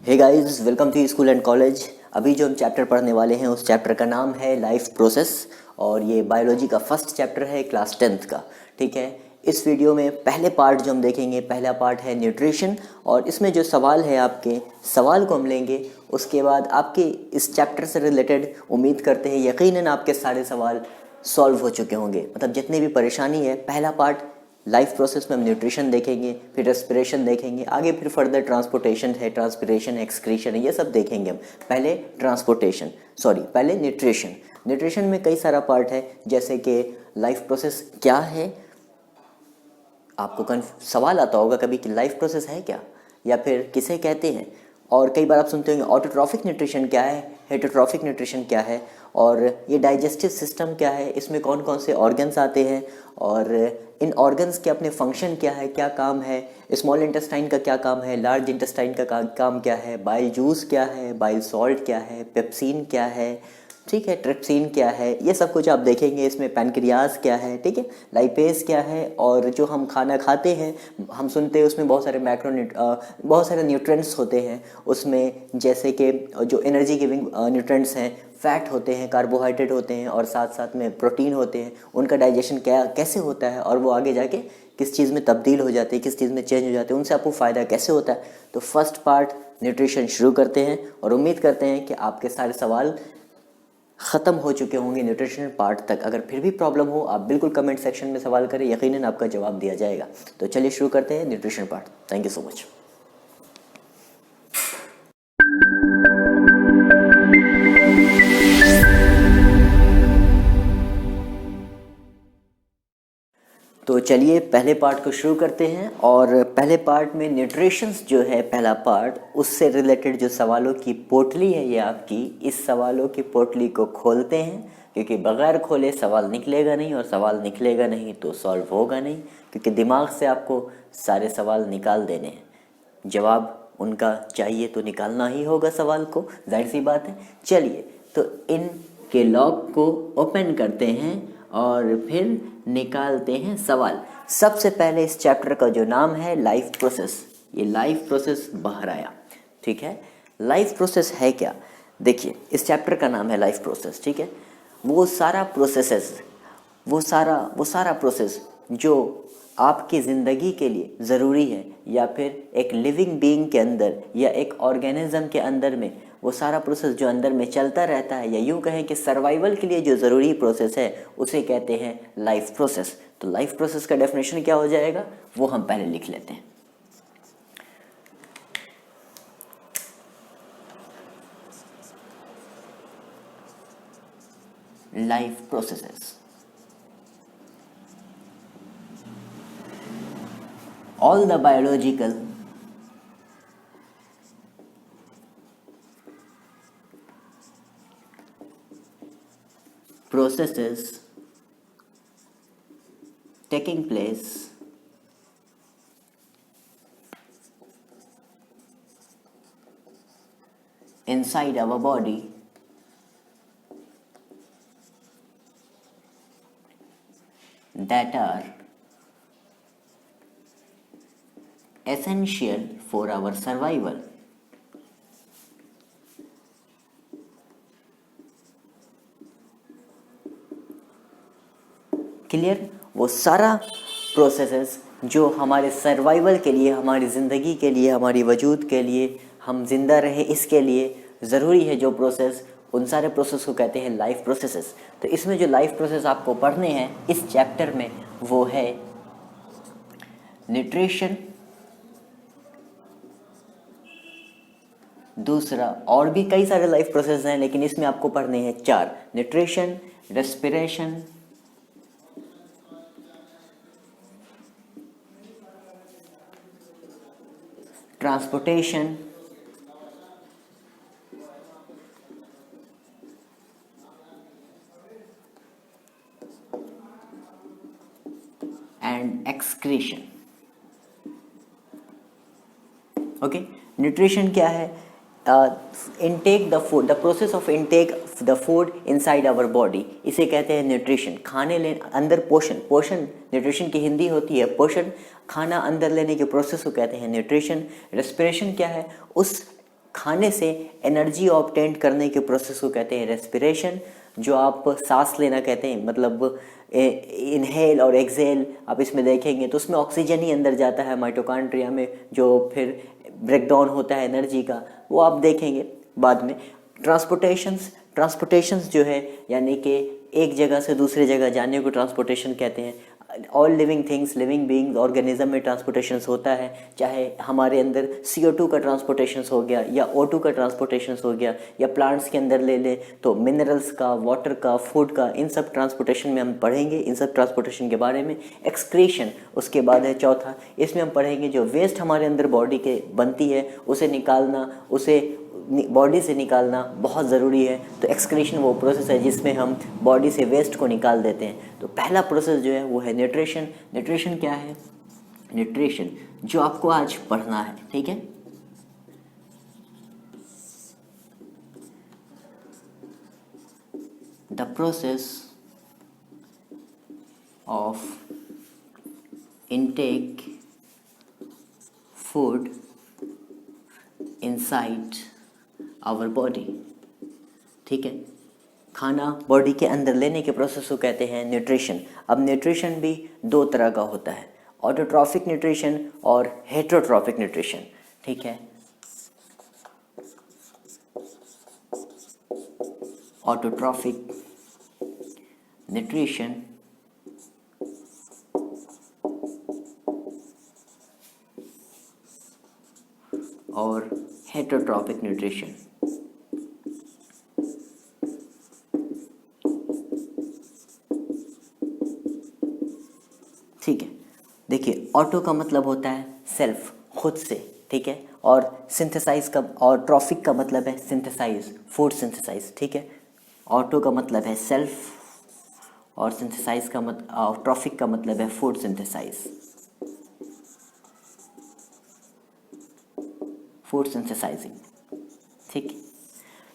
Hey guys, welcome to school and college. अभी जो हम चैप्टर पढ़ने वाले हैं उस चैप्टर का नाम है लाइफ प्रोसेस और ये बायोलॉजी का फर्स्ट चैप्टर है क्लास 10th का। ठीक है, इस वीडियो में पहले पार्ट जो हम देखेंगे, पहला पार्ट है न्यूट्रिशन और इसमें जो सवाल है आपके सवाल को हम लेंगे। उसके बाद आपके इस चैप्टर से रिलेटेड उम्मीद करते हैं यकीनन आपके सारे सवाल सॉल्व हो चुके होंगे, मतलब जितनी भी परेशानी है। पहला पार्ट लाइफ प्रोसेस में हम न्यूट्रिशन देखेंगे, फिर रेस्पिरेशन देखेंगे, आगे फिर फर्दर ट्रांसपोर्टेशन है, ट्रांसपिरेशन, एक्सक्रीशन है, ये सब देखेंगे हम। पहले पहले न्यूट्रिशन। न्यूट्रिशन में कई सारा पार्ट है, जैसे कि लाइफ प्रोसेस क्या है। आपको सवाल आता होगा कभी कि लाइफ प्रोसेस है क्या या फिर किसे कहते हैं। और कई बार आप सुनते होंगे ऑटोट्रॉफिक न्यूट्रिशन क्या है, हेटरोट्रॉफिक न्यूट्रिशन क्या है, और ये डाइजेस्टिव सिस्टम क्या है, इसमें कौन कौन से ऑर्गन्स आते हैं और इन ऑर्गन्स के अपने फंक्शन क्या है, क्या काम है, स्मॉल इंटेस्टाइन का क्या काम है, लार्ज इंटेस्टाइन का काम क्या है, बाइल जूस क्या है, बाइल सॉल्ट क्या है, पेप्सिन क्या है, ठीक है, ट्रिप्सिन क्या है, ये सब कुछ आप देखेंगे। इसमें पैनक्रियाज क्या है, ठीक है, लाइपेज क्या है, और जो हम खाना खाते हैं हम सुनते हैं उसमें बहुत सारे बहुत सारे न्यूट्रिएंट्स होते हैं उसमें, जैसे कि जो एनर्जी गिविंग न्यूट्रिएंट्स हैं, फैट होते हैं, कार्बोहाइड्रेट होते हैं और साथ साथ में प्रोटीन होते हैं। उनका डाइजेशन कैसे होता है और वो आगे जाके किस चीज़ में तब्दील हो जाते हैं, किस चीज़ में चेंज हो जाते हैं, उनसे आपको फ़ायदा कैसे होता है। तो फर्स्ट पार्ट न्यूट्रिशन शुरू करते हैं और उम्मीद करते हैं कि आपके सारे सवाल ख़त्म हो चुके होंगे न्यूट्रिशन पार्ट तक। अगर फिर भी प्रॉब्लम हो आप बिल्कुल कमेंट सेक्शन में सवाल करें, यकीनन आपका जवाब दिया जाएगा। तो चलिए शुरू करते हैं nutrition part. Thank you so much. तो चलिए पहले पार्ट को शुरू करते हैं और पहले पार्ट में न्यूट्रिशंस जो है पहला पार्ट, उससे रिलेटेड जो सवालों की पोटली है ये आपकी, इस सवालों की पोटली को खोलते हैं, क्योंकि बगैर खोले सवाल निकलेगा नहीं और सवाल निकलेगा नहीं तो सॉल्व होगा नहीं, क्योंकि दिमाग से आपको सारे सवाल निकाल देने हैं। जवाब उनका चाहिए तो निकालना ही होगा सवाल को, जाहिर सी बात है। चलिए तो इन के लॉक को ओपन करते हैं और फिर निकालते हैं सवाल। सबसे पहले इस चैप्टर का जो नाम है लाइफ प्रोसेस, ये लाइफ प्रोसेस बाहर आया। ठीक है, लाइफ प्रोसेस है क्या? देखिए इस चैप्टर का नाम है लाइफ प्रोसेस। ठीक है, वो सारा प्रोसेस जो आपकी ज़िंदगी के लिए ज़रूरी है, या फिर एक लिविंग बीइंग के अंदर या एक ऑर्गेनिज्म के अंदर में वो सारा प्रोसेस जो अंदर में चलता रहता है, या यूँ कहें कि सर्वाइवल के लिए जो ज़रूरी प्रोसेस है, उसे कहते हैं लाइफ प्रोसेस। तो लाइफ प्रोसेस का डेफिनेशन क्या हो जाएगा वो हम पहले लिख लेते हैं। Life processes, all the biological processes taking place inside our body that are essential for our survival. Clear? वो सारा प्रोसेसेस जो हमारे सर्वाइवल के लिए, हमारी ज़िंदगी के लिए, हमारी वजूद के लिए, हम जिंदा रहे इसके लिए ज़रूरी है जो प्रोसेस, उन सारे प्रोसेस को कहते हैं लाइफ प्रोसेसेस। तो इसमें जो लाइफ प्रोसेस आपको पढ़ने हैं इस चैप्टर में वो है न्यूट्रिशन, दूसरा और भी कई सारे लाइफ प्रोसेस हैं लेकिन इसमें आपको पढ़ने हैं 4: nutrition, respiration, transportation and excretion. Okay, nutrition क्या है? Intake the food, the process of intake the food inside our body, इसे कहते हैं न्यूट्रिशन। खाने ले अंदर पोषण न्यूट्रिशन की हिंदी होती है पोषण। खाना अंदर लेने के प्रोसेस को कहते हैं न्यूट्रिशन। रेस्पिरेशन क्या है? उस खाने से एनर्जी ऑब्टेन करने के प्रोसेस को कहते हैं रेस्पिरेशन, जो आप सांस लेना कहते हैं, मतलब इनहेल और एक्सेल आप इसमें देखेंगे तो उसमें ऑक्सीजन ही अंदर जाता है माइटोकॉन्ड्रिया में, जो फिर ब्रेकडाउन होता है एनर्जी का, वो आप देखेंगे बाद में। ट्रांसपोर्टेशंस जो है यानी कि एक जगह से दूसरी जगह जाने को ट्रांसपोर्टेशन कहते हैं। All living things, living beings, organism में ट्रांसपोर्टेशंस होता है, चाहे हमारे अंदर CO2 का ट्रांसपोर्टेशंस हो गया या O2 का ट्रांसपोर्टेशंस हो गया, या प्लांट्स के अंदर ले लें तो मिनरल्स का, वाटर का, फूड का, इन सब ट्रांसपोर्टेशन में हम पढ़ेंगे, इन सब ट्रांसपोर्टेशन के बारे में। एक्सक्रीशन उसके बाद है चौथा, इसमें हम पढ़ेंगे जो वेस्ट हमारे अंदर बॉडी के बनती है उसे निकालना, उसे बॉडी से निकालना बहुत ज़रूरी है। तो एक्सक्रीशन वो प्रोसेस है जिसमें हम बॉडी से वेस्ट को निकाल देते हैं। तो पहला प्रोसेस जो है वो है न्यूट्रिशन। न्यूट्रिशन क्या है? न्यूट्रिशन जो आपको आज पढ़ना है, ठीक है। The process of intake food inside our body, ठीक है। खाना बॉडी के अंदर लेने के प्रोसेस को कहते हैं न्यूट्रिशन। अब न्यूट्रिशन भी दो तरह का होता है, ऑटोट्रॉफिक न्यूट्रिशन और हेटरोट्रॉफिक न्यूट्रिशन, ठीक है। ऑटोट्रॉफिक न्यूट्रिशन और हेटरोट्रॉफिक न्यूट्रिशन। ठीक है, देखिए ऑटो का मतलब होता है सेल्फ, खुद से, ठीक है, और सिंथेसाइज का, और ट्रॉफिक का मतलब है सिंथेसाइज, फूड सिंथेसाइज, ठीक है। ऑटो का मतलब है सेल्फ और सिंथेसाइज का और ट्रॉफिक का मतलब है फूड सिंथेसाइज, फूड सिंथेसाइजिंग, ठीक है।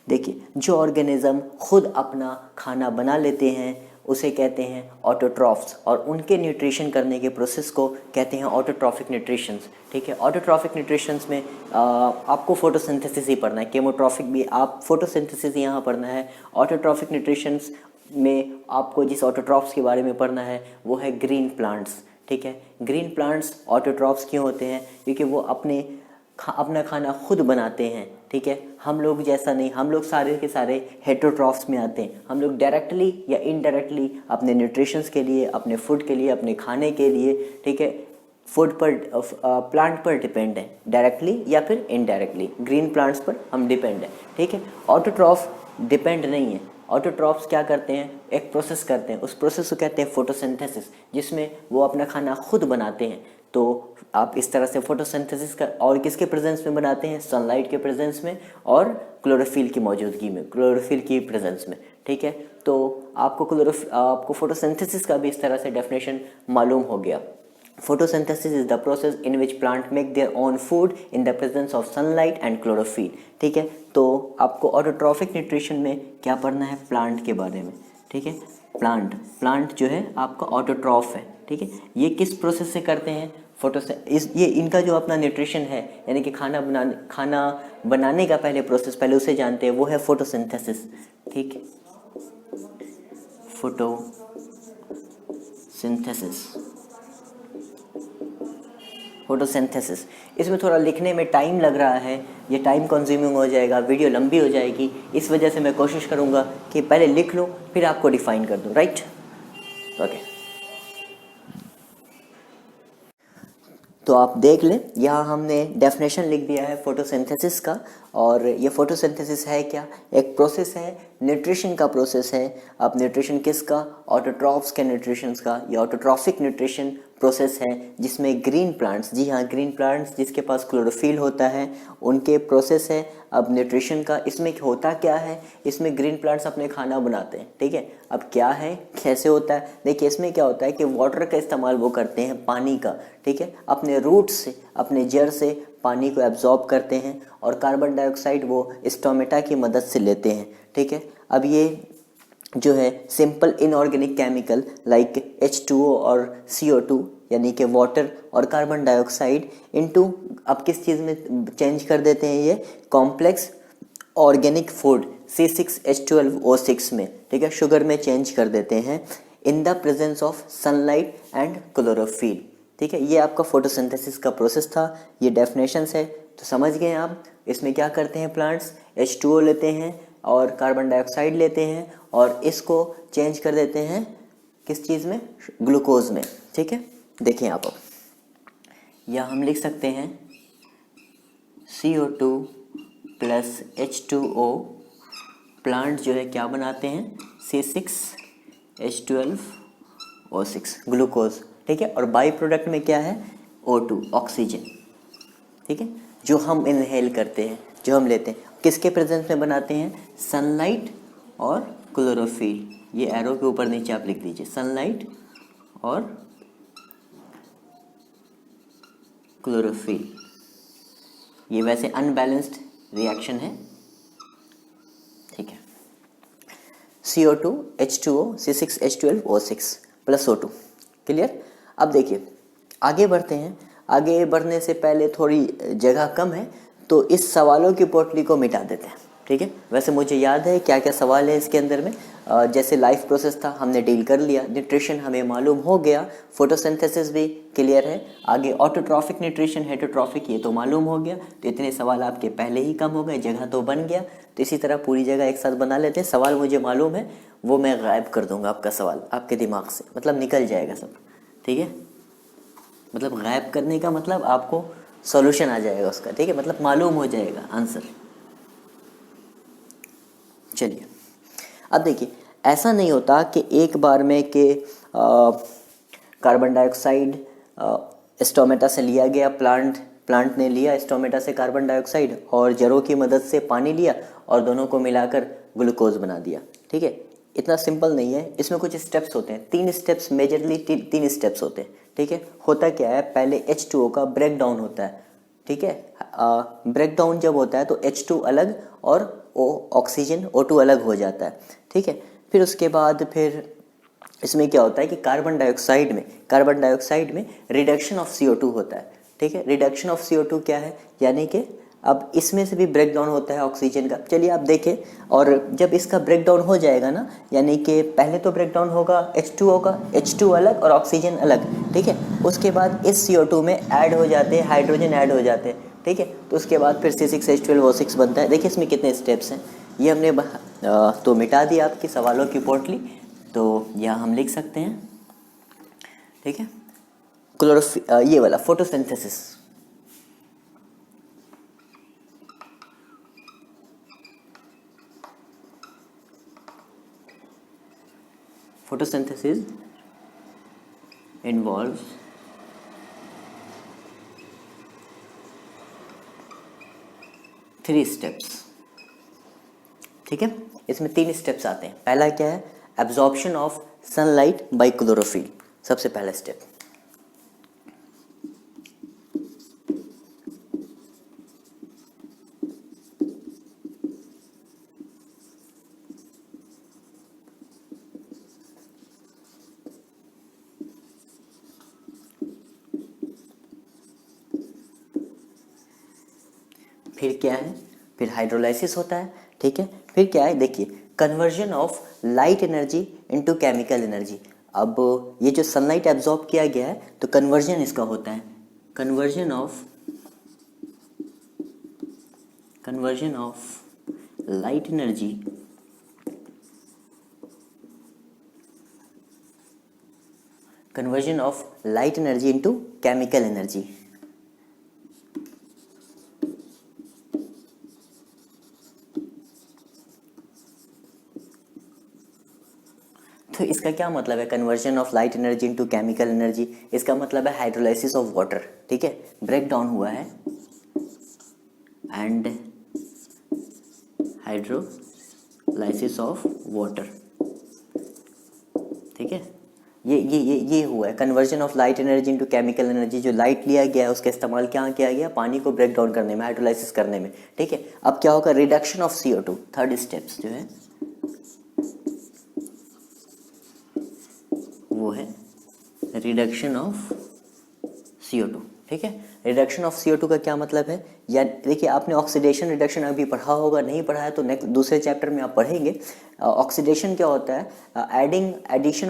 देखिए जो ऑर्गेनिज्म खुद अपना खाना बना लेते हैं उसे कहते हैं ऑटोट्रॉफ्स, और उनके न्यूट्रिशन करने के प्रोसेस को कहते हैं ऑटोट्रॉफिक न्यूट्रिशंस, ठीक है। ऑटोट्रॉफिक न्यूट्रिशंस में आपको फोटोसिंथेसिस ही पढ़ना है, केमोट्रॉफिक भी आप फोटोसिंथेसिस यहाँ पढ़ना है। ऑटोट्रॉफिक न्यूट्रिशंस में आपको जिस ऑटोट्रॉफ्स के बारे में पढ़ना है वो है ग्रीन प्लांट्स, ठीक है। ग्रीन प्लांट्स ऑटोट्रॉफ्स क्यों होते हैं? क्योंकि वो अपना खाना खुद बनाते हैं, ठीक है। हम लोग जैसा नहीं, हम लोग सारे के सारे हेटरोट्रॉफ्स में आते हैं। हम लोग डायरेक्टली या इनडायरेक्टली अपने न्यूट्रिशंस के लिए, अपने फूड के लिए, अपने खाने के लिए, ठीक है, फूड पर, प्लांट पर डिपेंड है, डायरेक्टली या फिर इनडायरेक्टली ग्रीन प्लांट्स पर हम डिपेंड है, ठीक है। ऑटोट्रॉफ डिपेंड नहीं है। ऑटोट्रॉफ्स क्या करते हैं? एक प्रोसेस करते हैं, उस प्रोसेस को कहते हैं फोटोसिंथेसिस, जिसमें वो अपना खाना खुद बनाते हैं। तो आप इस तरह से फोटोसिंथेसिस का, और किसके प्रेजेंस में बनाते हैं? सनलाइट के प्रेजेंस में और क्लोरोफिल की मौजूदगी में, क्लोरोफिल की प्रेजेंस में, ठीक है। तो आपको फोटोसिंथेसिस का भी इस तरह से डेफिनेशन मालूम हो गया। Photosynthesis is the process in which plant make their own food in the presence of sunlight and chlorophyll, ठीक है। तो आपको ऑटोट्रॉफिक न्यूट्रिशन में क्या पढ़ना है? प्लांट के बारे में, ठीक है। प्लांट जो है आपका ऑटोट्रॉफ है, ठीक है। ये किस प्रोसेस से करते हैं? ये इनका जो अपना न्यूट्रिशन है, यानी कि खाना बनाने का पहले प्रोसेस, पहले उसे जानते हैं, वो है फोटोसिंथेसिस, ठीक है। फोटोसिंथेसिस इसमें थोड़ा लिखने में टाइम लग रहा है, ये टाइम कंज्यूमिंग हो जाएगा, वीडियो लंबी हो जाएगी, इस वजह से मैं कोशिश करूँगा कि पहले लिख लूँ फिर आपको डिफाइन कर दूँ, राइट? ओके, तो आप देख लें, यहाँ हमने डेफिनेशन लिख दिया है फोटोसिंथेसिस का। और ये फोटोसिंथेसिस है क्या? एक प्रोसेस है, न्यूट्रिशन का प्रोसेस है। अब न्यूट्रिशन किसका? ऑटोट्रॉफ्स के न्यूट्रिशंस का। ये ऑटोट्रॉफिक न्यूट्रिशन प्रोसेस है जिसमें ग्रीन प्लांट्स, जी हाँ ग्रीन प्लांट्स जिसके पास क्लोरोफिल होता है, उनके प्रोसेस है अब न्यूट्रिशन का। इसमें होता क्या है? इसमें ग्रीन प्लांट्स अपने खाना बनाते हैं, ठीक है। अब क्या है, कैसे होता है? देखिए इसमें क्या होता है कि वाटर का इस्तेमाल वो करते हैं, पानी का, ठीक है। अपने रूट से, अपने जड़ से पानी को एब्जॉर्ब करते हैं और कार्बन डाइऑक्साइड वो स्टोमेटा की मदद से लेते हैं, ठीक है। अब ये जो है simple inorganic chemical like H2O और CO2 यानी कि वाटर और कार्बन डाइऑक्साइड इनटू अब किस चीज़ में चेंज कर देते हैं, ये कॉम्प्लेक्स ऑर्गेनिक फूड C6H12O6 में, ठीक है, शुगर में चेंज कर देते हैं in the presence of sunlight and chlorophyll. ठीक है, ये आपका फोटोसिंथेसिस का प्रोसेस था, ये डेफिनेशंस है, तो समझ गए आप। इसमें क्या करते हैं प्लांट्स, H2O लेते हैं और कार्बन डाइऑक्साइड लेते हैं और इसको चेंज कर देते हैं किस चीज़ में, ग्लूकोज में। ठीक है, देखिए आप, या हम लिख सकते हैं CO2 प्लस H2O, प्लांट जो है क्या बनाते हैं, C6H12O6 ग्लूकोज। ठीक है, और बाई प्रोडक्ट में क्या है, O2 ऑक्सीजन। ठीक है, जो हम इनहेल करते हैं, जो हम लेते हैं, किसके प्रेजेंस में बनाते हैं, सनलाइट और क्लोरोफिल। ये एरो के ऊपर नीचे आप लिख दीजिए, सनलाइट और क्लोरोफिल। ये वैसे अनबैलेंस्ड रिएक्शन है। ठीक है, CO2 H2O C6H12O6 plus O2, clear. अब देखिए आगे बढ़ते हैं, आगे बढ़ने से पहले थोड़ी जगह कम है तो इस सवालों की पोटली को मिटा देते हैं। ठीक है, वैसे मुझे याद है क्या क्या सवाल है इसके अंदर में। जैसे लाइफ प्रोसेस था हमने डील कर लिया, न्यूट्रिशन हमें मालूम हो गया, फोटोसिंथेसिस भी क्लियर है, आगे ऑटोट्रॉफिक न्यूट्रिशन, हेटरोट्रॉफिक ये तो मालूम हो गया। तो इतने सवाल आपके पहले ही कम हो गए, जगह तो बन गया। तो इसी तरह पूरी जगह एक साथ बना लेते हैं। सवाल मुझे मालूम है, वो मैं गायब कर दूंगा आपका सवाल आपके दिमाग से, मतलब निकल जाएगा सब। ठीक है, मतलब गायब करने का मतलब आपको सॉल्यूशन आ जाएगा उसका। ठीक है, मतलब मालूम हो जाएगा आंसर। चलिए अब देखिए, ऐसा नहीं होता कि एक बार में कि कार्बन डाइऑक्साइड स्टोमेटा से लिया गया, प्लांट ने लिया स्टोमेटा से कार्बन डाइऑक्साइड और जड़ों की मदद से पानी लिया और दोनों को मिलाकर ग्लूकोज बना दिया। ठीक है, इतना सिंपल नहीं है, इसमें कुछ स्टेप्स होते हैं, 3 स्टेप्स, मेजरली 3 स्टेप्स होते हैं। ठीक है, होता क्या है, पहले H2O का ब्रेक डाउन होता है। ठीक है, ब्रेक डाउन जब होता है तो H2 अलग और ऑक्सीजन O2 अलग हो जाता है। ठीक है, फिर उसके बाद फिर इसमें क्या होता है कि कार्बन डाइऑक्साइड में रिडक्शन ऑफ CO2 होता है। ठीक है, रिडक्शन ऑफ CO2 क्या है, यानी कि अब इसमें से भी ब्रेक डाउन होता है ऑक्सीजन का। चलिए आप देखें, और जब इसका ब्रेक डाउन हो जाएगा ना, यानी कि पहले तो ब्रेक डाउन होगा H2O का, H2 अलग और ऑक्सीजन अलग। ठीक है, उसके बाद इस CO2 में ऐड हो जाते हैं, हाइड्रोजन ऐड हो जाते हैं। ठीक है, तो उसके बाद फिर C6H12O6 बनता है। देखिए इसमें कितने स्टेप्स हैं, ये हमने तो मिटा दिया आपकी सवालों की पोटली, तो यहाँ हम लिख सकते हैं। ठीक है, ये वाला photosynthesis, photosynthesis involves three steps. ठीक है, इसमें 3 स्टेप्स आते हैं। पहला क्या है, absorption of sunlight bye chlorophyll, सबसे पहला स्टेप। फिर क्या है, फिर हाइड्रोलाइसिस होता है। ठीक है, फिर क्या है, देखिए conversion of light energy into chemical energy. अब ये जो सनलाइट एब्जॉर्ब किया गया है तो कन्वर्जन इसका होता है, conversion of light energy into chemical energy. तो इसका क्या मतलब है, conversion of light energy into chemical energy, इसका मतलब है हाइड्रोलाइसिस ऑफ वाटर। ठीक है, ब्रेक डाउन हुआ है एंड हाइड्रोलाइसिस ऑफ वाटर। ठीक है, ये हुआ है conversion of light energy into chemical energy. जो लाइट लिया गया है उसका इस्तेमाल क्या किया गया, पानी को ब्रेक डाउन करने में, हाइड्रोलाइसिस करने में। ठीक है, अब क्या होगा, reduction of CO2, third steps जो है वो है रिडक्शन ऑफ CO2। ठीक है, रिडक्शन ऑफ CO2 का क्या मतलब है, या देखिए आपने ऑक्सीडेशन रिडक्शन अभी पढ़ा होगा, नहीं पढ़ा है तो नेक्स्ट दूसरे चैप्टर में आप पढ़ेंगे। ऑक्सीडेशन क्या होता है, एडिशन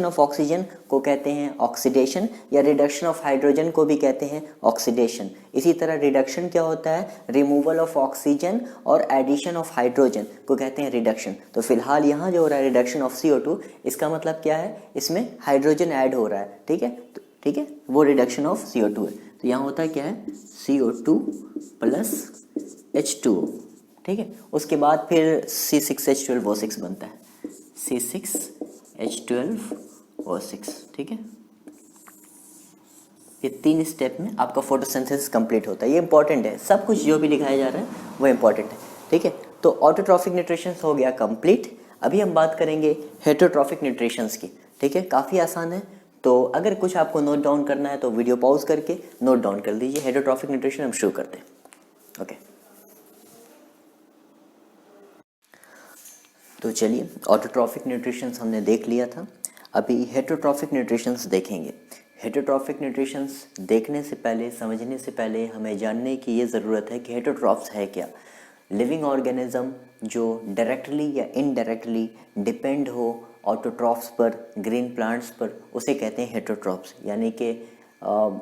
ऑफ ऑक्सीजन को कहते हैं ऑक्सीडेशन, या रिडक्शन ऑफ हाइड्रोजन को भी कहते हैं ऑक्सीडेशन। इसी तरह रिडक्शन क्या होता है, रिमूवल ऑफ ऑक्सीजन और एडिशन ऑफ हाइड्रोजन को कहते हैं रिडक्शन। तो फिलहाल यहाँ जो हो रहा है रिडक्शन ऑफ CO2, इसका मतलब क्या है, इसमें हाइड्रोजन ऐड हो रहा है। ठीक है, वो रिडक्शन ऑफ CO2 है। तो यहाँ होता है क्या है, CO2 प्लस H2O। ठीक है, उसके बाद फिर C6H12O6 बनता है, C6H12O6। ठीक है, ये 3 स्टेप में आपका फोटोसिंथेसिस कंप्लीट होता है। ये इंपॉर्टेंट है, सब कुछ जो भी लिखाया जा रहा है वो इंपॉर्टेंट है। ठीक है, तो ऑटोट्रॉफिक न्यूट्रिशन हो गया कंप्लीट। अभी हम बात करेंगे हेटरोट्रॉफिक न्यूट्रिशंस की। ठीक है, काफ़ी आसान है, तो अगर कुछ आपको नोट डाउन करना है तो वीडियो पॉज करके नोट डाउन कर लीजिए। हेटरोट्रॉफिक न्यूट्रिशन हम शुरू करते हैं। ओके, तो चलिए, ऑटोट्रॉफिक न्यूट्रिशंस हमने देख लिया था, अभी हेटरोट्रॉफिक न्यूट्रिशंस देखेंगे। हेटरोट्रॉफिक न्यूट्रिशंस देखने से पहले, समझने से पहले हमें जानने की ये ज़रूरत है कि हेटरोट्रॉफ्स है क्या। लिविंग ऑर्गेनिज्म जो डायरेक्टली या इनडायरेक्टली डिपेंड हो ऑटोट्रॉफ्स पर, ग्रीन प्लांट्स पर, उसे कहते हैं हेटरोट्रॉफ्स। यानी कि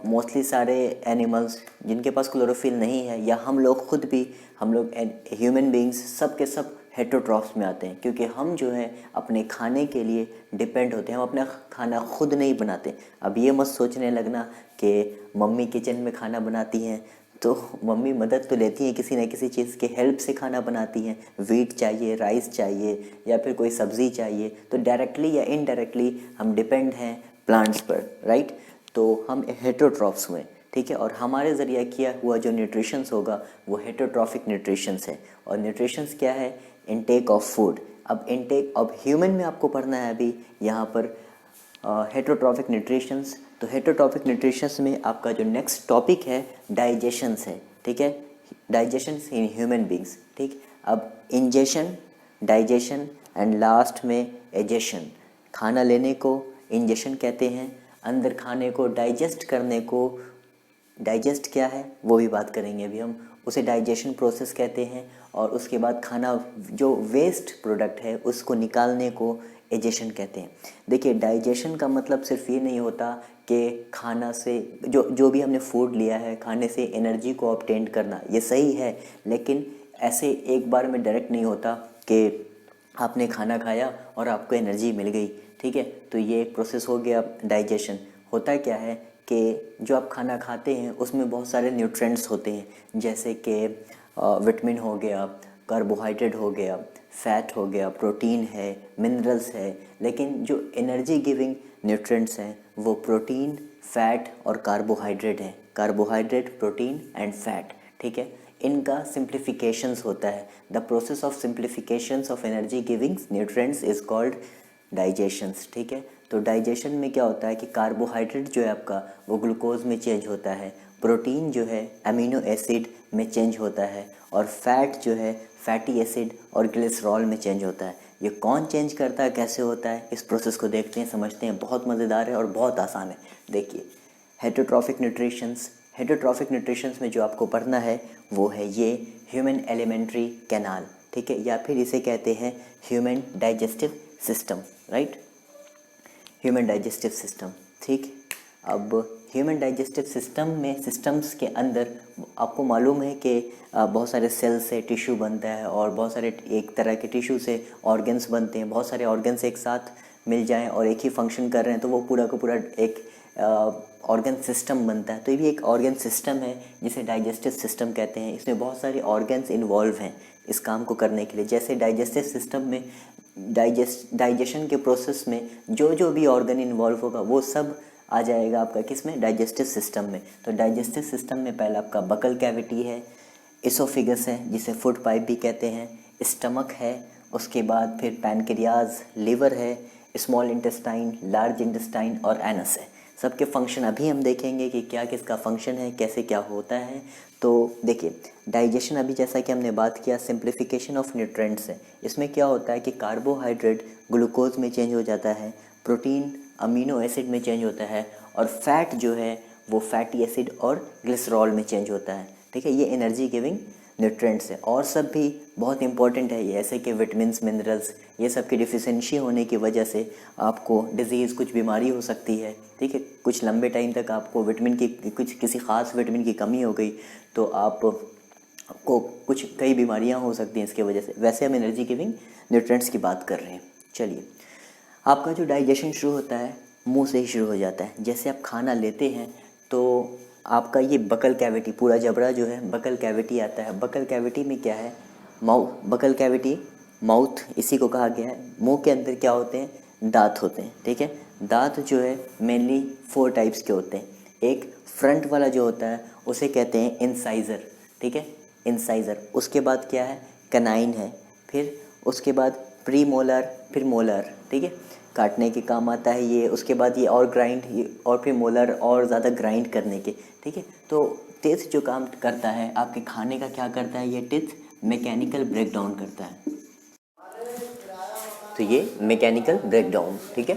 मोस्टली सारे एनिमल्स जिनके पास क्लोरोफिल नहीं है, या हम लोग खुद भी, हम लोग ह्यूमन बींग्स सब के सब हेटरोट्रॉफ्स में आते हैं, क्योंकि हम जो है अपने खाने के लिए डिपेंड होते हैं, हम अपना खाना खुद नहीं बनाते। अब ये मत सोचने लगना कि मम्मी किचन में खाना बनाती हैं तो मम्मी मदद तो लेती हैं, किसी न किसी चीज़ के हेल्प से खाना बनाती हैं। वीट चाहिए, राइस चाहिए, या फिर कोई सब्ज़ी चाहिए, तो डायरेक्टली या इनडायरेक्टली हम डिपेंड हैं प्लांट्स पर, राइट। तो हम हेटरोट्रॉफ्स हुए। ठीक है, और हमारे ज़रिए किया हुआ जो न्यूट्रिशंस होगा वो हेटरोट्रॉफिक न्यूट्रिशंस है। और न्यूट्रिशंस क्या है, इनटेक ऑफ फूड। अब ह्यूमन में आपको पढ़ना है अभी यहाँ पर हेटरोट्रॉफिक न्यूट्रिशंस। तो हेटरोट्रॉफिक न्यूट्रिशंस में आपका जो नेक्स्ट टॉपिक है डाइजेशंस है। ठीक है, डाइजेशंस इन ह्यूमन बींग्स। ठीक, अब इंजेशन, डाइजेशन एंड लास्ट में एजेशन। खाना लेने को इंजेशन कहते हैं, अंदर खाने को डाइजेस्ट करने को, डाइजेस्ट क्या है वो भी बात करेंगे अभी हम, उसे डाइजेशन प्रोसेस कहते हैं। और उसके बाद खाना जो वेस्ट प्रोडक्ट है उसको निकालने को एजेशन कहते हैं। देखिए, डाइजेशन का मतलब सिर्फ ये नहीं होता कि खाना से जो भी हमने फूड लिया है, खाने से एनर्जी को ऑब्टेन करना, ये सही है, लेकिन ऐसे एक बार में डायरेक्ट नहीं होता कि आपने खाना खाया और आपको एनर्जी मिल गई। ठीक है, तो ये एक प्रोसेस हो गया डाइजेशन। होता क्या है कि जो आप खाना खाते हैं उसमें बहुत सारे न्यूट्रिएंट्स होते हैं, जैसे कि विटामिन हो गया, कार्बोहाइड्रेट हो गया, फैट हो गया, प्रोटीन है, मिनरल्स है। लेकिन जो एनर्जी गिविंग न्यूट्रिएंट्स हैं वो प्रोटीन, फैट और कार्बोहाइड्रेट हैं। Carbohydrate, protein and fat. ठीक है, इनका सिंप्लीफिकेशंस होता है। The process of simplifications of energy giving nutrients is called digestions. ठीक है, तो डाइजेशन में क्या होता है कि कार्बोहाइड्रेट जो है आपका वो ग्लूकोज में चेंज होता है, प्रोटीन जो है अमीनो एसिड में चेंज होता है, और फैट जो है फैटी एसिड और ग्लिसरॉल में चेंज होता है। ये कौन चेंज करता है, कैसे होता है, इस प्रोसेस को देखते हैं, समझते हैं। बहुत मज़ेदार है और बहुत आसान है। देखिए, हेटरोट्रॉफिक न्यूट्रिशंस में जो आपको पढ़ना है वो है ये ह्यूमन एलिमेंट्री कैनाल। ठीक है, या फिर इसे कहते हैं human digestive system, right, human digestive system. ठीक, अब ह्यूमन डाइजेस्टिव सिस्टम में, सिस्टम्स के अंदर आपको मालूम है कि बहुत सारे सेल से टिश्यू बनता है, और बहुत सारे एक तरह के टिश्यू से ऑर्गन्स बनते हैं। बहुत सारे ऑर्गन्स एक साथ मिल जाएं और एक ही फंक्शन कर रहे हैं तो वो पूरा का पूरा एक ऑर्गन सिस्टम बनता है। तो ये भी एक ऑर्गन सिस्टम है जिसे डाइजेस्टिव सिस्टम कहते हैं। इसमें बहुत सारे ऑर्गन्स इन्वॉल्व हैं इस काम को करने के लिए। जैसे डाइजेस्टिव सिस्टम में डाइजेशन के प्रोसेस में जो भी ऑर्गन इन्वॉल्व होगा वो सब आ जाएगा आपका किस में, डाइजेस्टिव सिस्टम में। तो डाइजेस्टिव सिस्टम में पहला आपका बकल कैविटी है, इसोफिगस है जिसे फूड पाइप भी कहते हैं, स्टमक है, उसके बाद फिर पैनक्रियाज, लिवर है, स्मॉल इंटेस्टाइन, लार्ज इंटेस्टाइन और एनस है। सबके फंक्शन अभी हम देखेंगे कि क्या किसका फंक्शन है, कैसे क्या होता है। तो देखिए, डाइजेशन अभी जैसा कि हमने बात किया सिंप्लीफिकेशन ऑफ न्यूट्रिएंट्स है। इसमें क्या होता है कि कार्बोहाइड्रेट ग्लूकोज में चेंज हो जाता है, प्रोटीन अमीनो एसिड में चेंज होता है, और फैट जो है वो फैटी एसिड और ग्लिसरॉल में चेंज होता है। ठीक है, ये एनर्जी गिविंग न्यूट्रिएंट्स है। और सब भी बहुत इंपॉर्टेंट है ये, ऐसे कि विटामिन्स, मिनरल्स, ये सब की डिफिशेंसी होने की वजह से आपको डिजीज़, कुछ बीमारी हो सकती है। ठीक है, कुछ लंबे टाइम तक आपको विटामिन की किसी ख़ास विटामिन की कमी हो गई तो आपको कुछ कई बीमारियां हो सकती हैं इसके वजह से। वैसे हम एनर्जी गिविंग न्यूट्रिएंट्स की बात कर रहे हैं। चलिए, आपका जो डाइजेशन शुरू होता है मुंह से ही शुरू हो जाता है। जैसे आप खाना लेते हैं तो आपका ये बकल कैविटी, पूरा जबड़ा जो है बकल कैविटी आता है। बकल कैविटी में क्या है, बकल कैविटी, माउथ इसी को कहा गया है। मुंह के अंदर क्या होते हैं, दांत होते हैं। ठीक है, दांत जो है मेनली 4 टाइप्स के होते हैं। एक फ्रंट वाला जो होता है उसे कहते हैं इंसाइज़र। ठीक है, इंसाइज़र। उसके बाद क्या है, कनाइन है। फिर उसके बाद प्री मोलर, फिर मोलर। ठीक है, काटने के काम आता है ये। उसके बाद ये और ग्राइंड, और फिर मोलर और ज़्यादा ग्राइंड करने के। ठीक है, तो टीथ जो काम करता है आपके खाने का, क्या करता है, ये टीथ मैकेनिकल ब्रेक डाउन करता है। तो ये मैकेनिकल ब्रेक डाउन। ठीक है,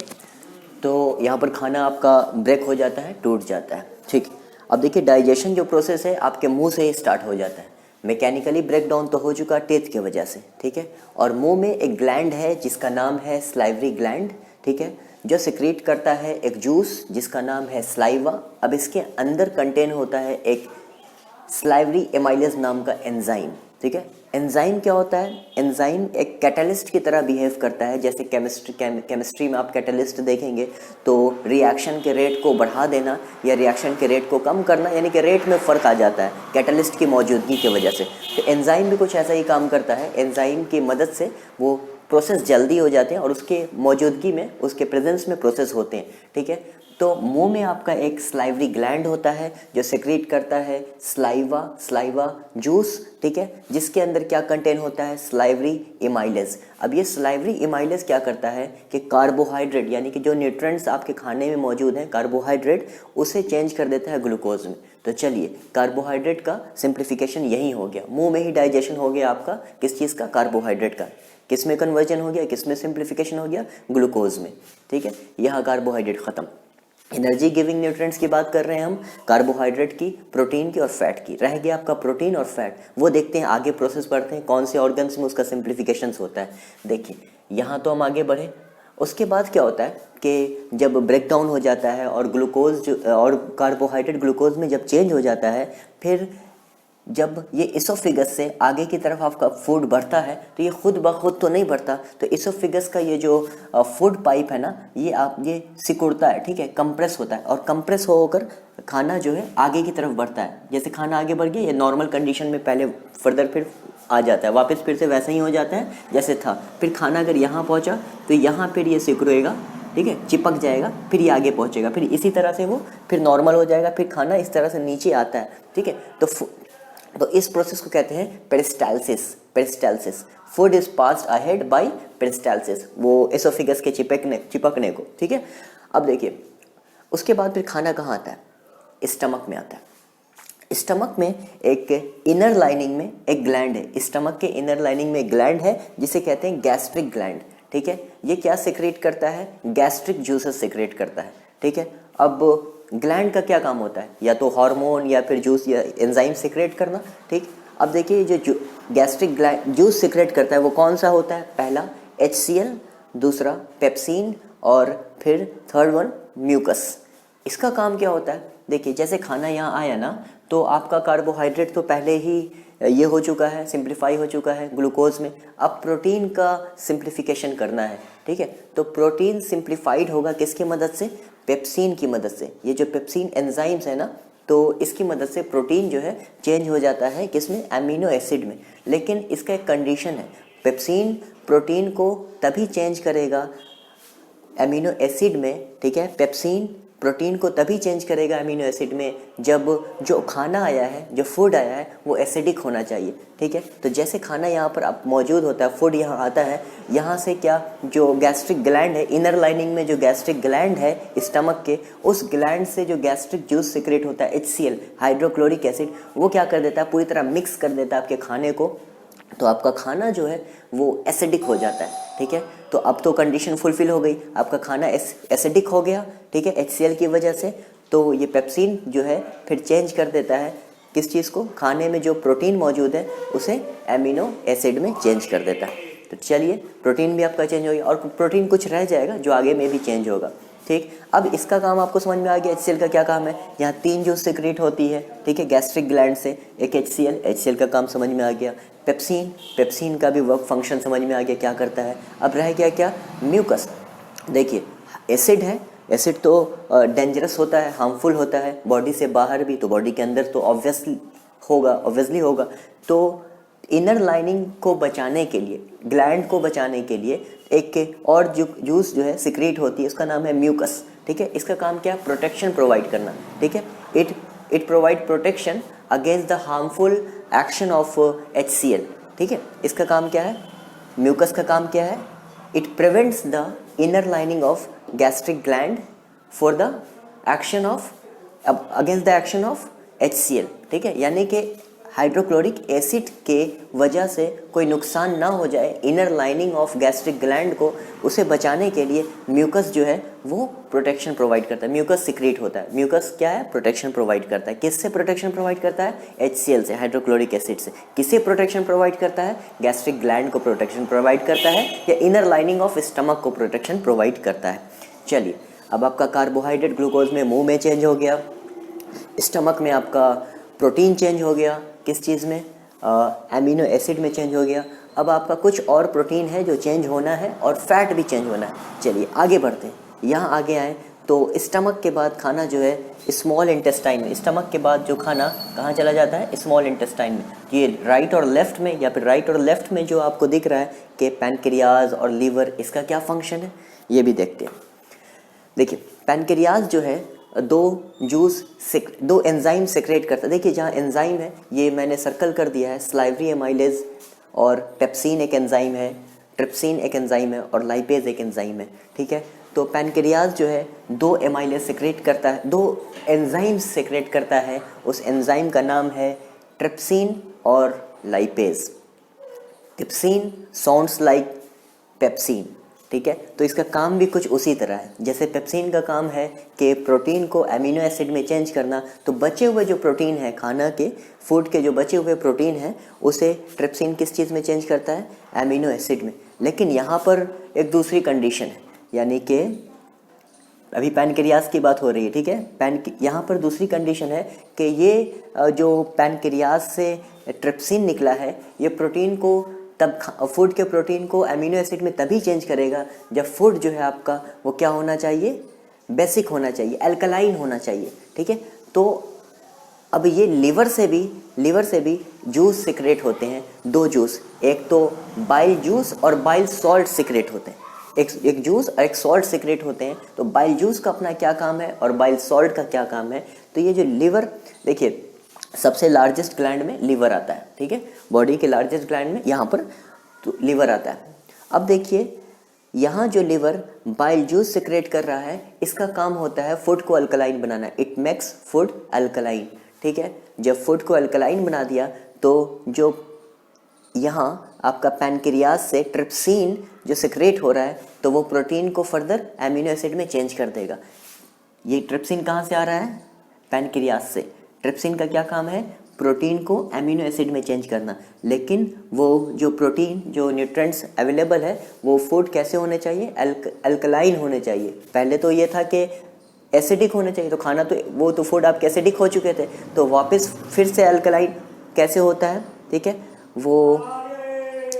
तो यहाँ पर खाना आपका ब्रेक हो जाता है, टूट जाता है। ठीक, अब देखिए डाइजेशन जो प्रोसेस है आपके मुंह से ही स्टार्ट हो जाता है। मैकेनिकली ब्रेक डाउन तो हो चुका टीथ की वजह से। ठीक है, और मुंह में एक ग्लैंड है जिसका नाम है स्लाइवरी ग्लैंड। ठीक है, जो सिक्रीट करता है एक जूस जिसका नाम है स्लाइवा। अब इसके अंदर कंटेन होता है एक स्लाइवरी एमाइलेज नाम का एंजाइम। ठीक है, एंजाइम क्या होता है, एंजाइम एक कैटलिस्ट की तरह बिहेव करता है। जैसे केमिस्ट्री में आप कैटलिस्ट देखेंगे तो रिएक्शन के रेट को बढ़ा देना या रिएक्शन के रेट को कम करना, यानी कि रेट में फ़र्क आ जाता है कैटलिस्ट की मौजूदगी की वजह से। तो एंजाइम भी कुछ ऐसा ही काम करता है। एंजाइम की मदद से वो प्रोसेस जल्दी हो जाते हैं और उसके मौजूदगी में, उसके प्रेजेंस में प्रोसेस होते हैं। ठीक है, तो मुंह में आपका एक स्लाइवरी ग्लैंड होता है जो सेक्रेट करता है स्लाइवा जूस। ठीक है, जिसके अंदर क्या कंटेन होता है, स्लाइवरी इमाइलेज। अब ये स्लाइवरी इमाइलेज क्या करता है कि कार्बोहाइड्रेट, यानी कि जो न्यूट्रिएंट्स आपके खाने में मौजूद हैं, कार्बोहाइड्रेट, उसे चेंज कर देता है ग्लूकोज में। तो चलिए, कार्बोहाइड्रेट का सिंप्लीफिकेशन यही हो गया, मुंह में ही डाइजेशन हो गया आपका। किस चीज़ का, कार्बोहाइड्रेट का। किस में कन्वर्जन हो गया, किस में सिंप्लीफिकेशन हो गया, ग्लूकोज में। ठीक है, यहाँ कार्बोहाइड्रेट ख़त्म। एनर्जी गिविंग न्यूट्रिएंट्स की बात कर रहे हैं हम, कार्बोहाइड्रेट की, प्रोटीन की और फैट की। रह गया आपका प्रोटीन और फैट, वो देखते हैं आगे प्रोसेस बढ़ते हैं कौन से ऑर्गन्स में उसका सिंप्लीफिकेशन होता है। देखिए, यहाँ तो हम आगे बढ़े। उसके बाद क्या होता है कि जब ब्रेक डाउन हो जाता है और ग्लूकोज और कार्बोहाइड्रेट ग्लूकोज में जब चेंज हो जाता है, फिर जब ये इसोफिगस से आगे की तरफ आपका फूड बढ़ता है तो ये खुद ब खुद तो नहीं बढ़ता। तो इसोफिगस का ये जो फूड पाइप है ना, ये सिकुड़ता है। ठीक है, कंप्रेस होता है, और कंप्रेस होकर खाना जो है आगे की तरफ बढ़ता है। जैसे खाना आगे बढ़ गया, ये नॉर्मल कंडीशन में पहले फर्दर फिर आ जाता है, वापस फिर से वैसे ही हो जाता है जैसे था। फिर खाना अगर यहाँ पहुँचा तो यहाँ फिर ये सिकुड़ेगा। ठीक है, चिपक जाएगा, फिर ये आगे पहुँचेगा, फिर इसी तरह से वो फिर नॉर्मल हो जाएगा, फिर खाना इस तरह से नीचे आता है। ठीक है, तो इस प्रोसेस को कहते हैं peristalsis. Food is passed ahead by peristalsis, वो एसोफिगस के चिपकने को। ठीक है, अब देखिए उसके बाद फिर खाना कहाँ आता है, स्टमक में आता है। स्टमक में एक इनर लाइनिंग में एक ग्लैंड है, स्टमक के इनर लाइनिंग में एक ग्लैंड है जिसे कहते हैं गैस्ट्रिक ग्लैंड। ठीक है, ये क्या सिक्रेट करता है, गैस्ट्रिक जूसेस सिक्रेट करता है। ठीक है, अब ग्लैंड का क्या काम होता है, या तो हार्मोन या फिर जूस या एंजाइम सिक्रेट करना। ठीक, अब देखिए जो गैस्ट्रिक जूस सिक्रेट करता है वो कौन सा होता है, पहला HCl, दूसरा पेप्सिन और फिर थर्ड वन म्यूकस। इसका काम क्या होता है, देखिए जैसे खाना यहाँ आया ना तो आपका कार्बोहाइड्रेट तो पहले ही ये हो चुका है, सिंप्लीफाई हो चुका है ग्लूकोज में। अब प्रोटीन का सिंप्लीफिकेशन करना है। ठीक है, तो प्रोटीन सिंप्लीफाइड होगा किसकी मदद से, पेप्सिन की मदद से। ये जो पेप्सिन एंजाइम्स है ना, तो इसकी मदद से प्रोटीन जो है चेंज हो जाता है किसमें, एमिनो एसिड में। लेकिन इसका एक कंडीशन है, पेप्सिन प्रोटीन को तभी चेंज करेगा एमिनो एसिड में। ठीक है, पेप्सिन प्रोटीन को तभी चेंज करेगा अमीनो एसिड में जब जो खाना आया है, जो फूड आया है वो एसिडिक होना चाहिए। ठीक है, तो जैसे खाना यहाँ पर अब मौजूद होता है, फूड यहाँ आता है, यहाँ से क्या जो गैस्ट्रिक ग्लैंड है, इनर लाइनिंग में जो गैस्ट्रिक ग्लैंड है स्टमक के, उस ग्लैंड से जो गैस्ट्रिक जूस सिक्रेट होता है HCl, हाइड्रोक्लोरिक एसिड, वो क्या कर देता है, पूरी तरह मिक्स कर देता है आपके खाने को तो आपका खाना जो है वो एसिडिक हो जाता है, ठीक है। तो अब तो कंडीशन फुलफिल हो गई, आपका खाना एसिडिक हो गया, ठीक है, HCl की वजह से। तो ये पेप्सिन जो है फिर चेंज कर देता है किस चीज़ को, खाने में जो प्रोटीन मौजूद है उसे एमिनो एसिड में चेंज कर देता है। तो चलिए, प्रोटीन भी आपका चेंज हो गया और प्रोटीन कुछ रह जाएगा जो आगे में भी चेंज होगा, ठीक। अब इसका काम आपको समझ में आ गया, HCl का क्या काम है। यहाँ 3 जो सिक्रेट होती है, ठीक है, गैस्ट्रिक ग्लैंड से, एक HCl का काम समझ में आ गया। पेप्सिन का भी वर्क फंक्शन समझ में आ गया क्या करता है। अब रह गया क्या, म्यूकस। देखिए, एसिड है, एसिड तो डेंजरस होता है, हार्मफुल होता है बॉडी से बाहर भी, तो बॉडी के अंदर तो ऑब्वियसली होगा। तो इनर लाइनिंग को बचाने के लिए, ग्लैंड को बचाने के लिए एक के और जो जूस जो है सिक्रेट होती है, उसका नाम है म्यूकस, ठीक है। इसका काम क्या है, प्रोटेक्शन प्रोवाइड करना, ठीक है। It provide protection against the harmful action of HCl, ठीक है। इसका काम क्या है, म्यूकस का काम क्या है, it prevents the inner lining of gastric gland for the action of against the action of HCl, ठीक है। यानी कि हाइड्रोक्लोरिक एसिड के वजह से कोई नुकसान ना हो जाए inner lining of gastric gland को, उसे बचाने के लिए म्यूकस जो है वो प्रोटेक्शन प्रोवाइड करता है। म्यूकस सिक्रेट होता है, म्यूकस क्या है, प्रोटेक्शन प्रोवाइड करता है। किससे प्रोटेक्शन प्रोवाइड करता है, HCl से, हाइड्रोक्लोरिक एसिड से। किसे प्रोटेक्शन प्रोवाइड करता है, गैस्ट्रिक ग्लैंड को प्रोटेक्शन प्रोवाइड करता है, या इनर लाइनिंग ऑफ स्टमक को प्रोटेक्शन प्रोवाइड करता है। चलिए, अब आपका कार्बोहाइड्रेट ग्लूकोज में मुंह में चेंज हो गया, स्टमक में आपका प्रोटीन चेंज हो गया, किस चीज़ में, एमिनो एसिड में चेंज हो गया। अब आपका कुछ और प्रोटीन है जो चेंज होना है और फैट भी चेंज होना है। चलिए आगे बढ़ते हैं, यहाँ आगे आए तो स्टमक के बाद खाना जो है स्मॉल इंटेस्टाइन में, स्टमक के बाद जो खाना कहाँ चला जाता है, स्मॉल इंटेस्टाइन में। ये राइट और लेफ्ट में, या फिर राइट और लेफ्ट में जो आपको दिख रहा है कि पैनक्रियाज और लीवर, इसका क्या फंक्शन है ये भी देखते हैं। देखिए, पैनक्रियाज जो है दो एंजाइम सेक्रेट करता है। देखिए, जहाँ एंजाइम है ये मैंने सर्कल कर दिया है, स्लाइवरी एमाइलेज और पेप्सिन एक एंजाइम है, ट्रिप्सिन एक एंजाइम है और लाइपेज एक एंजाइम है, ठीक है। तो पैनक्रियाज जो है 2 एमाइलेज सेक्रेट करता है, 2 एंजाइम सेक्रेट करता है। उस एंजाइम का नाम है ट्रिप्सिन और lipase. Trypsin sounds like pepsin, ठीक है। तो इसका काम भी कुछ उसी तरह है, जैसे पेप्सिन का काम है कि प्रोटीन को एमिनो एसिड में चेंज करना। तो बचे हुए जो प्रोटीन है, खाना के, फूड के जो बचे हुए प्रोटीन है, उसे ट्रिप्सिन किस चीज़ में चेंज करता है, एमिनो एसिड में। लेकिन यहाँ पर एक दूसरी कंडीशन है, यानी कि अभी पैनक्रियाज की बात हो रही है, ठीक है। यहाँ पर दूसरी कंडीशन है कि ये जो पैनक्रियाज से ट्रिप्सिन निकला है, ये प्रोटीन को तब फूड के प्रोटीन को एमिनो एसिड में तभी चेंज करेगा जब फूड जो है आपका वो क्या होना चाहिए, बेसिक होना चाहिए, अल्कलाइन होना चाहिए, ठीक है। तो अब ये लीवर से भी जूस सिक्रेट होते हैं, 2 जूस, एक तो बाइल जूस और बाइल सॉल्ट सिक्रेट होते हैं। एक जूस और एक सॉल्ट सिक्रेट होते हैं। तो बाइल जूस का अपना क्या काम है और बाइल सॉल्ट का क्या काम है। तो ये जो लीवर, देखिए सबसे लार्जेस्ट ग्लैंड में लीवर आता है, ठीक है, बॉडी के लार्जेस्ट ग्लैंड में यहाँ पर तो लीवर आता है। अब देखिए, यहाँ जो लीवर बाइल जूस सिक्रेट कर रहा है, इसका काम होता है फूड को alkaline banana, it makes food alkaline, ठीक है। जब फूड को अल्कलाइन बना दिया तो जो यहाँ आपका पैनक्रियाज से ट्रिप्सिन जो सिक्रेट हो रहा है, तो वो प्रोटीन को फर्दर एमिनो एसिड में चेंज कर देगा। ये ट्रिप्सिन कहाँ से आ रहा है, पैनक्रियाज से। ट्रिप्सिन का क्या काम है, प्रोटीन को एमिनो एसिड में चेंज करना। लेकिन वो जो प्रोटीन, जो न्यूट्रिएंट्स अवेलेबल है, वो फूड कैसे होने चाहिए, अल्कलाइन होने चाहिए। पहले तो ये था कि एसिडिक होने चाहिए, तो खाना तो वो तो फूड आपके एसिडिक हो चुके थे, तो वापस फिर से अल्कलाइन कैसे होता है, ठीक है। वो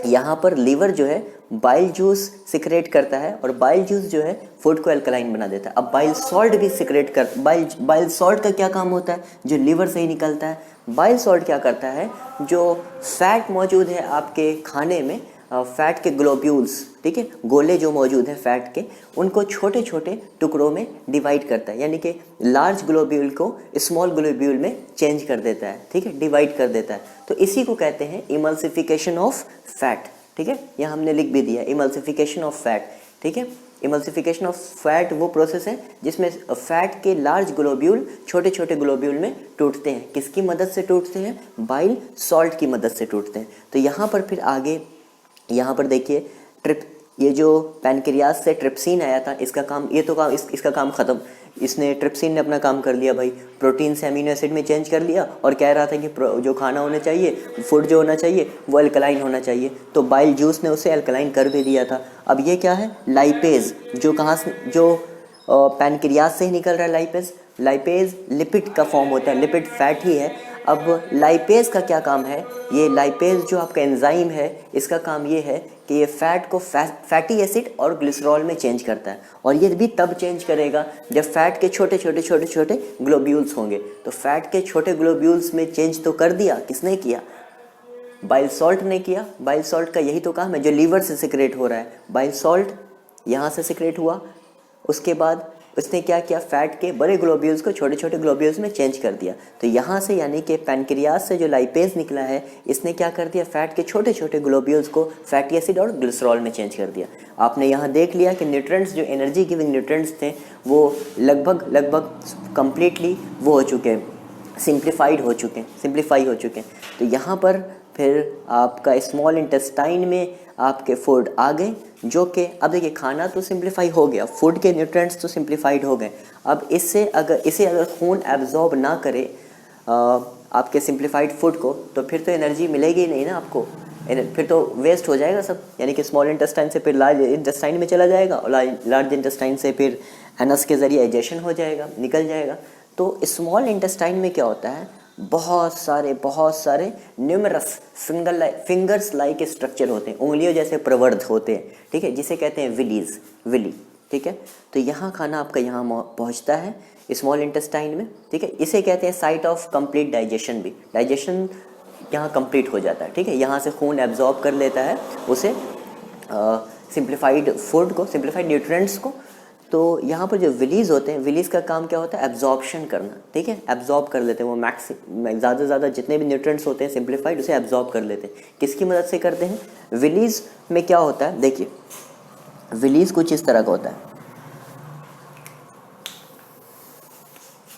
यहाँ पर लीवर जो है बाइल जूस सिक्रेट करता है और बाइल जूस जो है फूड को अल्कलाइन बना देता है। अब बाइल सॉल्ट भी सिक्रेट कर, बाइल सॉल्ट का क्या काम होता है, जो लीवर से ही निकलता है। बाइल सॉल्ट क्या करता है, जो फैट मौजूद है आपके खाने में, फैट के ग्लोब्यूल्स, ठीक है, गोले जो मौजूद हैं फैट के, उनको छोटे छोटे टुकड़ों में डिवाइड करता है, यानी कि लार्ज ग्लोब्यूल को स्मॉल ग्लोब्यूल में चेंज कर देता है, ठीक है, डिवाइड कर देता है। तो इसी को कहते हैं इमल्सिफिकेशन ऑफ फैट, ठीक है। यहाँ हमने लिख भी दिया इमल्सिफिकेशन ऑफ फैट, ठीक है। इमल्सिफिकेशन ऑफ फैट वो प्रोसेस है जिसमें फैट के लार्ज ग्लोब्यूल छोटे छोटे ग्लोब्यूल में टूटते हैं। किसकी मदद से टूटते हैं? बाइल सॉल्ट की मदद से टूटते हैं। तो यहाँ पर फिर आगे यहाँ पर देखिए ये जो पैनक्रियाज से ट्रिप्सिन आया था, इसका काम ये तो काम इसका काम ख़त्म। इसने ट्रिप्सिन ने अपना काम कर लिया भाई, प्रोटीन से अमीनो एसिड में चेंज कर लिया और कह रहा था कि जो खाना होना चाहिए, फूड जो होना चाहिए वो अल्कलाइन होना चाहिए। तो बाइल जूस ने उसे अल्कलाइन कर भी दिया था। अब ये क्या है? लाइपेज, जो कहाँ से, जो पैनक्रियाज से ही निकल रहा है। लाइपेज लिपिड का फॉर्म होता है, लिपिड फैट ही है। अब लाइपेज का क्या काम है? ये लाइपेज जो आपका एंजाइम है, इसका काम ये है कि ये फैट को फैटी एसिड और ग्लिसरॉल में चेंज करता है। और ये भी तब चेंज करेगा जब फैट के छोटे छोटे ग्लोब्यूल्स होंगे। तो फैट के छोटे ग्लोब्यूल्स में चेंज तो कर दिया, किसने किया? बाइल सॉल्ट ने किया। बाइल सॉल्ट का यही तो काम है जो लीवर से सिक्रेट हो रहा है। बाइल सॉल्ट यहाँ से सिक्रेट हुआ, उसके बाद उसने क्या किया? फैट के बड़े ग्लोब्यूल्स को छोटे छोटे ग्लोब्यूल्स में चेंज कर दिया। तो यहाँ से यानी कि पैनक्रियाज से जो लाइपेज निकला है, इसने क्या कर दिया? फैट के छोटे छोटे ग्लोब्यूल्स को फैटी एसिड और ग्लिसरॉल में चेंज कर दिया। आपने यहाँ देख लिया कि न्यूट्रिएंट्स, जो एनर्जी गिविंग न्यूट्रिएंट्स थे, वो लगभग कंप्लीटली वो हो चुके हैं, सिंप्लीफाई हो चुके हैं। तो यहाँ पर फिर आपका स्मॉल इंटेस्टाइन में आपके फूड आ गए, जो कि अब देखिए खाना तो सिंप्लीफाई हो गया, फूड के न्यूट्रिएंट्स तो सिंप्लीफाइड हो गए। अब इसे अगर खून एब्जॉर्ब ना करे आपके सिंप्लीफाइड फूड को, तो फिर तो एनर्जी मिलेगी नहीं ना आपको, फिर तो वेस्ट हो जाएगा सब। यानी कि स्मॉल इंटेस्टाइन से फिर लार्ज इंटेस्टाइन में चला जाएगा और लार्ज इंटेस्टाइन से फिर एनस के ज़रिए एजेशन हो जाएगा, निकल जाएगा। तो स्मॉल इंटेस्टाइन में क्या होता है? बहुत सारे न्यूमरस फिंगर्स लाइक स्ट्रक्चर होते हैं, उंगलियों जैसे प्रवर्ध होते हैं, ठीक है, जिसे कहते हैं विली, ठीक है। तो यहाँ खाना आपका यहाँ पहुँचता है स्मॉल इंटेस्टाइन में, ठीक है। इसे कहते हैं साइट ऑफ कंप्लीट डाइजेशन भी। डाइजेशन यहाँ कंप्लीट हो जाता है, ठीक है। यहाँ से खून एब्जॉर्ब कर लेता है उसे सिंप्लीफाइड फूड को, सिंप्लीफाइड न्यूट्रिएंट्स को। तो यहाँ पर जो विलीज होते हैं, विलीज का काम क्या होता है? एब्जॉर्प्शन करना, ठीक है। एब्जॉर्ब कर लेते हैं वो ज़्यादा से ज़्यादा जितने भी न्यूट्रिएंट्स होते हैं सिंप्लीफाइड, उसे एब्जॉर्ब कर लेते हैं। किसकी मदद से करते हैं? विलीज में क्या होता है? देखिए विलीज कुछ इस तरह का होता है,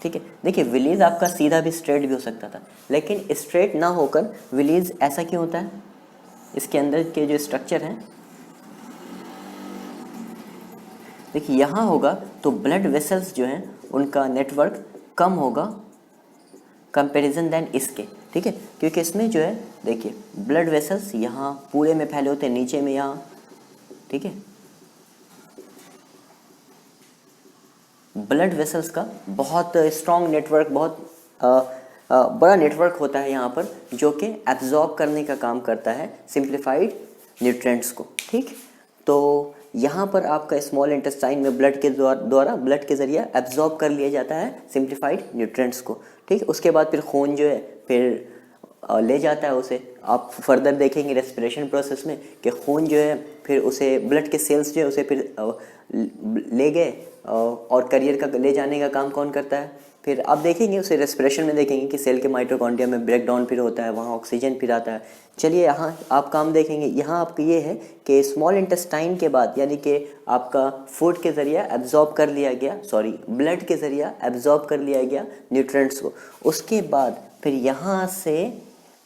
ठीक है। देखिए विलीज आपका सीधा भी स्ट्रेट भी हो सकता था, लेकिन स्ट्रेट ना होकर विलीज ऐसा क्यों होता है? इसके अंदर के जो स्ट्रक्चर हैं, देखिए यहाँ होगा तो ब्लड वेसल्स जो हैं उनका नेटवर्क कम होगा कंपैरिजन देन इसके, ठीक है। क्योंकि इसमें जो है देखिए ब्लड वेसल्स यहाँ पूरे में फैले होते हैं, नीचे में यहाँ, ठीक है। ब्लड वेसल्स का बहुत स्ट्रॉन्ग नेटवर्क, बहुत बड़ा नेटवर्क होता है यहाँ पर, जो कि एब्जॉर्ब करने का काम करता है सिंप्लीफाइड न्यूट्रिएंट्स को, ठीक। तो यहाँ पर आपका स्मॉल इंटेस्टाइन में ब्लड के द्वारा ब्लड के ज़रिए एब्जॉर्ब कर लिया जाता है सिंप्लीफाइड न्यूट्रिएंट्स को, ठीक है। उसके बाद फिर खून जो है फिर ले जाता है उसे। आप फर्दर देखेंगे रेस्पिरेशन प्रोसेस में कि खून जो है फिर उसे ब्लड के सेल्स जो है उसे फिर ले गए और करियर का ले जाने का काम कौन करता है? फिर आप देखेंगे उसे रेस्पिरेशन में देखेंगे कि सेल के माइटोकॉन्ड्रिया में ब्रेक डाउन फिर होता है, वहाँ ऑक्सीजन फिर आता है। चलिए यहाँ आप काम देखेंगे, यहाँ आपको ये है कि स्मॉल इंटेस्टाइन के बाद यानी कि आपका फूड के ज़रिए एब्जॉर्ब कर लिया गया, ब्लड के ज़रिए एब्जॉर्ब कर लिया गया न्यूट्रिएंट्स को। उसके बाद फिर यहाँ से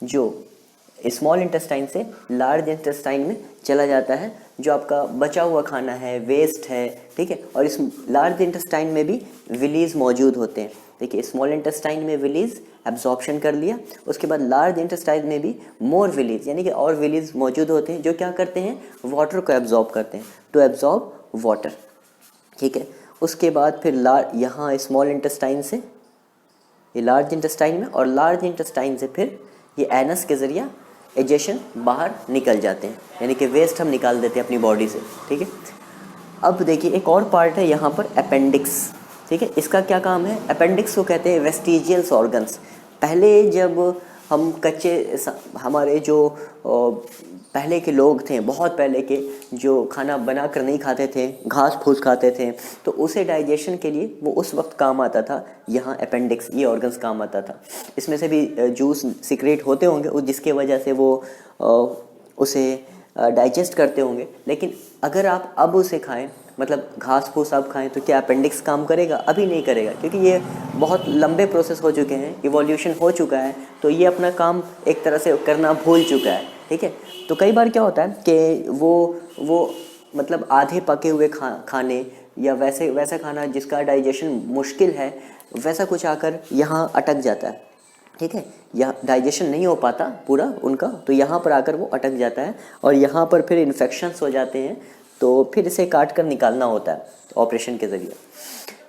जो स्मॉल इंटेस्टाइन से लार्ज इंटेस्टाइन में चला जाता है, जो आपका बचा हुआ खाना है, वेस्ट है, ठीक है। और इस लार्ज इंटेस्टाइन में भी विलीज मौजूद होते हैं। देखिए स्मॉल इंटेस्टाइन में विलीज एब्जॉर्प्शन कर लिया, उसके बाद लार्ज इंटेस्टाइन में भी मोर विलीज यानी कि और विलीज मौजूद होते हैं, जो क्या करते हैं? वाटर को एब्जॉर्ब करते हैं, टू एब्जॉर्ब वाटर, ठीक है। उसके बाद फिर यहाँ स्मॉल इंटेस्टाइन से ये लार्ज इंटेस्टाइन में, और लार्ज इंटेस्टाइन से फिर ये एनस के ज़रिए एजेशन बाहर निकल जाते हैं, यानी कि वेस्ट हम निकाल देते हैं अपनी बॉडी से, ठीक है। अब देखिए एक और पार्ट है यहाँ पर अपेंडिक्स, ठीक है। इसका क्या काम है? अपेंडिक्स को कहते हैं वेस्टिजियल्स ऑर्गन्स। पहले जब हम हमारे जो पहले के लोग थे, बहुत पहले के, जो खाना बना कर नहीं खाते थे, घास फूस खाते थे, तो उसे डाइजेशन के लिए वो उस वक्त काम आता था, यहाँ अपेंडिक्स ये ऑर्गन्स काम आता था। इसमें से भी जूस सीक्रेट होते होंगे जिसके वजह से वो उसे डाइजेस्ट करते होंगे। लेकिन अगर आप अब उसे खाएं, मतलब घास फूस आप खाएं तो क्या अपेंडिक्स काम करेगा? अभी नहीं करेगा, क्योंकि ये बहुत लंबे प्रोसेस हो चुके हैं, इवोल्यूशन हो चुका है, तो ये अपना काम एक तरह से करना भूल चुका है, ठीक है। तो कई बार क्या होता है कि वो मतलब आधे पके हुए खाने या वैसा खाना जिसका डाइजेशन मुश्किल है, वैसा कुछ आकर यहाँ अटक जाता है, ठीक है। या डाइजेशन नहीं हो पाता पूरा उनका, तो यहाँ पर आकर वो अटक जाता है और यहाँ पर फिर इन्फेक्शंस हो जाते हैं, तो फिर इसे काट कर निकालना होता है ऑपरेशन के ज़रिए,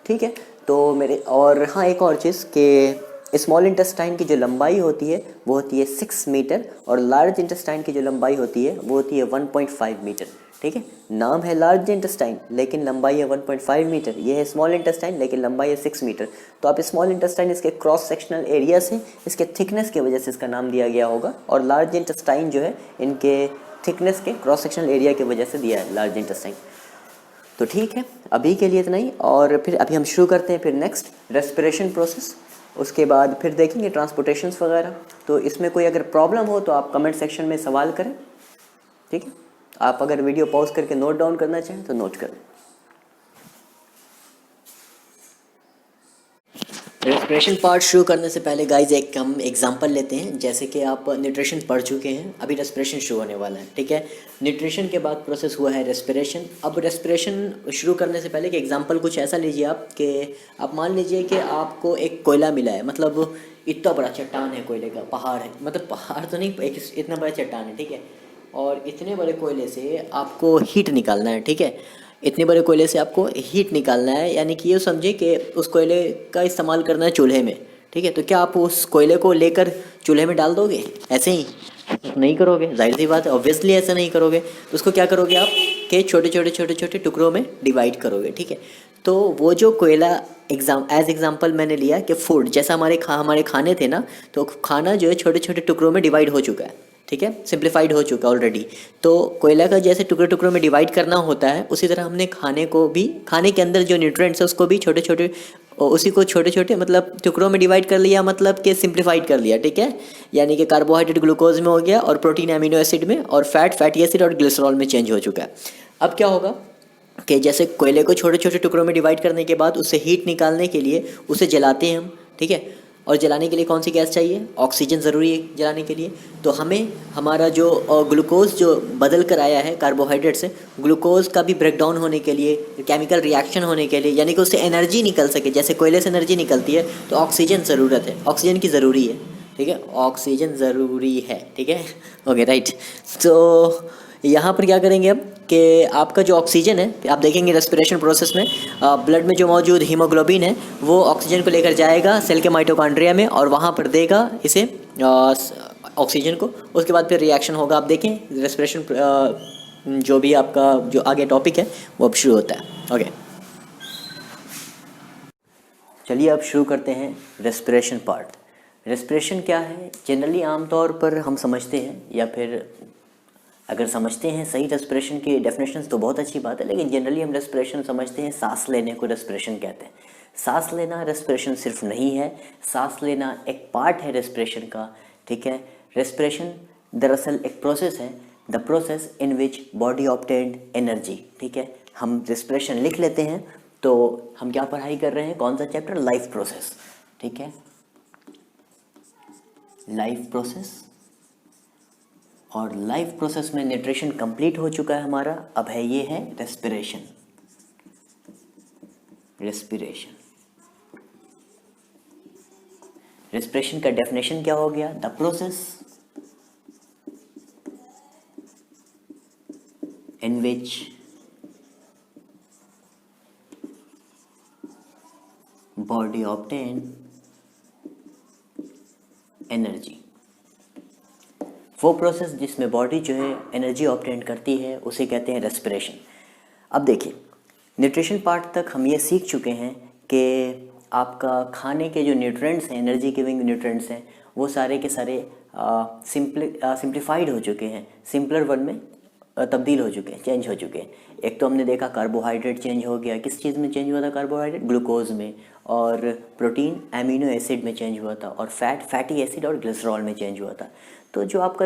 ठीक है। तो मेरे और हाँ, एक और चीज़ कि स्मॉल इंटेस्टाइन की जो लंबाई होती है वो होती है 6 मीटर, और लार्ज इंटेस्टाइन की जो लंबाई होती है वो होती है 1.5 मीटर, ठीक है। नाम है लार्ज इंटेस्टाइन लेकिन लंबाई है 1.5 मीटर, ये है स्मॉल इंटेस्टाइन लेकिन लंबाई है 6 मीटर। तो आप स्मॉल इंटेस्टाइन इसके क्रॉस सेक्शनल एरिया से, इसके थिकनेस की वजह से इसका नाम दिया गया होगा, और लार्ज इंटेस्टाइन जो है इनके थिकनेस के क्रॉस सेक्शनल एरिया की वजह से दिया है लार्ज इंटेस्टाइन। तो ठीक है, अभी के लिए इतना ही, और फिर अभी हम शुरू करते हैं फिर नेक्स्ट रेस्पिरेशन प्रोसेस, उसके बाद फिर देखेंगे ट्रांसपोर्टेशंस वगैरह। तो इसमें कोई अगर प्रॉब्लम हो तो आप कमेंट सेक्शन में सवाल करें, ठीक है। आप अगर वीडियो पॉज करके नोट डाउन करना चाहें तो नोट करें। रेस्पिरेशन पार्ट शुरू करने से पहले गाइज एक हम एग्जांपल लेते हैं। जैसे कि आप न्यूट्रिशन पढ़ चुके हैं, अभी रेस्पिरेशन शुरू होने वाला है, ठीक है। न्यूट्रिशन के बाद प्रोसेस हुआ है रेस्पिरेशन। अब रेस्पिरेशन शुरू करने से पहले एक एग्जांपल कुछ ऐसा लीजिए आप कि आप मान लीजिए कि आपको एक कोयला मिला है, मतलब इतना बड़ा चट्टान है, कोयले का पहाड़ है, मतलब पहाड़ तो नहीं, एक इतना बड़ा चट्टान है, ठीक है। और इतने बड़े कोयले से आपको हीट निकालना है, ठीक है। इतने बड़े कोयले से आपको हीट निकालना है, यानी कि ये समझिए कि उस कोयले का इस्तेमाल करना है चूल्हे में, ठीक है। तो क्या आप उस कोयले को लेकर चूल्हे में डाल दोगे ऐसे ही? नहीं करोगे, जाहिर सी बात है, ऑब्वियसली ऐसा नहीं करोगे। तो उसको क्या करोगे आप कि छोटे छोटे टुकड़ों में डिवाइड करोगे, ठीक है। तो वो जो कोयला एग्जाम्पल मैंने लिया कि फूड, जैसा हमारे खाने थे ना, तो खाना जो है छोटे छोटे टुकड़ों में डिवाइड हो चुका है, ठीक है, सिंप्लीफाइड हो चुका है ऑलरेडी। तो कोयला का जैसे टुकड़े टुकड़ों में डिवाइड करना होता है, उसी तरह हमने खाने को भी, खाने के अंदर जो न्यूट्रिएंट्स है उसको भी छोटे छोटे, उसी को छोटे छोटे मतलब टुकड़ों में डिवाइड कर लिया, मतलब कि सिंप्लीफाइड कर लिया, ठीक है। यानी कि कार्बोहाइड्रेट ग्लूकोज में हो गया, और प्रोटीन एमिनो एसिड में, और फैटी एसिड और ग्लिसरॉल में चेंज हो चुका है। अब क्या होगा कि जैसे कोयले को छोटे छोटे टुकड़ों में डिवाइड करने के बाद उससे हीट निकालने के लिए उसे जलाते हैं हम, ठीक है। और जलाने के लिए कौन सी गैस चाहिए? ऑक्सीजन ज़रूरी है जलाने के लिए। तो हमें हमारा जो ग्लूकोज जो बदल कर आया है कार्बोहाइड्रेट से, ग्लूकोज का भी ब्रेकडाउन होने के लिए, केमिकल रिएक्शन होने के लिए, यानी कि उससे एनर्जी निकल सके, जैसे कोयले से एनर्जी निकलती है, तो ऑक्सीजन ज़रूरत है, ऑक्सीजन की ज़रूरी है, ठीक है, ऑक्सीजन ज़रूरी है, ठीक है, ओके राइट। तो यहाँ पर क्या करेंगे अब कि आपका जो ऑक्सीजन है, आप देखेंगे रेस्पिरेशन प्रोसेस में ब्लड में जो मौजूद हीमोग्लोबिन है वो ऑक्सीजन को लेकर जाएगा सेल के माइटोकॉन्ड्रिया में, और वहाँ पर देगा इसे ऑक्सीजन को। उसके बाद फिर रिएक्शन होगा। आप देखें रेस्पिरेशन जो भी आपका जो आगे टॉपिक है वो अब शुरू होता है, ओके। चलिए अब शुरू करते हैं रेस्पिरेशन पार्ट। रेस्पिरेशन क्या है? जनरली आमतौर पर हम समझते हैं, या फिर अगर समझते हैं सही रेस्पिरेशन की डेफिनेशन तो बहुत अच्छी बात है, लेकिन जनरली हम रेस्पिरेशन समझते हैं सांस लेने को रेस्पिरेशन कहते हैं। सांस लेना रेस्पिरेशन सिर्फ नहीं है, सांस लेना एक पार्ट है रेस्पिरेशन का, ठीक है। रेस्पिरेशन दरअसल एक प्रोसेस है, the process in which body obtained energy, ठीक है। हम रेस्पिरेशन लिख लेते हैं तो हम क्या पढ़ाई कर रहे हैं, कौन सा चैप्टर? लाइफ प्रोसेस, ठीक है, लाइफ प्रोसेस। और लाइफ प्रोसेस में न्यूट्रिशन कंप्लीट हो चुका है हमारा, अब है ये है रेस्पिरेशन। रेस्पिरेशन रेस्पिरेशन का डेफिनेशन क्या हो गया? The process in which body obtain energy. वो प्रोसेस जिसमें बॉडी जो है एनर्जी ऑब्टेन करती है उसे कहते हैं रेस्पिरेशन। अब देखिए, न्यूट्रिशन पार्ट तक हम ये सीख चुके हैं कि आपका खाने के जो न्यूट्रिएंट्स हैं, एनर्जी गिविंग न्यूट्रिएंट्स हैं, वो सारे के सारे सिंप्लीफाइड हो चुके हैं, सिंपलर वन में तब्दील हो चुके हैं, चेंज हो चुके हैं। एक तो हमने देखा कार्बोहाइड्रेट चेंज हो गया, किस चीज़ में चेंज हुआ था कार्बोहाइड्रेट? ग्लूकोज में, और प्रोटीन एमिनो एसिड में चेंज हुआ था, और फैटी एसिड और ग्लिसरॉल में चेंज हुआ था। तो जो आपका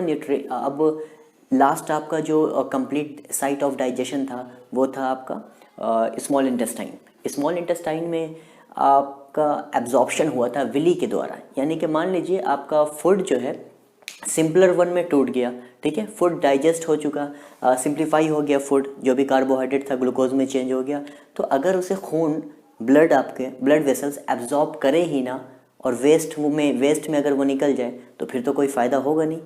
अब लास्ट आपका जो कंप्लीट साइट ऑफ डाइजेशन था वो था आपका स्मॉल इंटेस्टाइन। स्मॉल इंटेस्टाइन में आपका एब्जॉर्प्शन हुआ था विली के द्वारा, यानी कि मान लीजिए आपका फूड जो है सिंपलर वन में टूट गया, ठीक है, फूड डाइजेस्ट हो चुका, सिंप्लीफाई हो गया फूड, जो भी कार्बोहाइड्रेट था ग्लूकोज में चेंज हो गया। तो अगर उसे खून ब्लड आपके ब्लड वेसल्स एब्जॉर्ब करे ही ना और वेस्ट में अगर वो निकल जाए तो फिर तो कोई फ़ायदा होगा नहीं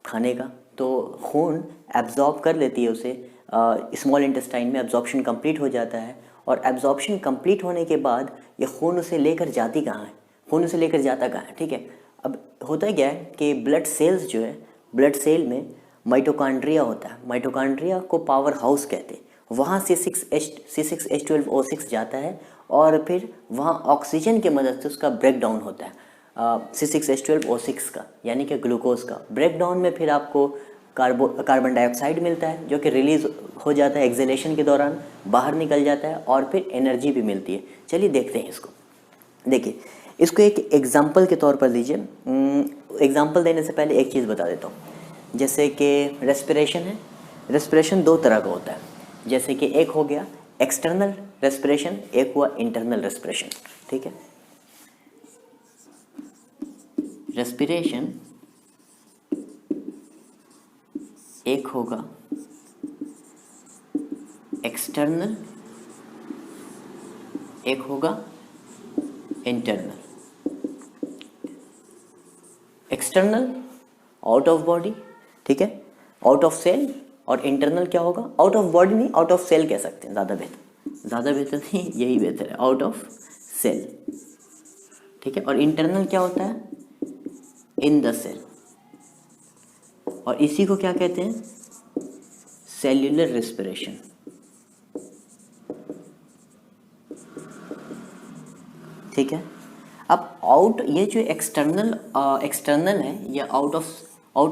खाने का। तो खून एब्जॉर्ब कर लेती है उसे, स्मॉल इंटेस्टाइन में एब्जॉर्प्शन कंप्लीट हो जाता है। और एब्जॉर्प्शन कंप्लीट होने के बाद ये खून उसे लेकर जाती कहाँ है, खून उसे लेकर जाता कहाँ है, ठीक है। अब होता क्या है कि ब्लड सेल्स जो है, ब्लड सेल में माइटोकॉन्ड्रिया होता है, माइटोकॉन्ड्रिया को पावर हाउस कहते हैं। वहाँ C6H12O6 जाता है और फिर वहाँ ऑक्सीजन की मदद से उसका ब्रेक डाउन होता है, C6H12O6 का, यानी कि ग्लूकोज का ब्रेक डाउन में फिर आपको कार्बन डाइऑक्साइड मिलता है, जो कि रिलीज़ हो जाता है एक्सेलेशन के दौरान, बाहर निकल जाता है और फिर एनर्जी भी मिलती है। चलिए देखते हैं इसको। देखिए इसको एक एग्जाम्पल के तौर पर लीजिए। एग्जाम्पल देने से पहले एक चीज़ बता देता हूँ, जैसे कि रेस्पिरेशन है। रेस्पिरेशन दो तरह का होता है, जैसे कि एक हो गया एक्सटर्नल रेस्पिरेशन, एक हुआ इंटरनल रेस्पिरेशन, ठीक है। रेस्पिरेशन एक होगा एक्सटर्नल, एक होगा internal. External out of body, ठीक है, आउट ऑफ सेल। और इंटरनल क्या होगा, आउट ऑफ बॉडी नहीं, आउट ऑफ सेल कह सकते हैं, ज़्यादा बेहतर नहीं, यही बेहतर है, आउट ऑफ सेल, ठीक है। और इंटरनल क्या होता है, इन द सेल। और इसी को क्या कहते हैं, सेल्यूलर रेस्पिरेशन। ठीक है। अब ये जो एक्सटर्नल है या आउट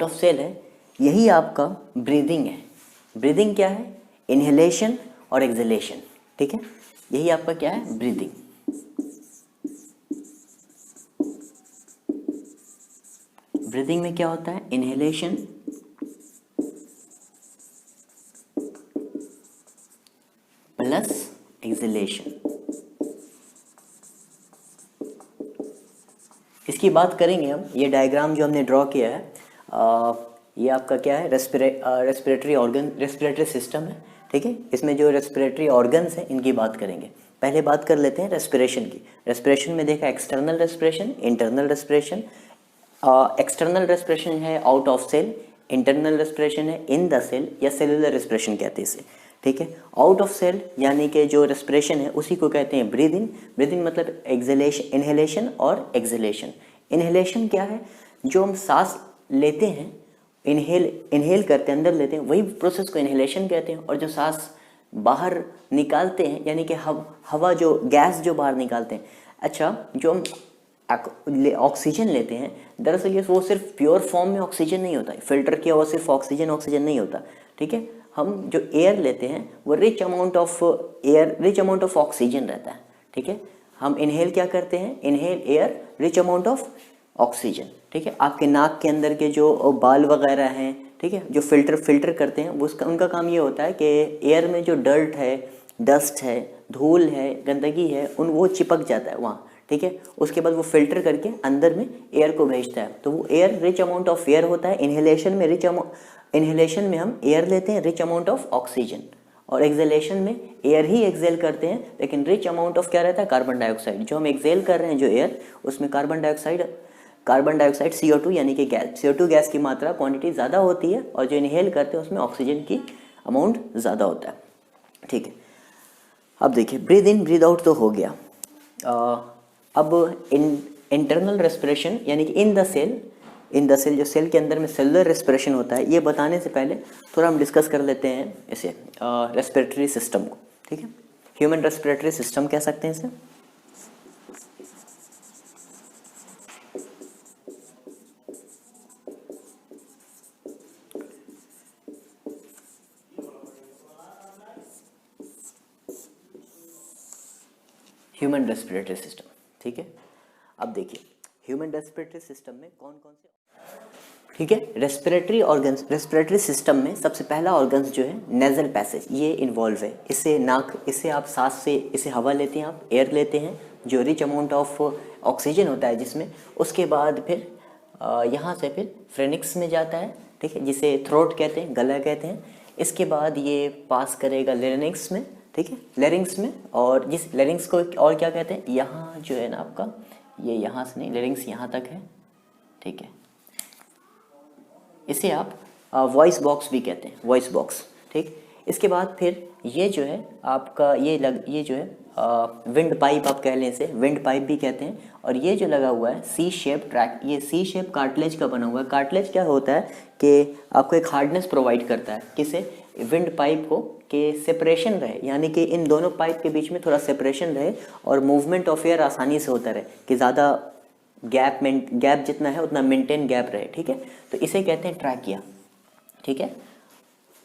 ऑफ सेल है, यही आपका ब्रीदिंग है। ब्रीदिंग क्या है, इनहेलेशन और एक्सहेलेशन, ठीक है, यही आपका क्या है, ब्रीदिंग। ब्रीदिंग में क्या होता है, इनहेलेशन प्लस एक्सहेलेशन। इसकी बात करेंगे हम। ये डायग्राम जो हमने ड्रॉ किया है, ये आपका क्या है, रेस्पिरेटरी सिस्टम है, ठीक है। इसमें जो रेस्पिरेटरी ऑर्गन्स हैं इनकी बात करेंगे। पहले बात कर लेते हैं रेस्पिरेशन की। रेस्पिरेशन में देखा external respiration, internal respiration. External respiration है out of cell, internal respiration है इन द सेल या सेलुलर रेस्पिरेशन कहते हैं इसे, ठीक है। आउट ऑफ सेल यानी कि जो रेस्पिरेशन है उसी को कहते हैं ब्रीदिंग। ब्रीदिंग मतलब एक्सहेलेशन, इनहेलेशन और एक्सहेलेशन। इनहेलेशन क्या है, जो हम सांस लेते हैं, इनहेल करते हैं, अंदर लेते हैं, वही प्रोसेस को इनहेलेशन कहते हैं। और जो सांस बाहर निकालते हैं, यानी कि हवा जो गैस जो बाहर निकालते हैं, अच्छा, जो हम ऑक्सीजन लेते हैं, दरअसल ये वो सिर्फ प्योर फॉर्म में ऑक्सीजन नहीं होता है, फिल्टर किया हुआ सिर्फ ऑक्सीजन नहीं होता, ठीक है। हम जो एयर लेते हैं वो रिच अमाउंट ऑफ ऑक्सीजन रहता है, ठीक है। हम इनहेल क्या करते हैं, inhale air rich amount of oxygen, ठीक है। आपके नाक के अंदर के जो बाल वगैरह हैं, ठीक है, जो फिल्टर करते हैं, वो उनका काम ये होता है कि एयर में जो डर्ट है, डस्ट है, धूल है, गंदगी है, वो चिपक जाता है वहाँ, ठीक है। उसके बाद वो फिल्टर करके अंदर में एयर को भेजता है, तो वो air rich amount of air होता है। इनहेलेशन में हम एयर लेते हैं रिच अमाउंट ऑफ ऑक्सीजन, और एक्सहेलेशन में एयर ही एक्सहेल करते हैं, लेकिन रिच अमाउंट ऑफ क्या रहता है, कार्बन डाइऑक्साइड। जो हम एक्सहेल कर रहे हैं जो एयर, उसमें कार्बन डाइऑक्साइड CO2 यानी कि गैस, CO2 गैस की मात्रा क्वांटिटी ज़्यादा होती है, और जो इनहेल करते हैं उसमें ऑक्सीजन की अमाउंट ज़्यादा होता है, ठीक है। अब देखिए ब्रीद इन ब्रीद आउट तो हो गया। अब इंटरनल रेस्पिरेशन यानी कि इन द सेल, जो सेल के अंदर में सेलुलर रेस्पिरेशन होता है, ये बताने से पहले थोड़ा हम डिस्कस कर लेते हैं इसे, रेस्पिरेटरी सिस्टम को, ठीक है। ह्यूमन रेस्पिरेटरी सिस्टम कह सकते हैं इसे। ह्यूमन रेस्पिरेटरी सिस्टम, ठीक है। अब देखिए ह्यूमन रेस्पिरेटरी सिस्टम में कौन कौन से ठीक है। रेस्पिरेटरी ऑर्गन्स, रेस्पिरेटरी सिस्टम में सबसे पहला ऑर्गन्स जो है नेजल पैसेज, ये इन्वॉल्व है। इससे नाक, इससे आप सांस से इसे हवा लेते हैं, आप एयर लेते हैं जो रिच अमाउंट ऑफ ऑक्सीजन होता है जिसमें। उसके बाद फिर यहाँ से फिर फ्रेनिक्स में जाता है, ठीक है, जिसे थ्रोट कहते हैं, गला कहते हैं। इसके बाद ये पास करेगा लेरिंग्स में, ठीक है, लेरिंग्स में। और जिस लेरिंग्स को और क्या कहते हैं, यहाँ जो है ना आपका, ये यहाँ से नहीं, लेरिंग्स यहाँ तक है, ठीक है। इसे आप वॉइस बॉक्स भी कहते हैं, वॉइस बॉक्स, ठीक। इसके बाद फिर ये जो है आपका ये जो है विंड पाइप, आप कह लें इसे, विंड पाइप भी कहते हैं। और ये जो लगा हुआ है सी शेप ट्रैक, ये सी शेप कार्टिलेज का बना हुआ है। कार्टिलेज क्या होता है कि आपको एक हार्डनेस प्रोवाइड करता है, किसे, विंड पाइप को, कि सेपरेशन रहे, यानी कि इन दोनों पाइप के बीच में थोड़ा सेपरेशन रहे और मूवमेंट ऑफ एयर आसानी से होता रहे, कि ज़्यादा गैप जितना है उतना मेंटेन गैप रहे, ठीक है। तो इसे कहते हैं ट्रैकिया, ठीक है।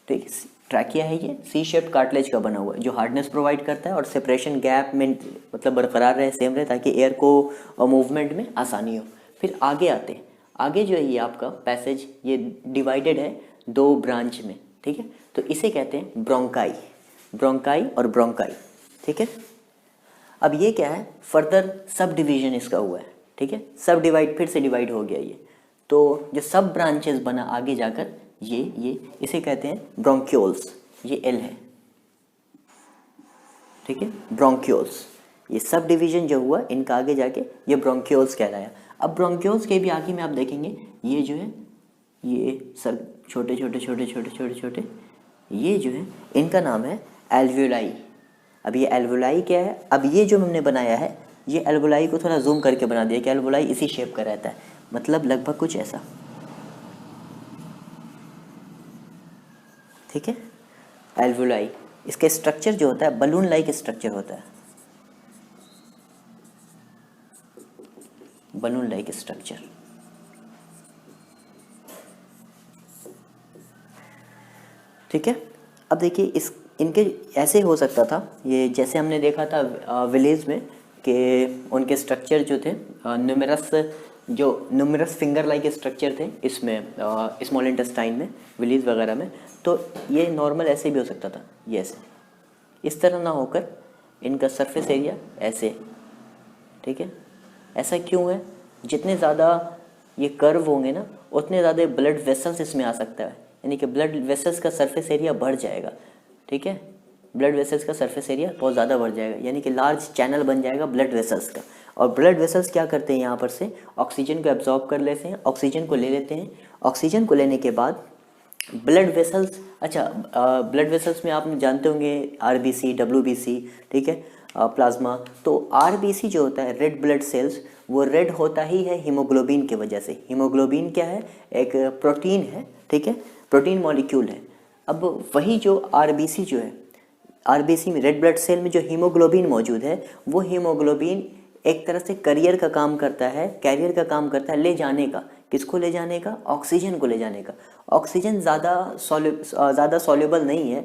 ठीक, ट्रैकिया है ये, सी शेप्ड कार्टिलेज का बना हुआ है, जो हार्डनेस प्रोवाइड करता है और सेपरेशन गैप में मतलब बरकरार रहे, सेम रहे, ताकि एयर को मूवमेंट में आसानी हो। फिर आगे आते हैं, आगे जो है ये आपका पैसेज, ये डिवाइडेड है 2 ब्रांच में, ठीक है। तो इसे कहते हैं ब्रोंकाई, ब्रोंकाई और ब्रोंकाई, ठीक है। अब ये क्या है, फर्दर सब डिवीजन इसका हुआ है, ठीक है, सब डिवाइड, फिर से डिवाइड हो गया ये। तो जो सब ब्रांचेस बना आगे जाकर, ये इसे कहते हैं ब्रोंक्यूल्स, ये एल है, ठीक है, ब्रोंक्यूल्स। ये सब डिवीजन जो हुआ इनका आगे जाके ये ब्रोंक्यूल्स कहलाया। अब ब्रोंक्यूल्स के भी आगे में आप देखेंगे, ये जो है ये सब छोटे छोटे छोटे छोटे छोटे छोटे, ये जो है इनका नाम है एल्वियोलाई। अब ये एल्वियोलाई क्या है, अब ये जो हमने बनाया है, ये एल्वियोलाई को थोड़ा जूम करके बना दिया कि एल्वियोलाई इसी शेप का रहता है, मतलब लगभग कुछ ऐसा, ठीक है। एल्वियोलाई, इसके स्ट्रक्चर जो होता है बलून लाइक स्ट्रक्चर होता है, बलून लाइक स्ट्रक्चर, ठीक है। अब देखिए इस इनके ऐसे हो सकता था, ये जैसे हमने देखा था विलेज में कि उनके स्ट्रक्चर जो थे न्यूमरस फिंगर लाइक स्ट्रक्चर थे इसमें, स्मॉल इंटेस्टाइन में, विलेज वगैरह में। तो ये नॉर्मल ऐसे भी हो सकता था, ये ऐसे, इस तरह ना होकर इनका सरफेस एरिया ऐसे, ठीक है। ऐसा क्यों है, जितने ज़्यादा ये कर्व होंगे ना, उतने ज़्यादा ब्लड वेसल्स इसमें आ सकता है, यानी कि ब्लड वेसल्स का सरफेस एरिया बढ़ जाएगा, ठीक है। ब्लड वेसल्स का सरफेस एरिया बहुत ज़्यादा बढ़ जाएगा, यानी कि लार्ज चैनल बन जाएगा ब्लड वेसल्स का। और ब्लड वेसल्स क्या करते हैं, यहाँ पर से ऑक्सीजन को एब्जॉर्ब कर लेते हैं, ऑक्सीजन को ले लेते हैं। ऑक्सीजन को लेने के बाद ब्लड वेसल्स, अच्छा ब्लड वेसल्स में आप जानते होंगे आरबीसी, डब्ल्यूबीसी, ठीक है, प्लाज्मा। तो आरबीसी जो होता है, रेड ब्लड सेल्स, वो रेड होता ही है हीमोग्लोबिन की वजह से। हीमोग्लोबिन क्या है, एक प्रोटीन है, ठीक है, प्रोटीन मॉलिक्यूल है। अब वही जो आरबीसी जो है, आरबीसी में, रेड ब्लड सेल में जो हीमोग्लोबिन मौजूद है, वो हीमोग्लोबिन एक तरह से कैरियर का काम करता है, कैरियर का काम करता है ले जाने का। किसको ले जाने का, ऑक्सीजन को ले जाने का। ऑक्सीजन ज़्यादा सॉल्युबल नहीं है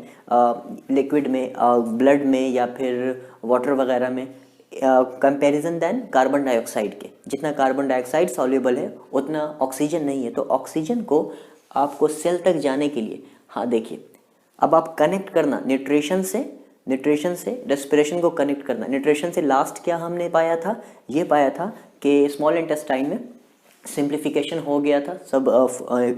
लिक्विड में, ब्लड में या फिर वाटर वगैरह में, कंपैरिजन देन कार्बन डाइऑक्साइड के। जितना कार्बन डाइऑक्साइड सॉल्युबल है उतना ऑक्सीजन नहीं है। तो ऑक्सीजन को आपको सेल तक जाने के लिए, हाँ देखिए, अब आप कनेक्ट करना न्यूट्रिशन से रेस्पिरेशन को कनेक्ट करना। न्यूट्रिशन से लास्ट क्या हमने पाया था, ये पाया था कि स्मॉल इंटेस्टाइन में सिंप्लीफिकेशन हो गया था, सब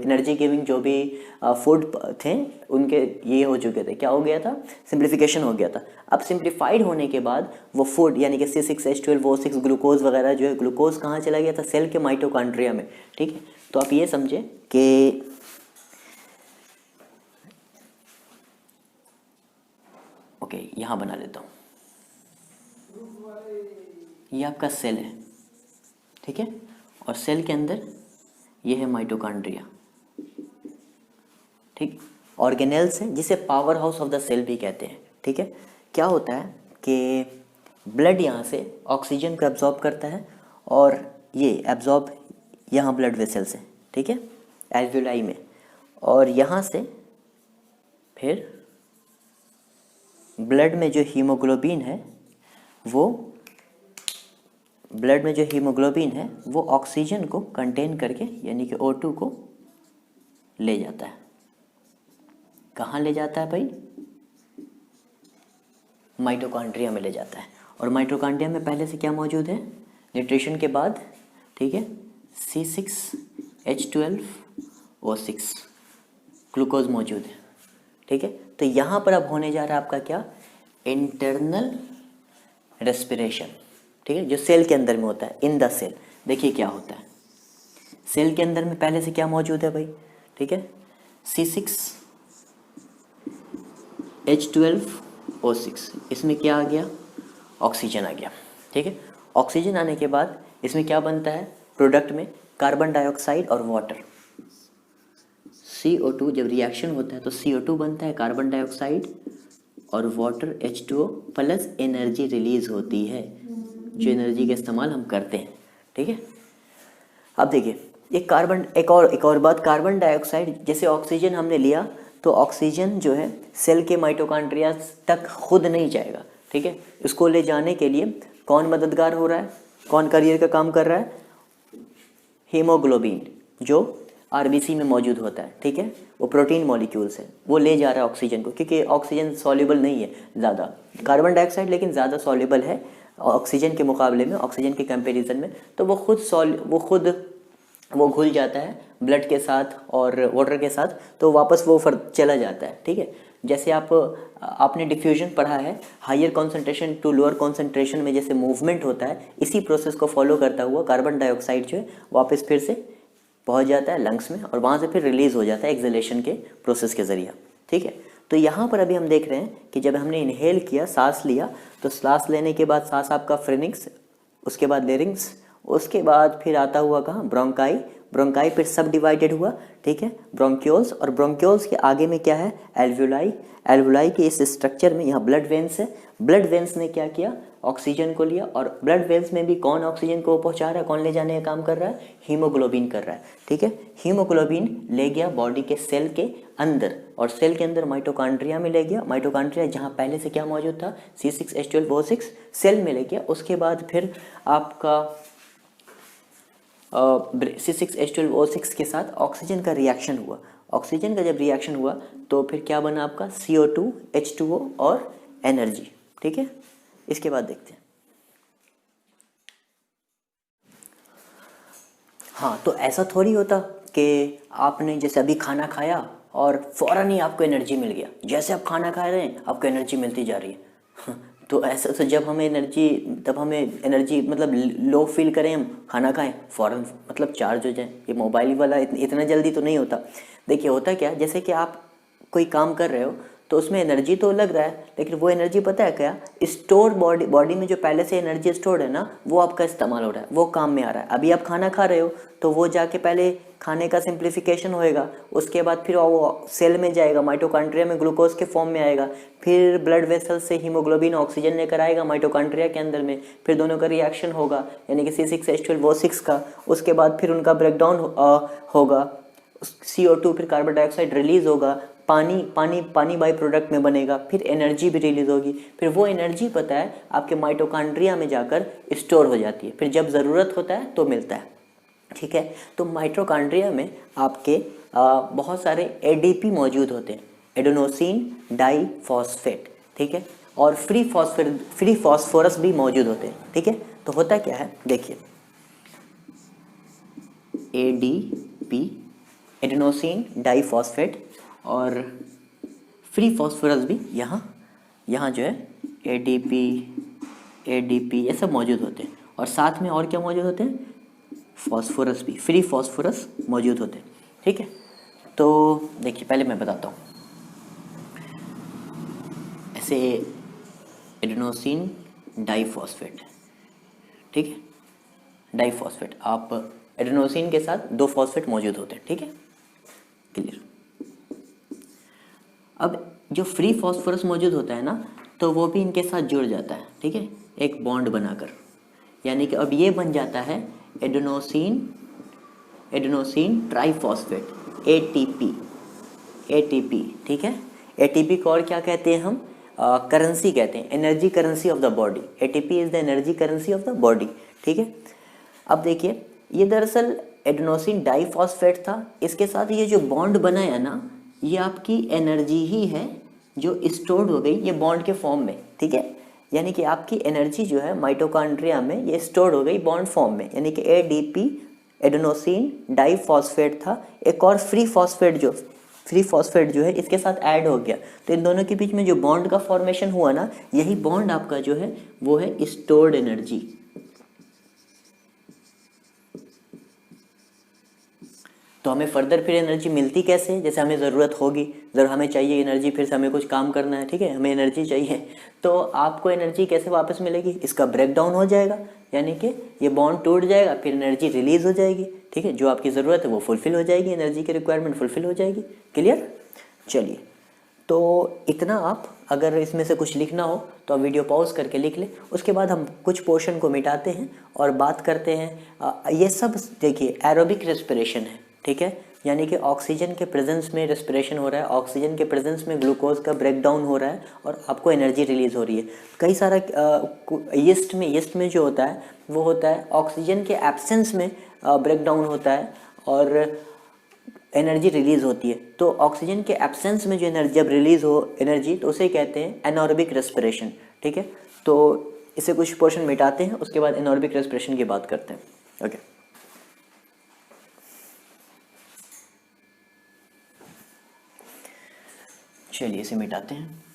एनर्जी गिविंग जो भी फूड थे उनके ये हो चुके थे, क्या हो गया था, सिंप्लीफिकेशन हो गया था। अब सिंप्लीफाइड होने के बाद वो फूड यानी कि C6H12O6 ग्लूकोज वगैरह जो है, ग्लूकोज कहाँ चला गया था, सेल के माइटोकॉन्ड्रिया में, ठीक है। तो आप ये समझे कि ओके, यहाँ बना लेता हूँ, ये आपका सेल है, ठीक है, और सेल के अंदर ये है माइटोकॉन्ड्रिया, ठीक। ऑर्गेनेल्स है, जिसे powerhouse of the cell भी कहते हैं, ठीक है। क्या होता है कि ब्लड यहाँ से ऑक्सीजन को एब्जॉर्ब करता है और ये एब्जॉर्ब यहाँ ब्लड वेसल्स है, ठीक है, एल्वियोलाई में। और यहाँ से फिर ब्लड में जो हीमोग्लोबिन है वो ऑक्सीजन को कंटेन करके, यानी कि O2 को ले जाता है। कहाँ ले जाता है भाई? माइटोकॉन्ड्रिया में ले जाता है। और माइटोकॉन्ड्रिया में पहले से क्या मौजूद है? न्यूट्रिशन के बाद, ठीक है, C6H12O6 ग्लूकोज मौजूद है, ठीक है। तो यहाँ पर अब होने जा रहा है आपका क्या? इंटरनल रेस्पिरेशन, ठीक है, जो सेल के अंदर में होता है, इन द सेल। देखिए क्या होता है, सेल के अंदर में पहले से क्या मौजूद है भाई, ठीक है, C6H12O6, इसमें क्या आ गया? ऑक्सीजन आ गया, ठीक है। ऑक्सीजन आने के बाद इसमें क्या बनता है? प्रोडक्ट में कार्बन डाइऑक्साइड और वाटर, CO2 जब रिएक्शन होता है तो CO2 बनता है, कार्बन डाइऑक्साइड और water H2O plus energy release होती है, जो एनर्जी का इस्तेमाल हम करते हैं, ठीक है। अब देखिए ये कार्बन, एक और बात, कार्बन डाइऑक्साइड, जैसे ऑक्सीजन हमने लिया तो ऑक्सीजन जो है सेल के माइटोकॉन्ड्रिया तक खुद नहीं जाएगा, ठीक है। इसको ले जाने के लिए कौन मददगार हो रहा है, कौन करियर का काम कर रहा है? हीमोग्लोबिन, जो आरबीसी में मौजूद होता है, ठीक है, वो प्रोटीन मॉलिक्यूल्स है, वो ले जा रहा है ऑक्सीजन को, क्योंकि ऑक्सीजन सॉल्युबल नहीं है ज़्यादा, कार्बन डाइऑक्साइड लेकिन ज़्यादा सॉल्युबल है ऑक्सीजन के मुकाबले में, ऑक्सीजन के कंपैरिजन में। तो वो घुल जाता है ब्लड के साथ और वाटर के साथ, तो वापस वो चला जाता है, ठीक है। जैसे आपने डिफ्यूजन पढ़ा है, higher concentration to lower concentration में जैसे मूवमेंट होता है, इसी प्रोसेस को फॉलो करता हुआ कार्बन डाइऑक्साइड जो है वापस फिर से पहुंच जाता है लंग्स में और वहाँ से फिर रिलीज हो जाता है एक्सहेलेशन के प्रोसेस के ज़रिए, ठीक है। तो यहाँ पर अभी हम देख रहे हैं कि जब हमने इनहेल किया, सांस लिया, तो सांस लेने के बाद सांस आपका फ्रेनिक्स, उसके बाद लेरिंग्स, उसके बाद फिर आता हुआ कहाँ? ब्रोंकाई, ब्रोंकाई फिर सब डिवाइडेड हुआ, ठीक है, ब्रोंक्यूल्स, और ब्रोंक्यूल्स के आगे में क्या है? एल्वुलाई। एल्वुलाई के इस स्ट्रक्चर में यहाँ ब्लड वेन्स है, ब्लड वेन्स ने क्या किया? ऑक्सीजन को लिया, और ब्लड वेन्स में भी कौन ऑक्सीजन को पहुंचा रहा है, कौन ले जाने का काम कर रहा है? हीमोग्लोबिन कर रहा है, ठीक है। हीमोग्लोबिन ले गया बॉडी के सेल के अंदर, और सेल के अंदर माइटोकॉन्ड्रिया में ले गया, माइटोकॉन्ड्रिया जहाँ पहले से क्या मौजूद था? C6H12O6 सेल में ले गया। उसके बाद फिर आपका C6H12O6 के साथ ऑक्सीजन का रिएक्शन हुआ, ऑक्सीजन का जब रिएक्शन हुआ तो फिर क्या बना आपका? CO2 H2O और एनर्जी, ठीक है। इसके बाद देखते हैं, हाँ, तो ऐसा थोड़ी होता कि आपने जैसे अभी खाना खाया और फ़ौरन ही आपको एनर्जी मिल गया, जैसे आप खाना खा रहे हैं आपको एनर्जी मिलती जा रही है। तो ऐसा तो जब हमें एनर्जी मतलब लो फील करें, हम खाना खाएं, फ़ौरन मतलब चार्ज हो जाए। ये मोबाइल वाला इतना जल्दी तो नहीं होता। देखिए होता क्या, जैसे कि आप कोई काम कर रहे हो तो उसमें एनर्जी तो लग रहा है, लेकिन वो एनर्जी पता है क्या? स्टोर बॉडी में जो पहले से एनर्जी स्टोर्ड है ना, वो आपका इस्तेमाल हो रहा है, वो काम में आ रहा है। अभी आप खाना खा रहे हो तो वो जाके पहले खाने का सिंप्लीफिकेशन होएगा, उसके बाद फिर वो सेल में जाएगा, माइटोकॉन्ड्रिया में ग्लूकोज के फॉर्म में आएगा, फिर ब्लड वेसल से हीमोग्लोबिन ऑक्सीजन लेकर आएगा माइटोकॉन्ड्रिया के अंदर में, फिर दोनों का रिएक्शन होगा, यानी कि C6H12O6 का। उसके बाद फिर उनका ब्रेकडाउन होगा, CO2 फिर कार्बन डाइऑक्साइड रिलीज होगा, पानी बाई प्रोडक्ट में बनेगा, फिर एनर्जी भी रिलीज होगी, फिर वो एनर्जी पता है आपके माइटोकॉन्ड्रिया में जाकर स्टोर हो जाती है, फिर जब ज़रूरत होता है तो मिलता है, ठीक है। तो माइटोकॉन्ड्रिया में आपके बहुत सारे ADP मौजूद होते हैं, एडेनोसिन डाइफॉस्फेट, ठीक है, और फ्री फॉस्फोरस भी मौजूद होते हैं, ठीक है। तो होता क्या है, देखिए ADP एडेनोसिन डाइफॉस्फेट और फ्री फॉस्फोरस भी यहाँ जो है ADP ये सब मौजूद होते हैं, और साथ में और क्या मौजूद होते हैं? फॉस्फोरस भी, फ्री फॉस्फोरस मौजूद होते हैं, ठीक है। तो देखिए पहले मैं बताता हूँ, ऐसे एडेनोसिन डाइफॉस्फेट, ठीक है, डाइफॉस्फेट, आप एडेनोसिन के साथ 2 फॉस्फेट मौजूद होते हैं, ठीक है, क्लियर। अब जो फ्री फॉस्फोरस मौजूद होता है ना, तो वो भी इनके साथ जुड़ जाता है, ठीक है, एक बॉन्ड बनाकर, यानी कि अब ये बन जाता है एडेनोसिन ट्राइफॉस्फेट, ATP, ठीक है। ATP को और क्या कहते हैं हम? करेंसी कहते हैं, energy currency of the body. ATP is the energy currency of the body, ठीक है। अब देखिए ये दरअसल एडेनोसिन डाइफॉस्फेट था, इसके साथ ये जो बॉन्ड बना है ना, ये आपकी एनर्जी ही है जो स्टोर्ड हो गई ये बॉन्ड के फॉर्म में, ठीक है। यानी कि आपकी एनर्जी जो है माइटोकॉन्ड्रिया में ये स्टोर्ड हो गई बॉन्ड फॉर्म में, यानी कि ADP एडेनोसिन डाइफॉस्फेट था, एक और फ्री फॉस्फेट जो है इसके साथ ऐड हो गया, तो इन दोनों के बीच में जो बॉन्ड का फॉर्मेशन हुआ ना, यही बॉन्ड आपका जो है वो है स्टोर्ड एनर्जी। तो हमें फर्दर फिर एनर्जी मिलती कैसे, जैसे हमें ज़रूरत होगी, हमें चाहिए एनर्जी, फिर से हमें कुछ काम करना है, ठीक है, हमें एनर्जी चाहिए, तो आपको एनर्जी कैसे वापस मिलेगी, इसका ब्रेक डाउन हो जाएगा, यानी कि ये बॉन्ड टूट जाएगा, फिर एनर्जी रिलीज हो जाएगी, ठीक है, जो आपकी ज़रूरत है वो फुलफिल हो जाएगी, एनर्जी की रिक्वायरमेंट फुलफिल हो जाएगी। क्लियर? चलिए, तो इतना आप अगर इसमें से कुछ लिखना हो तो आप वीडियो पॉज करके लिख लें, उसके बाद हम कुछ पोर्शन को मिटाते हैं और बात करते हैं। ये सब देखिए एरोबिक रेस्पिरेशन है, ठीक है, यानी कि ऑक्सीजन के प्रेजेंस में रेस्पिरेशन हो रहा है, ऑक्सीजन के प्रेजेंस में ग्लूकोज का ब्रेक डाउन हो रहा है और आपको एनर्जी रिलीज हो रही है। कई सारा यीस्ट में जो होता है वो होता है ऑक्सीजन के एब्सेंस में ब्रेक डाउन होता है और एनर्जी रिलीज होती है। तो ऑक्सीजन के एब्सेंस में जो एनर्जी जब रिलीज हो एनर्जी, तो उसे कहते हैं एनॉर्बिक रेस्पिरेशन, ठीक है। तो इसे कुछ पोर्शन मिटाते हैं, उसके बाद एनॉर्बिक रेस्पिरेशन की बात करते हैं। ओके, चलिए इसे मिटाते हैं।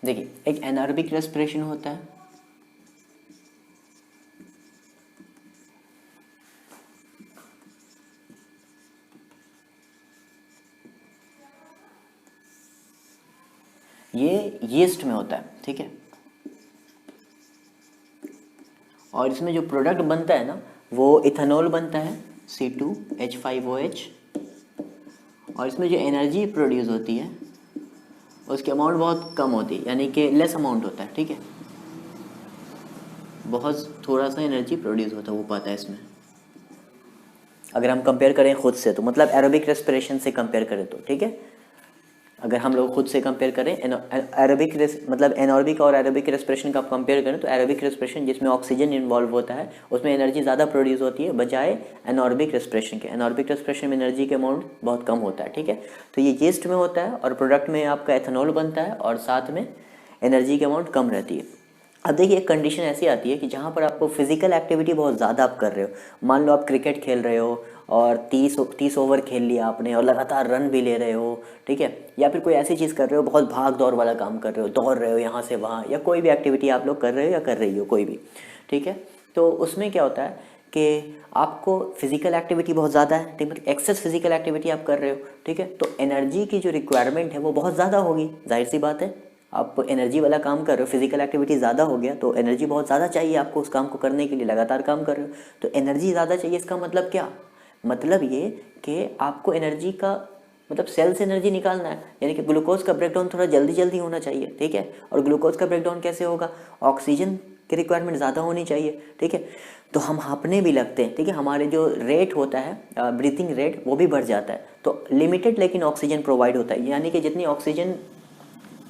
देखिए, एक एनारोबिक रेस्पिरेशन होता है, ये यीस्ट में होता है, ठीक है, और इसमें जो प्रोडक्ट बनता है ना वो इथेनॉल बनता है, C2H5OH, और इसमें जो एनर्जी प्रोड्यूस होती है उसकी अमाउंट बहुत कम होती है, यानी कि लेस अमाउंट होता है, ठीक है, बहुत थोड़ा सा एनर्जी प्रोड्यूस होता है वो पाता है इसमें, अगर हम कंपेयर करें खुद से, तो मतलब एरोबिक रेस्पिरेशन से कंपेयर करें तो, ठीक है, अगर हम लोग खुद से कंपेयर करें मतलब एनॉर्बिक और एरोबिक रेस्पिरेशन का कंपेयर करें, तो एरोबिक रेस्पिरेशन जिसमें ऑक्सीजन इन्वॉल्व होता है उसमें एनर्जी ज़्यादा प्रोड्यूस होती है बजाय एनॉर्बिक रेस्पिरेशन के। एनॉर्बिक रेस्पिरेशन में एनर्जी के अमाउंट बहुत कम होता है, ठीक है। तो ये यीस्ट में होता है और प्रोडक्ट में आपका एथेनॉल बनता है और साथ में एनर्जी की अमाउंट कम रहती है। अब देखिए, एक कंडीशन ऐसी आती है कि जहाँ पर आपको फिजिकल एक्टिविटी बहुत ज़्यादा आप कर रहे हो, मान लो आप क्रिकेट खेल रहे हो और 30 ओवर खेल लिया आपने और लगातार रन भी ले रहे हो, ठीक है, या फिर कोई ऐसी चीज़ कर रहे हो, बहुत भाग दौड़ वाला काम कर रहे हो, दौड़ रहे हो यहाँ से वहाँ, या कोई भी एक्टिविटी आप लोग कर रहे हो या कर रही हो कोई भी, ठीक है, तो उसमें क्या होता है कि आपको फिजिकल एक्टिविटी बहुत ज़्यादा है, ठीक है, एक्सेस फिजिकल एक्टिविटी आप कर रहे हो, ठीक है, तो एनर्जी की जो रिक्वायरमेंट है वो बहुत ज़्यादा होगी, जाहिर सी बात है, आप एनर्जी वाला काम कर रहे हो, फिजिकल एक्टिविटी ज़्यादा हो गया तो एनर्जी बहुत ज़्यादा चाहिए आपको उस काम को करने के लिए, लगातार काम कर रहे हो तो एनर्जी ज़्यादा चाहिए। इसका मतलब क्या, मतलब ये कि आपको एनर्जी का मतलब सेल से एनर्जी निकालना है, यानी कि ग्लूकोज का ब्रेकडाउन थोड़ा जल्दी जल्दी होना चाहिए, ठीक है, और ग्लूकोज का ब्रेकडाउन कैसे होगा, ऑक्सीजन की रिक्वायरमेंट ज़्यादा होनी चाहिए, ठीक है, तो हम हाँपने भी लगते हैं, ठीक है, हमारे जो रेट होता है ब्रीथिंग रेट वो भी बढ़ जाता है, तो लिमिटेड लेकिन ऑक्सीजन प्रोवाइड होता है, यानी कि जितनी ऑक्सीजन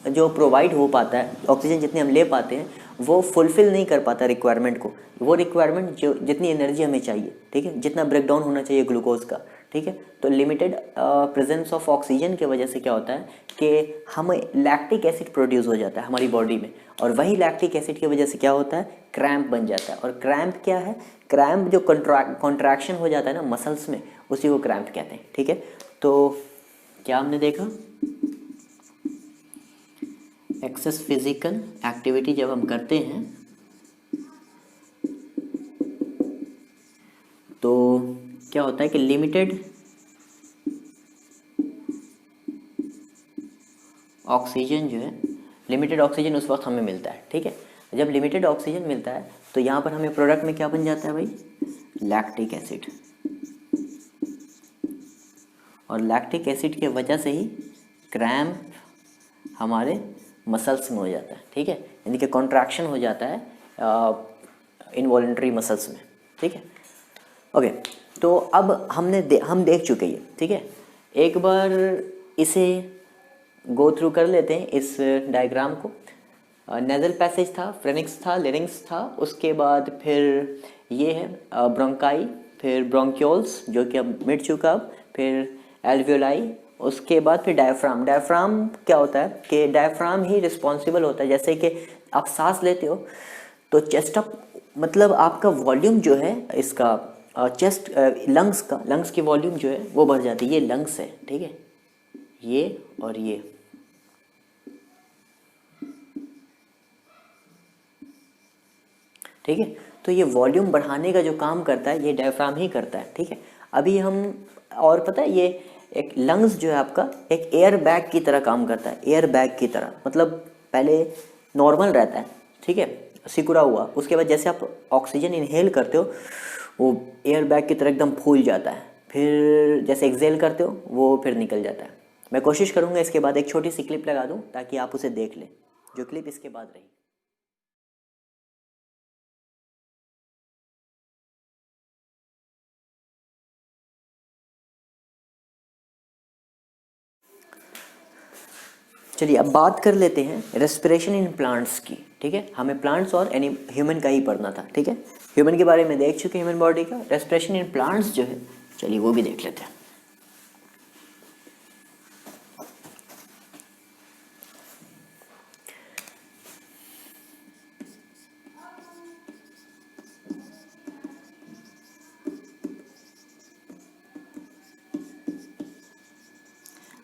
जो प्रोवाइड हो पाता है, ऑक्सीजन जितनी हम ले पाते हैं वो फुलफिल नहीं कर पाता रिक्वायरमेंट को, वो रिक्वायरमेंट जो जितनी एनर्जी हमें चाहिए, ठीक है, जितना ब्रेकडाउन होना चाहिए ग्लूकोज का, ठीक है, तो लिमिटेड प्रेजेंस ऑफ ऑक्सीजन की वजह से क्या होता है कि हम लैक्टिक एसिड प्रोड्यूस हो जाता है हमारी बॉडी में, और वही लैक्टिक एसिड की वजह से क्या होता है, क्रैम्प बन जाता है, और क्रैम्प क्या है, क्रैम्प जो कॉन्ट्रैक्शन हो जाता है ना मसल्स में, उसी को क्रैम्प कहते हैं, ठीक है। तो क्या हमने देखा, एक्सेस फिजिकल एक्टिविटी जब हम करते हैं तो क्या होता है कि लिमिटेड ऑक्सीजन जो है, लिमिटेड ऑक्सीजन उस वक्त हमें मिलता है, ठीक है, जब लिमिटेड ऑक्सीजन मिलता है तो यहाँ पर हमें प्रोडक्ट में क्या बन जाता है भाई, लैक्टिक एसिड, और लैक्टिक एसिड की वजह से ही क्रैम्प हमारे मसल्स में हो जाता है, ठीक है, यानी कि कॉन्ट्रैक्शन हो जाता है इनवॉलेंट्री मसल्स में, ठीक है। ओके, तो अब हम देख चुके हैं, ठीक है। एक बार इसे गो थ्रू कर लेते हैं इस डायग्राम को। नेजल पैसेज था, फ्रेनिक्स था, लेरिंग्स था, उसके बाद फिर ये है ब्रोंकाई, फिर ब्रोंक्योल्स जो कि अब मिट चुका, अब फिर एल्वियोलाई, उसके बाद फिर डायफ्राम। डायफ्राम क्या होता है कि डायफ्राम ही रिस्पॉन्सिबल होता है, जैसे कि आप सांस लेते हो तो चेस्ट अप, मतलब आपका वॉल्यूम जो है इसका चेस्ट लंग्स की वॉल्यूम जो है वो बढ़ जाती है। ये लंग्स है, ठीक है, ये और ये, ठीक है। तो ये वॉल्यूम बढ़ाने का जो काम करता है ये डायफ्राम ही करता है, ठीक है। अभी हम, और पता है ये एक लंग्स जो है आपका एक एयर बैग की तरह काम करता है, एयर बैग की तरह, मतलब पहले नॉर्मल रहता है, ठीक है, सिकुड़ा हुआ, उसके बाद जैसे आप ऑक्सीजन इनहेल करते हो वो एयर बैग की तरह एकदम फूल जाता है, फिर जैसे एक्सेल करते हो वो फिर निकल जाता है। मैं कोशिश करूँगा इसके बाद एक छोटी सी क्लिप लगा दूँ ताकि आप उसे देख लें, जो क्लिप इसके बाद रही। चलिए अब बात कर लेते हैं रेस्पिरेशन इन प्लांट्स की, ठीक है। हमें प्लांट्स और ह्यूमन का ही पढ़ना था, ठीक है। ह्यूमन के बारे में देख चुके हैं, ह्यूमन बॉडी का। रेस्पिरेशन इन प्लांट्स जो है, चलिए वो भी देख लेते हैं।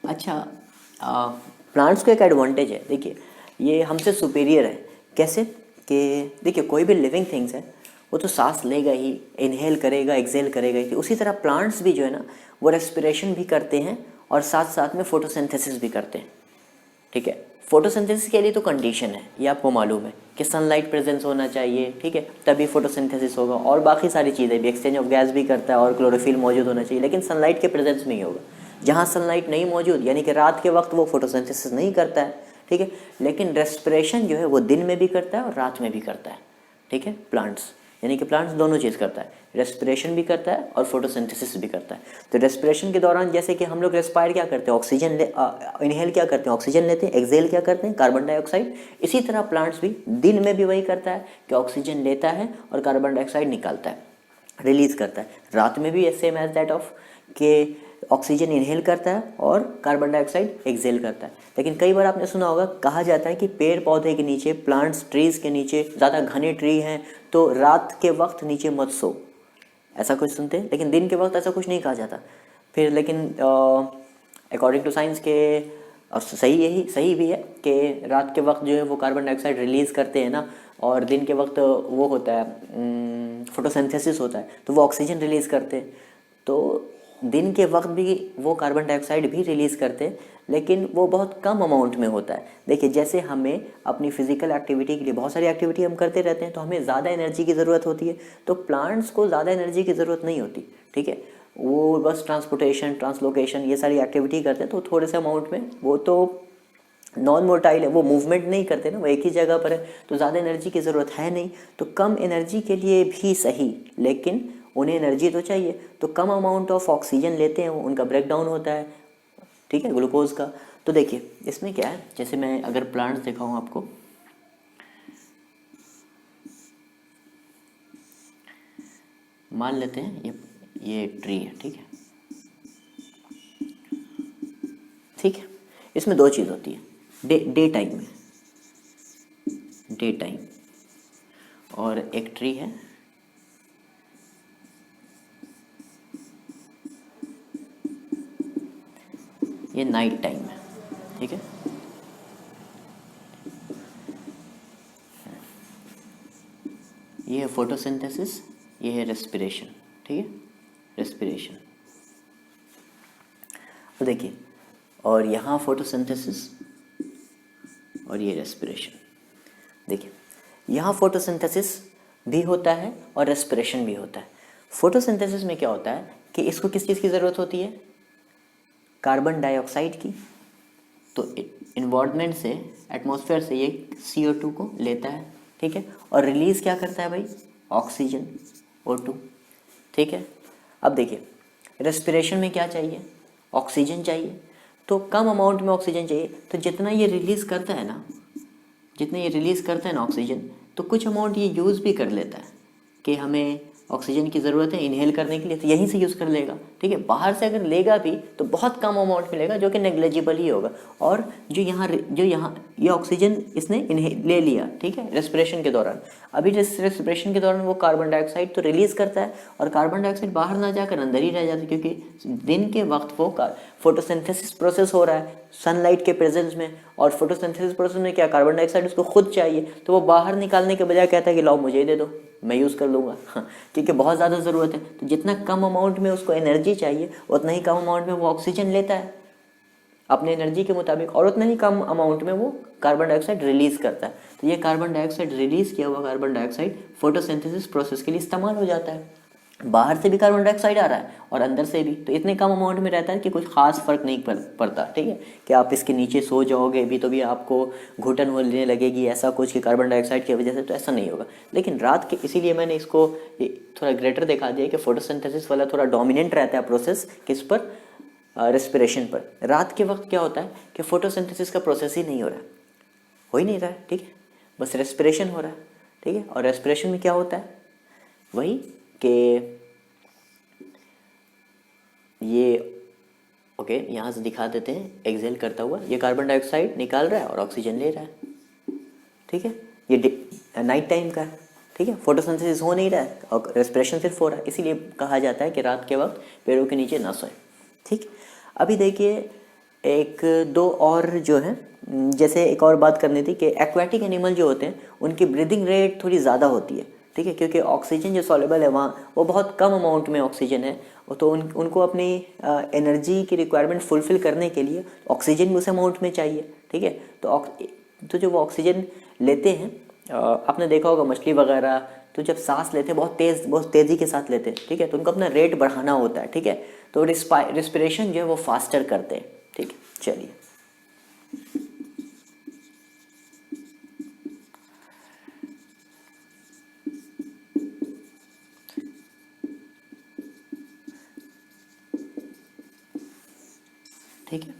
अच्छा, प्लांट्स का एक एडवांटेज है, देखिए ये हमसे सुपीरियर है। कैसे कि देखिए कोई भी लिविंग थिंग्स है वो तो सांस लेगा ही, इनहेल करेगा, एक्सेल करेगा ही। उसी तरह प्लांट्स भी जो है ना वो रेस्पिरेशन भी करते हैं और साथ साथ में फोटोसिंथेसिस भी करते हैं, ठीक है। फोटोसिंथेसिस के लिए तो कंडीशन है, ये आपको मालूम है कि सनलाइट प्रेजेंस होना चाहिए, ठीक है, तभी फोटोसिंथेसिस होगा। और बाकी सारी चीज़ें भी, एक्सचेंज ऑफ गैस भी करता है और क्लोरोफिल मौजूद होना चाहिए, लेकिन सनलाइट के प्रेजेंस में ही होगा। जहाँ सनलाइट नहीं मौजूद, यानी कि रात के वक्त वो फोटोसिंथेसिस नहीं करता है, ठीक है। लेकिन रेस्पिरेशन जो है वो दिन में भी करता है और रात में भी करता है, ठीक है। प्लांट्स यानी कि प्लांट्स दोनों चीज़ करता है, रेस्पिरेशन भी करता है और फोटोसिंथेसिस भी करता है। तो रेस्पिरेशन के दौरान जैसे कि हम लोग रेस्पायर क्या करते हैं, इनहेल क्या करते हैं, ऑक्सीजन लेते हैं, एक्सेल क्या करते हैं, कार्बन डाइऑक्साइड। इसी तरह प्लांट्स भी दिन में भी वही करता है कि ऑक्सीजन लेता है और कार्बन डाइऑक्साइड निकालता है, रिलीज करता है। रात में भी सेम एज दैट ऑफ के ऑक्सीजन इनहेल करता है और कार्बन डाइऑक्साइड एक्सेल करता है। लेकिन कई बार आपने सुना होगा, कहा जाता है कि पेड़ पौधे के नीचे, प्लांट्स ट्रीज़ के नीचे, ज़्यादा घने ट्री हैं तो रात के वक्त नीचे मत सो, ऐसा कुछ सुनते हैं। लेकिन दिन के वक्त ऐसा कुछ नहीं कहा जाता। फिर लेकिन अकॉर्डिंग टू साइंस के, और सही भी है कि रात के वक्त जो है वो कार्बन डाइऑक्साइड रिलीज़ करते हैं ना, और दिन के वक्त वो होता है फोटोसिंथेसिस होता है तो वो ऑक्सीजन रिलीज़ करते हैं। तो दिन के वक्त भी वो कार्बन डाइऑक्साइड भी रिलीज़ करते हैं, लेकिन वो बहुत कम अमाउंट में होता है। देखिए जैसे हमें अपनी फिजिकल एक्टिविटी के लिए, बहुत सारी एक्टिविटी हम करते रहते हैं तो हमें ज़्यादा एनर्जी की ज़रूरत होती है, तो प्लांट्स को ज़्यादा एनर्जी की ज़रूरत नहीं होती, ठीक है। वो बस ट्रांसपोर्टेशन, ट्रांसलोकेशन, ये सारी एक्टिविटी करते हैं, तो थोड़े से अमाउंट में, वो तो नॉन मोटाइल है, वो मूवमेंट नहीं करते ना, वो एक ही जगह पर है, तो ज़्यादा एनर्जी की ज़रूरत है नहीं। तो कम एनर्जी के लिए भी सही, लेकिन उन्हें एनर्जी तो चाहिए, तो कम अमाउंट ऑफ ऑक्सीजन लेते हैं, उनका ब्रेक डाउन होता है, ठीक है, ग्लूकोज का। तो देखिए इसमें क्या है, जैसे मैं अगर प्लांट्स दिखाऊँ आपको, मान लेते हैं ये ट्री है, ठीक है, ठीक है। इसमें दो चीज़ होती है, डे टाइम में, डे टाइम, और एक ट्री है ये नाइट टाइम है, ठीक है। ये है फोटोसिंथेसिस, ये है रेस्पिरेशन, ठीक है, रेस्पिरेशन। तो देखिए, और यहाँ फोटोसिंथेसिस और ये रेस्पिरेशन। देखिए यहाँ फोटोसिंथेसिस भी होता है और रेस्पिरेशन भी होता है। फोटोसिंथेसिस में क्या होता है कि इसको किस चीज़ की ज़रूरत होती है, कार्बन डाइऑक्साइड की। तो इन्वायरमेंट से, एटमॉस्फेयर से ये CO2 को लेता है, ठीक है, और रिलीज़ क्या करता है भाई, ऑक्सीजन, O2, ठीक है। अब देखिए, रेस्पिरेशन में क्या चाहिए, ऑक्सीजन चाहिए, तो कम अमाउंट में ऑक्सीजन चाहिए, तो जितना ये रिलीज़ करता है ना, जितना ये रिलीज़ करता है ना ऑक्सीजन, तो कुछ अमाउंट ये यूज़ भी कर लेता है कि हमें ऑक्सीजन की ज़रूरत है इनहेल करने के लिए, तो यहीं से यूज़ कर लेगा, ठीक है। बाहर से अगर लेगा भी तो बहुत कम अमाउंट मिलेगा, जो कि नेग्लिजिबल ही होगा। और जो यहाँ ये ऑक्सीजन इसने इनहेल ले लिया, ठीक है, रेस्पिरेशन के दौरान। अभी रेस्पिरेशन के दौरान वो कार्बन डाइऑक्साइड तो रिलीज़ करता है, और कार्बन डाइऑक्साइड बाहर ना जाकर अंदर ही रह जाता है, क्योंकि दिन के वक्त वो फोटोसिंथेसिस प्रोसेस हो रहा है सनलाइट के प्रेजेंस में, और फोटोसिंथेसिस प्रोसेस में क्या, कार्बन डाइऑक्साइड उसको खुद चाहिए, तो वो बाहर निकालने के बजाय कहता है कि लाओ मुझे ही दे दो, मैं यूज़ कर लूँगा, हाँ, क्योंकि बहुत ज़्यादा ज़रूरत है। तो जितना कम अमाउंट में उसको एनर्जी चाहिए, उतना ही कम अमाउंट में वो ऑक्सीजन लेता है अपने एनर्जी के मुताबिक, और उतना ही कम अमाउंट में वो कार्बन डाइऑक्साइड रिलीज़ करता है। तो ये कार्बन डाइऑक्साइड रिलीज़ किया हुआ कार्बन डाइऑक्साइड फोटोसिंथेसिस प्रोसेस के लिए इस्तेमाल हो जाता है। बाहर से भी कार्बन डाइऑक्साइड आ रहा है और अंदर से भी, तो इतने कम अमाउंट में रहता है कि कुछ खास फर्क नहीं पड़ता, ठीक है। कि आप इसके नीचे सो जाओगे भी तो भी आपको घुटन होने लगेगी, ऐसा कुछ कि कार्बन डाइऑक्साइड की वजह से, तो ऐसा नहीं होगा। लेकिन रात के, इसीलिए मैंने इसको थोड़ा ग्रेटर दिखा दिया कि फोटोसिंथेसिस वाला थोड़ा डोमिनेंट रहता है प्रोसेस, किस पर, रेस्पिरेशन पर। रात के वक्त क्या होता है कि फोटोसिंथेसिस का प्रोसेस ही नहीं हो रहा है, हो ही नहीं रहा है, ठीक है, बस रेस्पिरेशन हो रहा है, ठीक है। और रेस्पिरेशन में क्या होता है, वही कि ये ओके, यहाँ से दिखा देते हैं, एक्सेल करता हुआ ये कार्बन डाइऑक्साइड निकाल रहा है और ऑक्सीजन ले रहा है, ठीक है। ये नाइट टाइम का है, ठीक है, फोटोसिंथेसिस हो नहीं रहा है और रेस्पिरेशन सिर्फ हो रहा है, इसीलिए कहा जाता है कि रात के वक्त पेड़ों के नीचे ना सोएं, ठीक। अभी देखिए, एक दो और जो है, जैसे एक और बात करनी थी कि एक्वाटिक एनिमल जो होते हैं उनकी ब्रीदिंग रेट थोड़ी ज़्यादा होती है, ठीक है, क्योंकि ऑक्सीजन जो सॉल्युबल है वहाँ, वो बहुत कम अमाउंट में ऑक्सीजन है, तो उनको अपनी एनर्जी की रिक्वायरमेंट फुलफ़िल करने के लिए ऑक्सीजन भी उस अमाउंट में चाहिए, ठीक है। तो जो वो ऑक्सीजन लेते हैं, आपने देखा होगा मछली वगैरह, तो जब सांस लेते हैं बहुत तेज़ी के साथ लेते हैं, ठीक है, तो उनको अपना रेट बढ़ाना होता है, ठीक है, तो रिस्पिरेशन जो है वो फास्टर करते हैं, ठीक है। चलिए, ठीक है,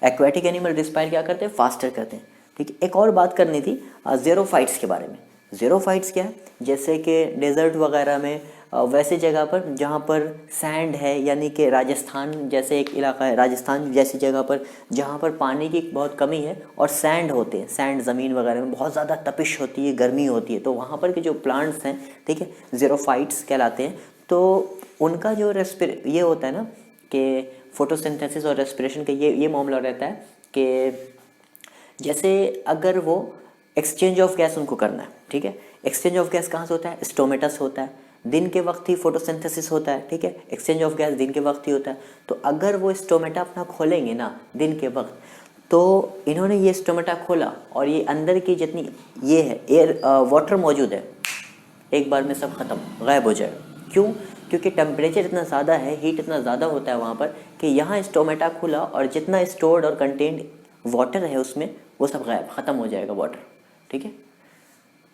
एक्वाटिक एनिमल रिस्पायर क्या करते हैं, फास्टर करते हैं, ठीक है। एक और बात करनी थी ज़ेरोफाइट्स के बारे में। ज़ेरोफाइट्स क्या है, जैसे कि डेजर्ट वगैरह में, वैसे जगह पर जहाँ पर सैंड है, यानी कि राजस्थान जैसे एक इलाका है, राजस्थान जैसी जगह पर जहाँ पर पानी की बहुत कमी है और सैंड होते हैं, सैंड ज़मीन वगैरह में बहुत ज़्यादा तपिश होती है, गर्मी होती है, तो वहाँ पर के जो प्लांट्स हैं, ठीक है, ज़ेरोफाइट्स कहलाते हैं। तो उनका जो ये होता है ना कि फोटोसिंथेसिस और रेस्पिरेशन का ये मामला रहता है कि जैसे अगर वो एक्सचेंज ऑफ गैस उनको करना है, ठीक है, एक्सचेंज ऑफ गैस कहाँ से होता है, स्टोमेटा से होता है, दिन के वक्त ही फोटोसिंथेसिस होता है, ठीक है, एक्सचेंज ऑफ गैस दिन के वक्त ही होता है। तो अगर वो स्टोमेटा अपना खोलेंगे ना दिन के वक्त, तो इन्होंने ये स्टोमेटा खोला और ये अंदर की जितनी ये है एयर वाटर मौजूद है, एक बार में सब ख़त्म, गायब हो जाएगा। क्यों, क्योंकि टेम्परेचर इतना ज़्यादा है, हीट इतना ज़्यादा होता है वहाँ पर कि यहाँ स्टोमेटा खुला और जितना स्टोर्ड और कंटेंट वाटर है उसमें वो सब गायब, ख़त्म हो जाएगा वाटर, ठीक है।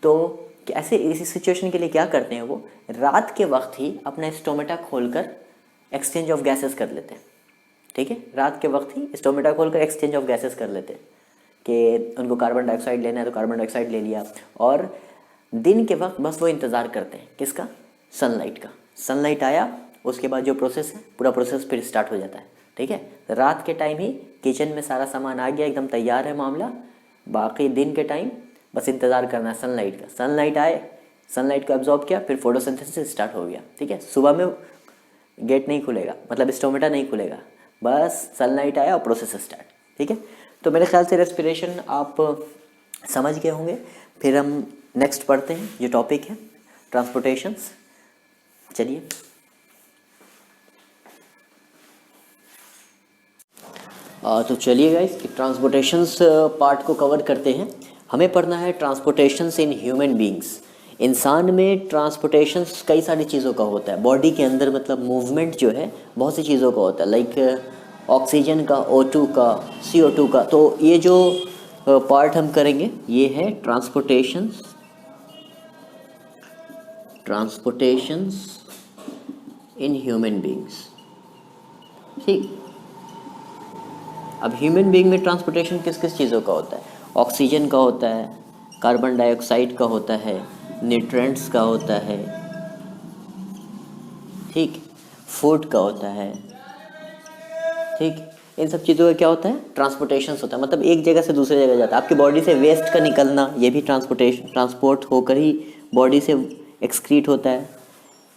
तो ऐसे इसी सिचुएशन के लिए क्या करते हैं, वो रात के वक्त ही अपना स्टोमेटा खोलकर एक्सचेंज ऑफ गैसेस कर लेते हैं, ठीक है, रात के वक्त ही स्टोमेटा खोलकर एक्सचेंज ऑफ गैसेस कर लेते हैं कि उनको कार्बन डाइऑक्साइड लेना है तो कार्बन डाइऑक्साइड ले लिया, और दिन के वक्त बस वो इंतज़ार करते हैं किसका, सनलाइट का। सनलाइट आया, उसके बाद जो प्रोसेस है पूरा प्रोसेस फिर स्टार्ट हो जाता है, ठीक है। रात के टाइम ही किचन में सारा सामान आ गया, एकदम तैयार है मामला, बाकी दिन के टाइम बस इंतज़ार करना है सनलाइट का। सनलाइट आए, सनलाइट को एब्जॉर्ब किया, फिर फोटोसिंथेसिस स्टार्ट हो गया, ठीक है। सुबह में गेट नहीं खुलेगा, मतलब स्टोमेटा नहीं खुलेगा, बस सनलाइट आया और प्रोसेस स्टार्ट, ठीक है। तो मेरे ख्याल से रेस्पिरेशन आप समझ गए होंगे। फिर हम नेक्स्ट पढ़ते हैं, जो टॉपिक है ट्रांसपोर्टेशंस। चलिए, तो चलिए गाइस, ट्रांसपोर्टेशंस पार्ट को कवर करते हैं। हमें पढ़ना है ट्रांसपोर्टेशंस इन ह्यूमन बींग्स। इंसान में ट्रांसपोर्टेशंस कई सारी चीज़ों का होता है, बॉडी के अंदर मतलब मूवमेंट जो है बहुत सी चीज़ों का होता है, लाइक ऑक्सीजन का, O2 का, CO2 का। तो ये जो पार्ट हम करेंगे ये है ट्रांसपोर्टेशंस इन ह्यूमन बींग्स। ठीक, अब ह्यूमन बीइंग में ट्रांसपोर्टेशन किस किस चीज़ों का होता है? ऑक्सीजन का होता है, कार्बन डाइऑक्साइड का होता है, न्यूट्रिएंट्स का होता है, ठीक, फूड का होता है, ठीक, इन सब चीज़ों का क्या होता है? ट्रांसपोर्टेशन होता है, मतलब एक जगह से दूसरे जगह जाता है। आपकी बॉडी से वेस्ट का निकलना, ये भी ट्रांसपोर्ट होकर ही बॉडी से एक्सक्रीट होता है,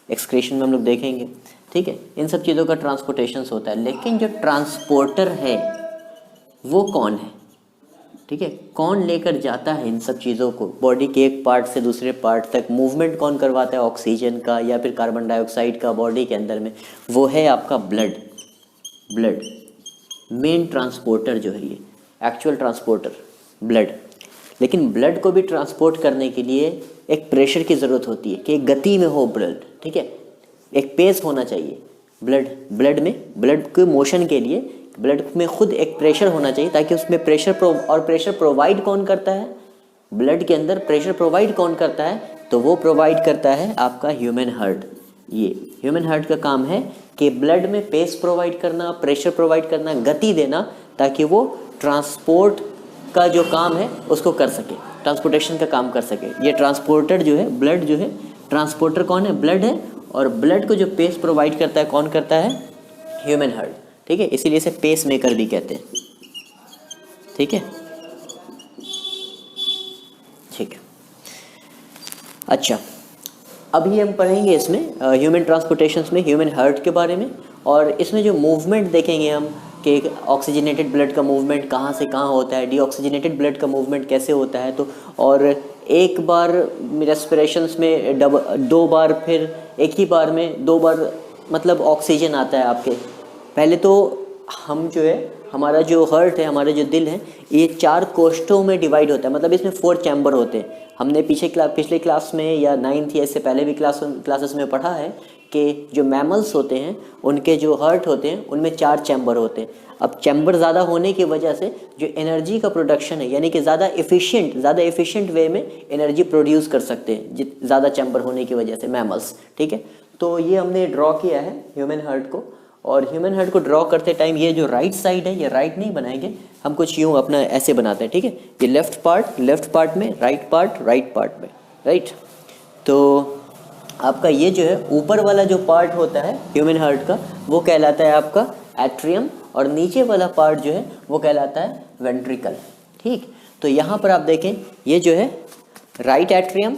एक्सक्रीशन में हम लोग देखेंगे, ठीक है। इन सब चीज़ों का ट्रांसपोर्टेशन होता है, लेकिन जो ट्रांसपोर्टर है वो कौन है? ठीक है, कौन लेकर जाता है इन सब चीज़ों को बॉडी के एक पार्ट से दूसरे पार्ट तक? मूवमेंट कौन करवाता है ऑक्सीजन का या फिर कार्बन डाइऑक्साइड का बॉडी के अंदर में? वो है आपका ब्लड। ब्लड मेन ट्रांसपोर्टर जो है, ये एक्चुअल ट्रांसपोर्टर ब्लड। लेकिन ब्लड को भी ट्रांसपोर्ट करने के लिए एक प्रेशर की ज़रूरत होती है कि एक गति में हो ब्लड, ठीक है, एक पेस होना चाहिए ब्लड के मोशन के लिए। ब्लड में खुद एक प्रेशर होना चाहिए ताकि उसमें प्रेशर प्रोवाइड कौन करता है? ब्लड के अंदर प्रेशर प्रोवाइड कौन करता है? तो वो प्रोवाइड करता है आपका ह्यूमन हार्ट। ये ह्यूमन हार्ट का काम है कि ब्लड में पेस प्रोवाइड करना, प्रेशर प्रोवाइड करना, गति देना, ताकि वो ट्रांसपोर्ट का जो काम है उसको कर सके, ट्रांसपोर्टेशन का काम कर सके। ये ट्रांसपोर्टर जो है, ब्लड जो है, ट्रांसपोर्टर कौन है? ब्लड है। और ब्लड को जो पेस प्रोवाइड करता है कौन करता है? ह्यूमन हार्ट, ठीक है। इसीलिए इसे पेस मेकर भी कहते हैं, ठीक है, ठीक है। अच्छा, अभी हम पढ़ेंगे इसमें ह्यूमन ट्रांसपोर्टेशंस में ह्यूमन हार्ट के बारे में, और इसमें जो मूवमेंट देखेंगे हम कि ऑक्सीजनेटेड ब्लड का मूवमेंट कहाँ से कहाँ होता है, डीऑक्सीजनेटेड ब्लड का मूवमेंट कैसे होता है। तो और एक बार रेस्पिरेशंस में दो बार, फिर एक ही बार में दो बार मतलब ऑक्सीजन आता है आपके। पहले तो हम जो है, हमारा जो हार्ट है, हमारा जो दिल है, ये 4 कोष्ठों में डिवाइड होता है, मतलब इसमें 4 चैम्बर होते हैं। हमने पिछले क्लास में या 9th या इससे पहले भी क्लासेस में पढ़ा है कि जो मैमल्स होते हैं उनके जो हार्ट होते हैं उनमें 4 चैम्बर होते हैं। अब चैम्बर ज़्यादा होने की वजह से जो एनर्जी का प्रोडक्शन है, यानी कि ज़्यादा एफिशिएंट वे में एनर्जी प्रोड्यूस कर सकते हैं ज़्यादा चैम्बर होने की वजह से मैमल्स, ठीक है। तो ये हमने ड्रॉ किया है ह्यूमन हार्ट को, और ह्यूमन हार्ट को ड्रॉ करते टाइम ये जो राइट साइड है, ये राइट नहीं बनाएंगे हम, कुछ यूँ अपना ऐसे बनाते हैं, ठीक है। ये लेफ्ट पार्ट में, राइट पार्ट में, राइट। तो आपका ये जो है ऊपर वाला जो पार्ट होता है ह्यूमन हार्ट का, वो कहलाता है आपका एट्रियम, और नीचे वाला पार्ट जो है वो कहलाता है वेंट्रिकल, ठीक। तो यहाँ पर आप देखें, ये जो है राइट एट्रियम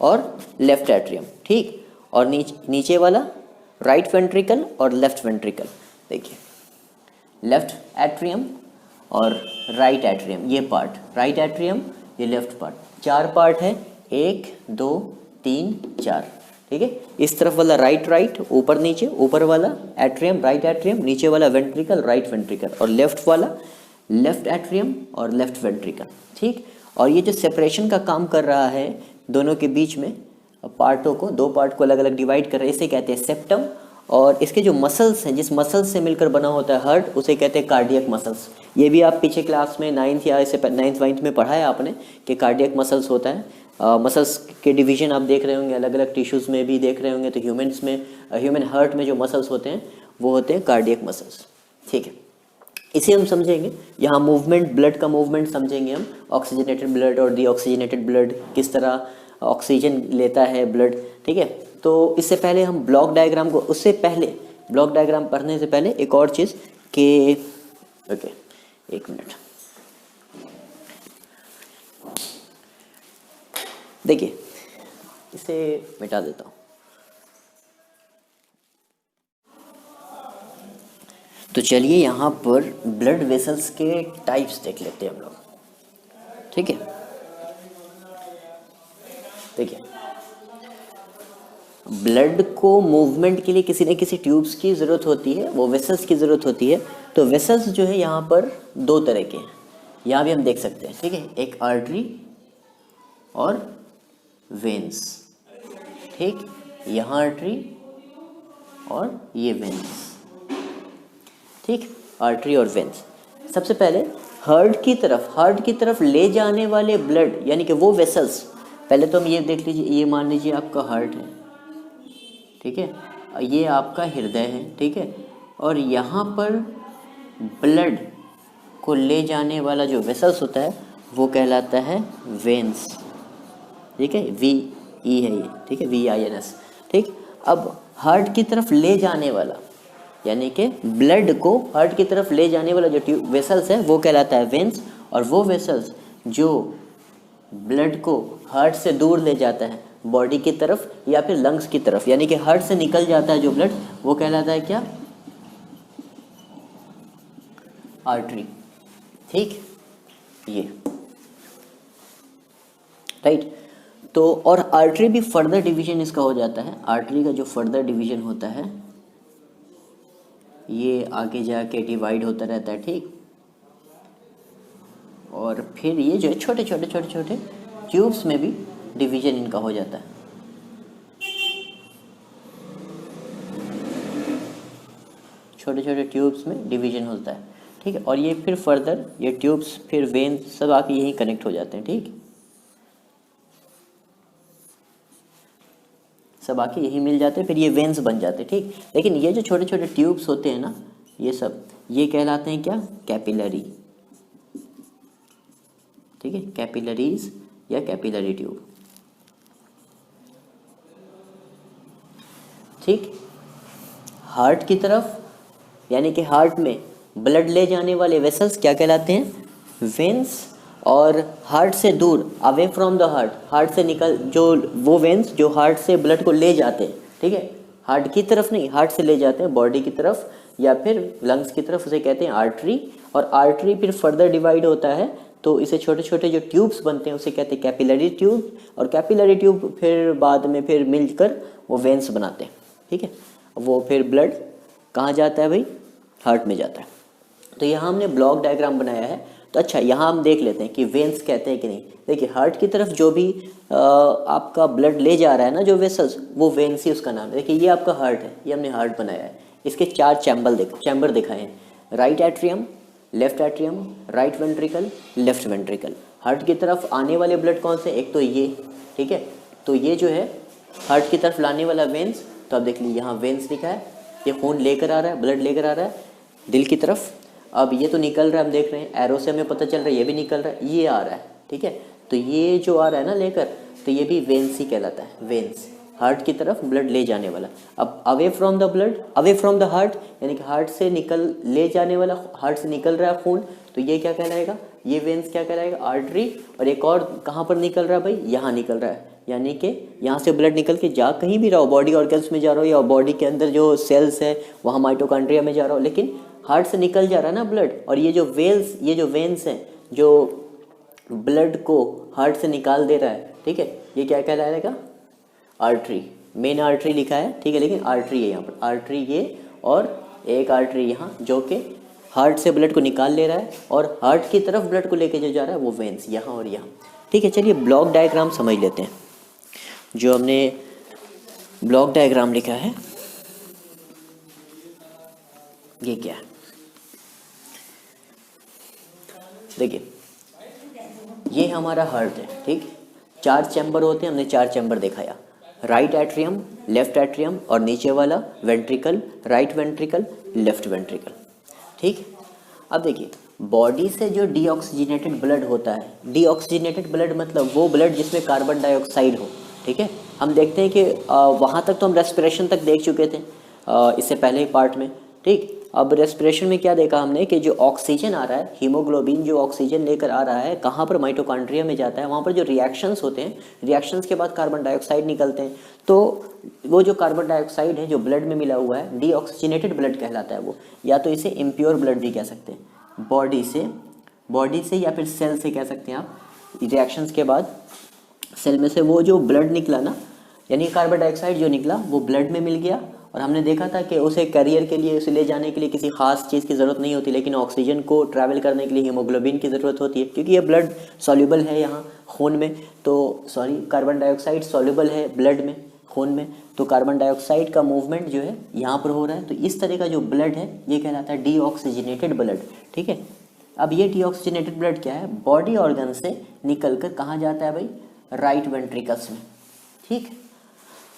और लेफ्ट एट्रियम, ठीक, और नीचे वाला राइट वेंट्रिकल और लेफ्ट वेंट्रिकल। देखिए, लेफ्ट एट्रियम और राइट एट्रियम, ये पार्ट राइट एट्रियम, ये लेफ्ट पार्ट, 4 पार्ट है, 1 2 3 4, ठीक है। इस तरफ वाला राइट ऊपर नीचे, ऊपर वाला एट्रियम राइट एट्रियम, नीचे वाला वेंट्रिकल राइट वेंट्रिकल, और लेफ्ट वाला लेफ्ट एट्रियम और लेफ्ट वेंट्रिकल, ठीक। और ये जो सेपरेशन का काम कर रहा है दोनों के बीच में, पार्टों को, 2 पार्ट को अलग अलग डिवाइड कर रहे हैं, इसे कहते हैं सेप्टम। और इसके जो मसल्स हैं, जिस मसल्स से मिलकर बना होता है हार्ट, उसे कहते हैं कार्डियक मसल्स। ये भी आप पीछे क्लास में 9th या इससे 9th में पढ़ा है आपने कि कार्डियक मसल्स होता है। मसल्स के डिवीजन आप देख रहे होंगे, अलग अलग टिश्यूज़ में भी देख रहे होंगे। तो ह्यूमन हार्ट में जो मसल्स होते हैं वो होते हैं कार्डियक मसल्स, ठीक है। इसे हम समझेंगे, यहाँ मूवमेंट, ब्लड का मूवमेंट समझेंगे हम, ऑक्सीजनेटेड ब्लड और डीऑक्सीजनेटेड ब्लड, किस तरह ऑक्सीजन लेता है ब्लड, ठीक है। तो इससे पहले हम ब्लॉक डायग्राम को, ब्लॉक डायग्राम पढ़ने से पहले एक और चीज़ कि ओके, 1 मिनट, देखिए, इसे मिटा देता हूँ। तो चलिए यहाँ पर ब्लड वेसल्स के टाइप्स देख लेते हैं हम लोग, ठीक है। देखिए, ब्लड को मूवमेंट के लिए किसी न किसी ट्यूब्स की ज़रूरत होती है, वो वेसल्स की ज़रूरत होती है। तो वेसल्स जो है यहाँ पर 2 तरह के हैं, यहाँ भी हम देख सकते हैं, ठीक है। एक आर्टरी और वेन्स, ठीक, यहाँ आर्टरी और ये वेन्स, ठीक, आर्टरी और वेन्स। सबसे पहले हार्ट की तरफ ले जाने वाले ब्लड, यानी कि वो वेसल्स, पहले तो हम ये देख लीजिए, ये मान लीजिए आपका हार्ट है, ठीक है, ये आपका हृदय है, ठीक है। और यहाँ पर ब्लड को ले जाने वाला जो वेसल्स होता है वो कहलाता है वेन्स, ठीक है। वी ई है ये, ठीक है, VINS, ठीक। अब हार्ट की तरफ ले जाने वाला, यानी कि ब्लड को हार्ट की तरफ ले जाने वाला जो ट्यूब वेसल्स है वो कहलाता है वेन्स। और वो वेसल्स जो ब्लड को हार्ट से दूर ले जाता है बॉडी की तरफ या फिर लंग्स की तरफ, यानी कि हार्ट से निकल जाता है जो ब्लड, वो कहलाता है क्या? आर्टरी, ठीक, ये राइट। तो और आर्टरी भी फर्दर डिवीजन इसका हो जाता है। आर्टरी का जो फर्दर डिवीजन होता है ये आगे जाके डिवाइड होता रहता है, ठीक। और फिर ये जो है छोटे छोटे छोटे छोटे ट्यूब्स में भी डिवीजन इनका हो जाता है। छोटे छोटे ट्यूब्स में डिवीजन होता है, ठीक है। और ये फिर फर्दर ये ट्यूब्स फिर वेन सब आके यहीं कनेक्ट हो जाते हैं, ठीक, सब आके यही मिल जाते हैं, फिर ये वेन्स बन जाते हैं, ठीक। लेकिन ये जो छोटे छोटे ट्यूब्स होते हैं ना, ये सब ये कहलाते हैं क्या? कैपिलरी, ठीक है, कैपिलरीज या कैपिलरी ट्यूब, ठीक। हार्ट की तरफ यानी कि हार्ट में ब्लड ले जाने वाले वेसल्स क्या कहलाते हैं? वेन्स। और हार्ट से दूर, away from the heart, heart से निकल जो वो वेन्स जो हार्ट से ब्लड को ले जाते हैं, ठीक है, हार्ट की तरफ नहीं, हार्ट से ले जाते हैं बॉडी की तरफ या फिर लंग्स की तरफ, उसे कहते हैं आर्टरी। और आर्टरी फिर फर्दर डिवाइड होता है तो इसे छोटे छोटे जो ट्यूब्स बनते हैं उसे कहते हैं कैपिलरी ट्यूब। और कैपिलरी ट्यूब फिर बाद में फिर मिलकर वो वेन्स बनाते हैं, ठीक है। वो फिर ब्लड कहाँ जाता है भाई? हार्ट में जाता है। तो यहाँ हमने ब्लॉक डायग्राम बनाया है। तो अच्छा, यहाँ हम देख लेते हैं कि वेन्स कहते हैं कि नहीं। देखिए, हार्ट की तरफ जो भी आपका ब्लड ले जा रहा है ना, जो वेसल्स, वो वेन्स ही उसका नाम है। देखिए, ये आपका हार्ट है, ये हमने हार्ट बनाया है, इसके 4 चैम्बर दिखाए हैं, right atrium, left atrium, right ventricle, left ventricle. Heart की तरफ आने वाले ब्लड कौन से? एक तो ये, ठीक है, तो ये जो है हार्ट की तरफ लाने वाला वेन्स। तो अब देख लीजिए, यहाँ वेन्स लिखा है, ये खून लेकर आ रहा है, ब्लड लेकर आ रहा है दिल की तरफ। अब ये तो निकल रहा है, हम देख रहे हैं, एरो से हमें पता चल रहा है ये भी निकल रहा है, ये आ रहा है, ठीक है। तो ये जो आ रहा है ना लेकर, तो ये भी वेन्स ही कहलाता है, वेन्स, हार्ट की तरफ ब्लड ले जाने वाला। अब away from the blood, away from the heart, यानी कि हार्ट से निकल ले जाने वाला, हार्ट से निकल रहा है खून, तो ये क्या कहलाएगा? ये वेन्स क्या कहलाएगा? आर्टरी। और एक और कहाँ पर निकल रहा है भाई? यहाँ निकल रहा है, यानी कि यहाँ से ब्लड निकल के जा कहीं भी रहा हो, बॉडी ऑर्गन्स में जा रहा हो या बॉडी के अंदर जो सेल्स है वहाँ माइटोकॉन्ड्रिया में जा रहा हो, लेकिन हार्ट से निकल जा रहा है ना ब्लड। और ये जो वेन्स हैं जो ब्लड को हार्ट से निकाल दे रहा है, ठीक है, ये क्या कहलाएगा? आर्टरी। मेन आर्टरी लिखा है, ठीक है, लेकिन आर्टरी है यहाँ पर, आर्टरी ये, और एक आर्टरी यहाँ जो कि हार्ट से ब्लड को निकाल ले रहा है, और हार्ट की तरफ ब्लड को लेके जो जा रहा है वो वेन्स, यहाँ और यहाँ, ठीक है। चलिए ब्लॉक डायग्राम समझ लेते हैं। जो हमने ब्लॉक डायग्राम लिखा है ये क्या है? देखिए, ये हमारा हार्ट है, ठीक, 4 चैम्बर होते हैं, हमने 4 चैम्बर दिखाया, राइट एट्रियम, लेफ्ट एट्रियम और नीचे वाला ventricle, right ventricle, left ventricle, ठीक। अब देखिए, बॉडी से जो डीऑक्सीजनेटेड ब्लड होता है, डीऑक्सीजनेटेड ब्लड मतलब वो ब्लड जिसमें कार्बन डाइऑक्साइड हो, ठीक है। हम देखते हैं कि वहाँ तक तो हम रेस्पिरेशन तक देख चुके थे इससे पहले पार्ट में, ठीक। अब रेस्पिरेशन में क्या देखा हमने कि जो ऑक्सीजन आ रहा है, हीमोग्लोबिन जो ऑक्सीजन लेकर आ रहा है, कहाँ पर? माइटोकॉन्ड्रिया में जाता है, वहाँ पर जो रिएक्शंस होते हैं, रिएक्शंस के बाद कार्बन डाइऑक्साइड निकलते हैं। तो वो जो कार्बन डाइऑक्साइड है जो ब्लड में मिला हुआ है, डीऑक्सीजनेटेड ब्लड कहलाता है वो, या तो इसे इम्प्योर ब्लड भी कह सकते हैं। बॉडी से या फिर सेल से कह सकते हैं आप, रिएक्शंस के बाद सेल में से वो जो ब्लड निकला ना, यानी कार्बन डाइऑक्साइड जो निकला वो ब्लड में मिल गया। और हमने देखा था कि उसे कैरियर के लिए, उसे ले जाने के लिए किसी खास चीज़ की ज़रूरत नहीं होती, लेकिन ऑक्सीजन को ट्रैवल करने के लिए हीमोग्लोबिन की ज़रूरत होती है, क्योंकि ये ब्लड सॉल्युबल है यहाँ खून में, तो कार्बन डाइऑक्साइड सॉल्युबल है ब्लड में, खून में, तो कार्बन डाइऑक्साइड का मूवमेंट जो है यहाँ पर हो रहा है। तो इस तरह का जो ब्लड है ये कहलाता है डीऑक्सीजनेटेड ब्लड, ठीक है। अब ये डीऑक्सीजनेटेड ब्लड क्या है? बॉडी ऑर्गन से निकल कर कहाँ जाता है भाई? राइट वेंट्रिकल्स में, ठीक,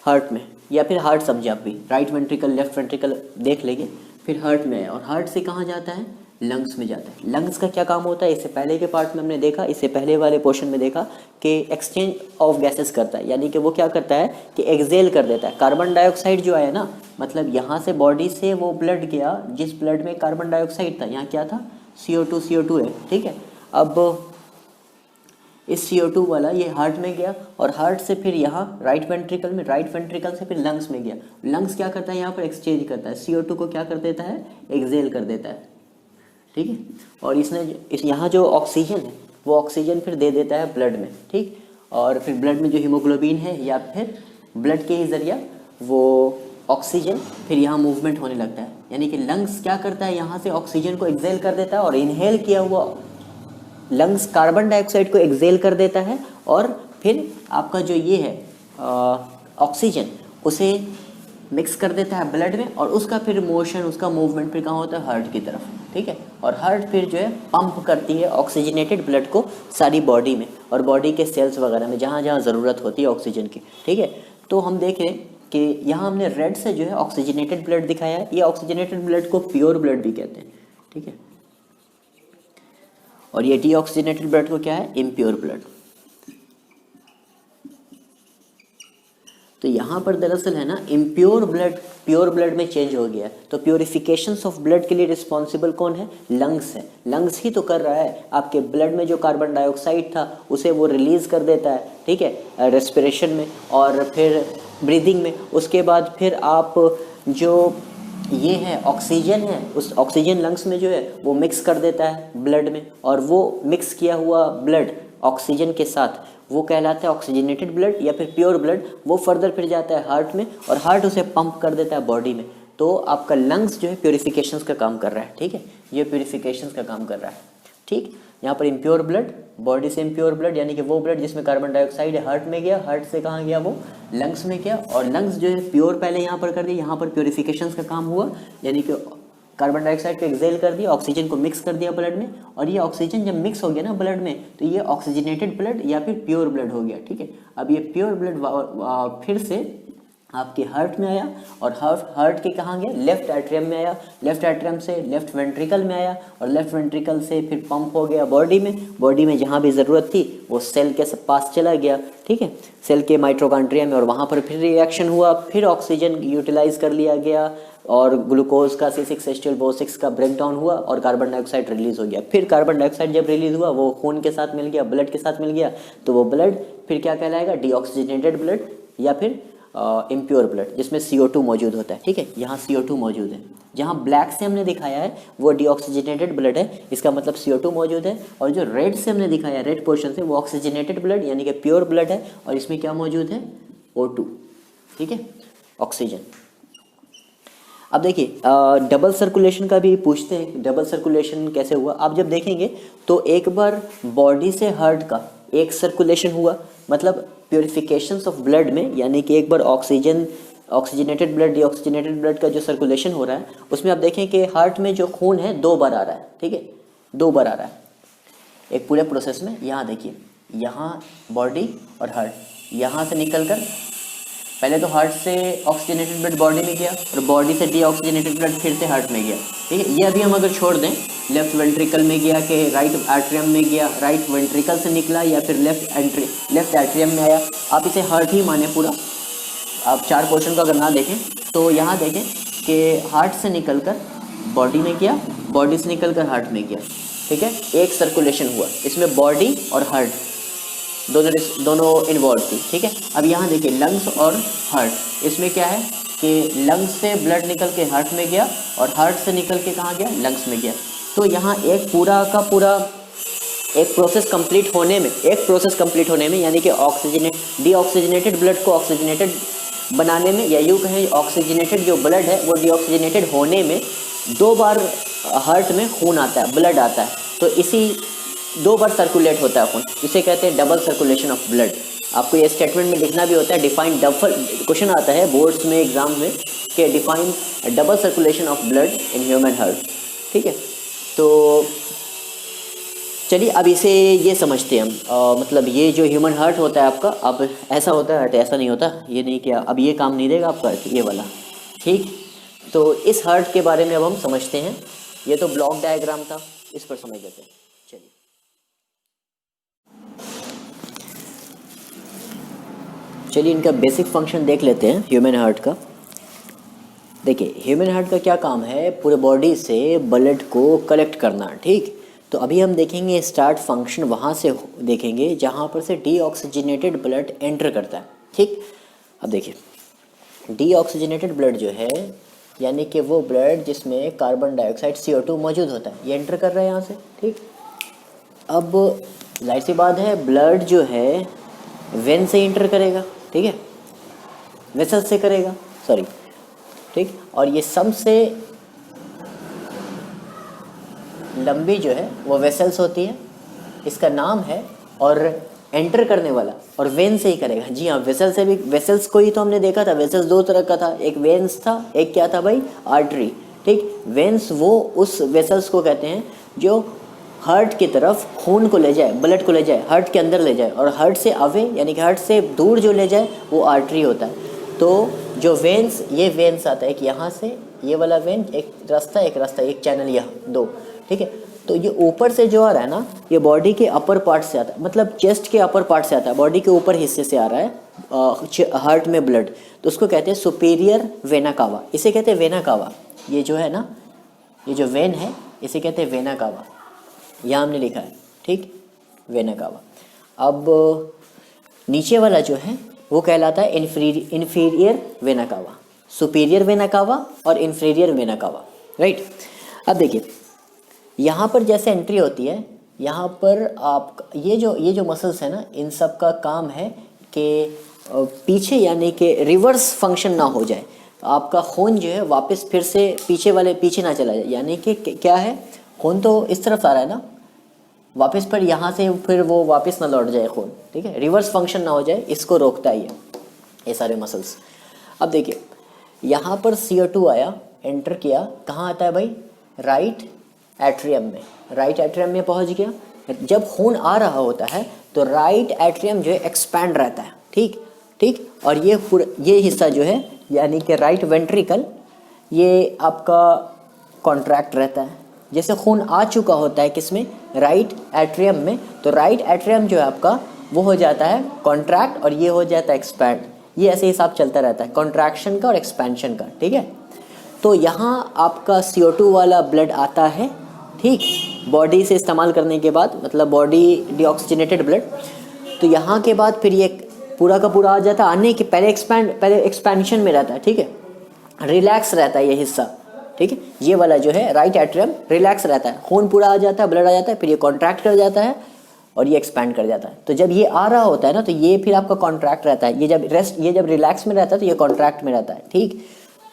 हार्ट में, या फिर हार्ट समझे आप भी, राइट वेंट्रिकल लेफ्ट वेंट्रिकल देख लेंगे। फिर हार्ट में आया और हार्ट से कहाँ जाता है, लंग्स में जाता है। लंग्स का क्या काम होता है, इससे पहले के पार्ट में हमने देखा, इससे पहले वाले पोर्शन में देखा कि एक्सचेंज ऑफ गैसेस करता है, यानी कि वो क्या करता है कि एक्सेल कर देता है। कार्बन डाइऑक्साइड जो आया ना, मतलब यहाँ से बॉडी से वो ब्लड गया, जिस ब्लड में कार्बन डाइऑक्साइड था, यहाँ क्या था, CO2 है, ठीक है। अब इस CO2 वाला ये हार्ट में गया और हार्ट से फिर यहाँ राइट वेंट्रिकल में, राइट वेंट्रिकल से फिर लंग्स में गया। लंग्स क्या करता है, यहाँ पर एक्सचेंज करता है, CO2 को क्या कर देता है, एक्सेल कर देता है, ठीक है। और इसने यहाँ जो ऑक्सीजन है वो ऑक्सीजन फिर दे देता है ब्लड में, ठीक। और फिर ब्लड में जो हीमोग्लोबिन है या फिर ब्लड के ही जरिया वो ऑक्सीजन फिर यहाँ मूवमेंट होने लगता है। यानी कि लंग्स क्या करता है, यहाँ से ऑक्सीजन को एक्सेल कर देता है और इनहेल किया हुआ लंग्स कार्बन डाइऑक्साइड को एक्सेल कर देता है और फिर आपका जो ये है ऑक्सीजन उसे मिक्स कर देता है ब्लड में और उसका फिर मोशन, उसका मूवमेंट फिर कहाँ होता है, हार्ट की तरफ, ठीक है। और हार्ट फिर जो है पंप करती है ऑक्सीजनेटेड ब्लड को सारी बॉडी में और बॉडी के सेल्स वगैरह में जहाँ जहाँ ज़रूरत होती है ऑक्सीजन की, ठीक है। तो हम देख रहे हैं कि यहाँ हमने रेड से जो है ऑक्सीजनेटेड ब्लड दिखाया है। ये ऑक्सीजनेटेड ब्लड को प्योर ब्लड भी कहते हैं, ठीक है। और ये डीऑक्सीजनेटेड ब्लड को क्या है, इम्प्योर ब्लड। तो यहाँ पर दरअसल है ना, इम्प्योर ब्लड प्योर ब्लड में चेंज हो गया। तो प्योरिफिकेशन ऑफ ब्लड के लिए रिस्पॉन्सिबल कौन है, लंग्स है। लंग्स ही तो कर रहा है, आपके ब्लड में जो कार्बन डाइऑक्साइड था उसे वो रिलीज कर देता है, ठीक है, रेस्पिरेशन में और फिर ब्रीदिंग में। उसके बाद फिर आप जो ये है ऑक्सीजन है, उस ऑक्सीजन लंग्स में जो है वो मिक्स कर देता है ब्लड में और वो मिक्स किया हुआ ब्लड ऑक्सीजन के साथ वो कहलाता है ऑक्सीजनेटेड ब्लड या फिर प्योर ब्लड। वो फर्दर फिर जाता है हार्ट में और हार्ट उसे पंप कर देता है बॉडी में। तो आपका लंग्स जो है प्योरिफिकेशंस का काम कर रहा है, ठीक है, ये प्योरिफिकेशंस का काम कर रहा है, ठीक। यहाँ पर इम्प्योर ब्लड, बॉडी से इम्प्योर ब्लड यानी कि वो ब्लड जिसमें कार्बन डाइऑक्साइड है, हार्ट में गया, हार्ट से कहाँ गया, वो लंग्स में गया और लंग्स जो है प्योर पहले यहाँ पर कर दिया, यहाँ पर प्योरिफिकेशंस का काम हुआ, यानी कि कार्बन डाइऑक्साइड को एक्सेल कर दिया, ऑक्सीजन को मिक्स कर दिया ब्लड में और ये ऑक्सीजन जब मिक्स हो गया ना ब्लड में तो ये ऑक्सीजनेटेड ब्लड या फिर प्योर ब्लड हो गया, ठीक है। अब ये प्योर ब्लड फिर से आपके हार्ट में आया और हार्ट के कहाँ गया, लेफ्ट एट्रियम में आया, लेफ्ट एट्रियम से लेफ्ट वेंट्रिकल में आया और लेफ्ट वेंट्रिकल से फिर पंप हो गया बॉडी में जहाँ भी ज़रूरत थी वो सेल के पास चला गया, ठीक है, सेल के माइटोकॉन्ड्रिया में और वहाँ पर फिर रिएक्शन हुआ, फिर ऑक्सीजन यूटिलाइज कर लिया गया और ग्लूकोज का C6H12O6 का ब्रेकडाउन हुआ और कार्बन डाइऑक्साइड रिलीज हो गया। फिर कार्बन डाइऑक्साइड जब रिलीज हुआ वो खून के साथ मिल गया, ब्लड के साथ मिल गया, तो वो ब्लड फिर क्या कहलाएगा, डीऑक्सीजनेटेड ब्लड या फिर इम्प्योर ब्लड जिसमें CO2 मौजूद होता है, ठीक है। यहाँ CO2 मौजूद है, जहाँ ब्लैक से हमने दिखाया है वो डीऑक्सीजनेटेड ब्लड है, इसका मतलब CO2 मौजूद है। और जो रेड से हमने दिखाया है, रेड पोर्शन से, वो ऑक्सीजनेटेड ब्लड यानी कि प्योर ब्लड है और इसमें क्या मौजूद है, O2, ठीक है, ऑक्सीजन। अब देखिए डबल सर्कुलेशन का भी पूछते हैं, डबल सर्कुलेशन कैसे हुआ। आप जब देखेंगे तो एक बार बॉडी से हार्ट का एक सर्कुलेशन हुआ, मतलब प्योरिफिकेशंस ऑफ ब्लड में, यानी कि एक बार ऑक्सीजनेटेड ब्लड डीऑक्सीजनेटेड ब्लड का जो सर्कुलेशन हो रहा है उसमें आप देखें कि हार्ट में जो खून है 2 बार आ रहा है, ठीक है, 2 बार आ रहा है एक पूरे प्रोसेस में। यहाँ देखिए, यहाँ बॉडी और हार्ट, यहाँ से निकल कर पहले तो हार्ट से ऑक्सीजनेटेड ब्लड बॉडी में गया और बॉडी से डीऑक्सीजनेटेड ब्लड फिर से हार्ट में गया, ठीक है। ये अभी हम अगर छोड़ दें, लेफ्ट वेंट्रिकल में गया कि राइट एट्रियम में गया, राइट वेंट्रिकल से निकला या फिर लेफ्ट एट्रियम में आया, आप इसे हार्ट ही माने पूरा। आप 4 पोर्शन को अगर ना देखें तो यहाँ देखें कि हार्ट से निकलकर बॉडी में गया, बॉडी से निकलकर हार्ट में गया, ठीक है, एक सर्कुलेशन हुआ। इसमें बॉडी और हार्ट दोनों इन्वॉल्व थी, ठीक है। अब यहाँ देखिए लंग्स और हार्ट, इसमें क्या है कि लंग्स से ब्लड निकल के हार्ट में गया और हार्ट से निकल के कहाँ गया, लंग्स में गया। तो यहाँ एक पूरा का पूरा एक प्रोसेस कंप्लीट होने में यानी कि डीऑक्सीजनेटेड ब्लड को ऑक्सीजनेटेड बनाने में, या यूँ कहें ऑक्सीजनेटेड जो ब्लड है वो डीऑक्सीजनेटेड होने में 2 बार हार्ट में खून आता है, ब्लड आता है। तो इसी 2 बार सर्कुलेट होता है खून, इसे कहते हैं डबल सर्कुलेशन ऑफ ब्लड। आपको ये स्टेटमेंट में लिखना भी होता है, डिफाइन डबल, क्वेश्चन आता है बोर्ड्स में एग्जाम में कि define double circulation of blood in human heart, ठीक है। तो चलिए अब इसे ये समझते हैं हम, मतलब ये जो ह्यूमन हार्ट होता है आपका, अब ऐसा होता है हार्ट, ऐसा नहीं होता, ये नहीं किया, अब ये काम नहीं देगा आपका ये वाला, ठीक। तो इस हार्ट के बारे में अब हम समझते हैं। ये तो ब्लॉक डायग्राम था, इस पर समझ लेते हैं। चलिए चलिए इनका बेसिक फंक्शन देख लेते हैं ह्यूमन हार्ट का। देखिए ह्यूमन हार्ट का क्या काम है, पूरे बॉडी से ब्लड को कलेक्ट करना, ठीक। तो अभी हम देखेंगे स्टार्ट फंक्शन वहाँ से देखेंगे जहाँ पर से डीऑक्सीजनेटेड ब्लड एंटर करता है, ठीक। अब देखिए डीऑक्सीजनेटेड ब्लड जो है यानी कि वो ब्लड जिसमें कार्बन डाइऑक्साइड CO2 मौजूद होता है, ये एंटर कर रहा है यहाँ से, ठीक। अब जाहिर सी बात है ब्लड जो है वेन से इंटर करेगा, ठीक है, वेसल से करेगा, सॉरी, ठीक। और ये सबसे लंबी जो है वो वेसल्स होती है, इसका नाम है, और एंटर करने वाला और वेन से ही करेगा। जी हाँ, वेसल से भी, वेसल्स को ही तो हमने देखा था, वेसल्स दो तरह का था, एक वेन्स था, एक क्या था भाई, आर्टरी, ठीक। वेन्स वो उस वेसल्स को कहते हैं जो हार्ट की तरफ खून को ले जाए, ब्लड को ले जाए, हार्ट के अंदर ले जाए, और हार्ट से अवे यानी कि हार्ट से दूर जो ले जाए वो आर्टरी होता है। तो जो वेन्स, ये वेन्स आता है एक यहाँ से, ये वाला वेन, एक रास्ता, एक चैनल, यहाँ दो, ठीक है। तो ये ऊपर से जो आ रहा है ना, ये बॉडी के अपर पार्ट से आता है, मतलब चेस्ट के अपर पार्ट से आता है, बॉडी के ऊपर हिस्से से आ रहा है हार्ट में ब्लड, तो उसको कहते हैं सुपीरियर वेना कावा, इसे कहते हैं वेना कावा। ये जो है ना, ये जो वेन है इसे कहते हैं वेना कावा, यहाँ हमने लिखा है, ठीक, वेना कावा। अब नीचे वाला जो है वो कहलाता है inferior vena cava, superior vena cava और इन्फीरियर वेना कावा, राइट। अब देखिए यहाँ पर जैसे एंट्री होती है, यहाँ पर आप ये जो मसल्स है ना, इन सब का काम है कि पीछे यानी कि रिवर्स फंक्शन ना हो जाए, तो आपका खून जो है वापस फिर से पीछे ना चला जाए, यानी कि क्या है, खून तो इस तरफ आ रहा है ना, वापस पर यहाँ से फिर वो वापस ना लौट जाए खून, ठीक है, रिवर्स फंक्शन ना हो जाए, इसको रोकता है ये सारे मसल्स। अब देखिए यहाँ पर CO2 आया, एंटर किया, कहाँ आता है भाई, राइट एट्रियम में, राइट एट्रियम में पहुँच गया। जब खून आ रहा होता है तो राइट एट्रियम जो है एक्सपैंड रहता है, ठीक ठीक, और ये हिस्सा जो है यानी कि राइट वेंट्रिकल, ये आपका कॉन्ट्रैक्ट रहता है। जैसे खून आ चुका होता है किसमें, राइट एट्रियम में, तो राइट एट्रियम जो है आपका वो हो जाता है कॉन्ट्रैक्ट और ये हो जाता है एक्सपैंड। ये ऐसे हिसाब चलता रहता है कॉन्ट्रैक्शन का और एक्सपेंशन का, ठीक है। तो यहाँ आपका CO2 वाला ब्लड आता है, ठीक, बॉडी से इस्तेमाल करने के बाद, मतलब बॉडी डीऑक्सीजनेटेड ब्लड, तो यहाँ के बाद फिर ये पूरा का पूरा आ जाता है, आने के पहले एक्सपेंशन में रहता है, ठीक है, रिलैक्स रहता है ये हिस्सा, ठीक है। ये वाला जो है राइट एट्रियम रिलैक्स रहता है, खून पूरा आ जाता है, ब्लड आ जाता है, फिर ये कॉन्ट्रैक्ट कर जाता है और ये एक्सपैंड कर जाता है। तो जब ये आ रहा होता है ना, तो ये फिर आपका कॉन्ट्रैक्ट रहता है, ये जब रिलैक्स में रहता है तो ये कॉन्ट्रैक्ट में रहता है, ठीक।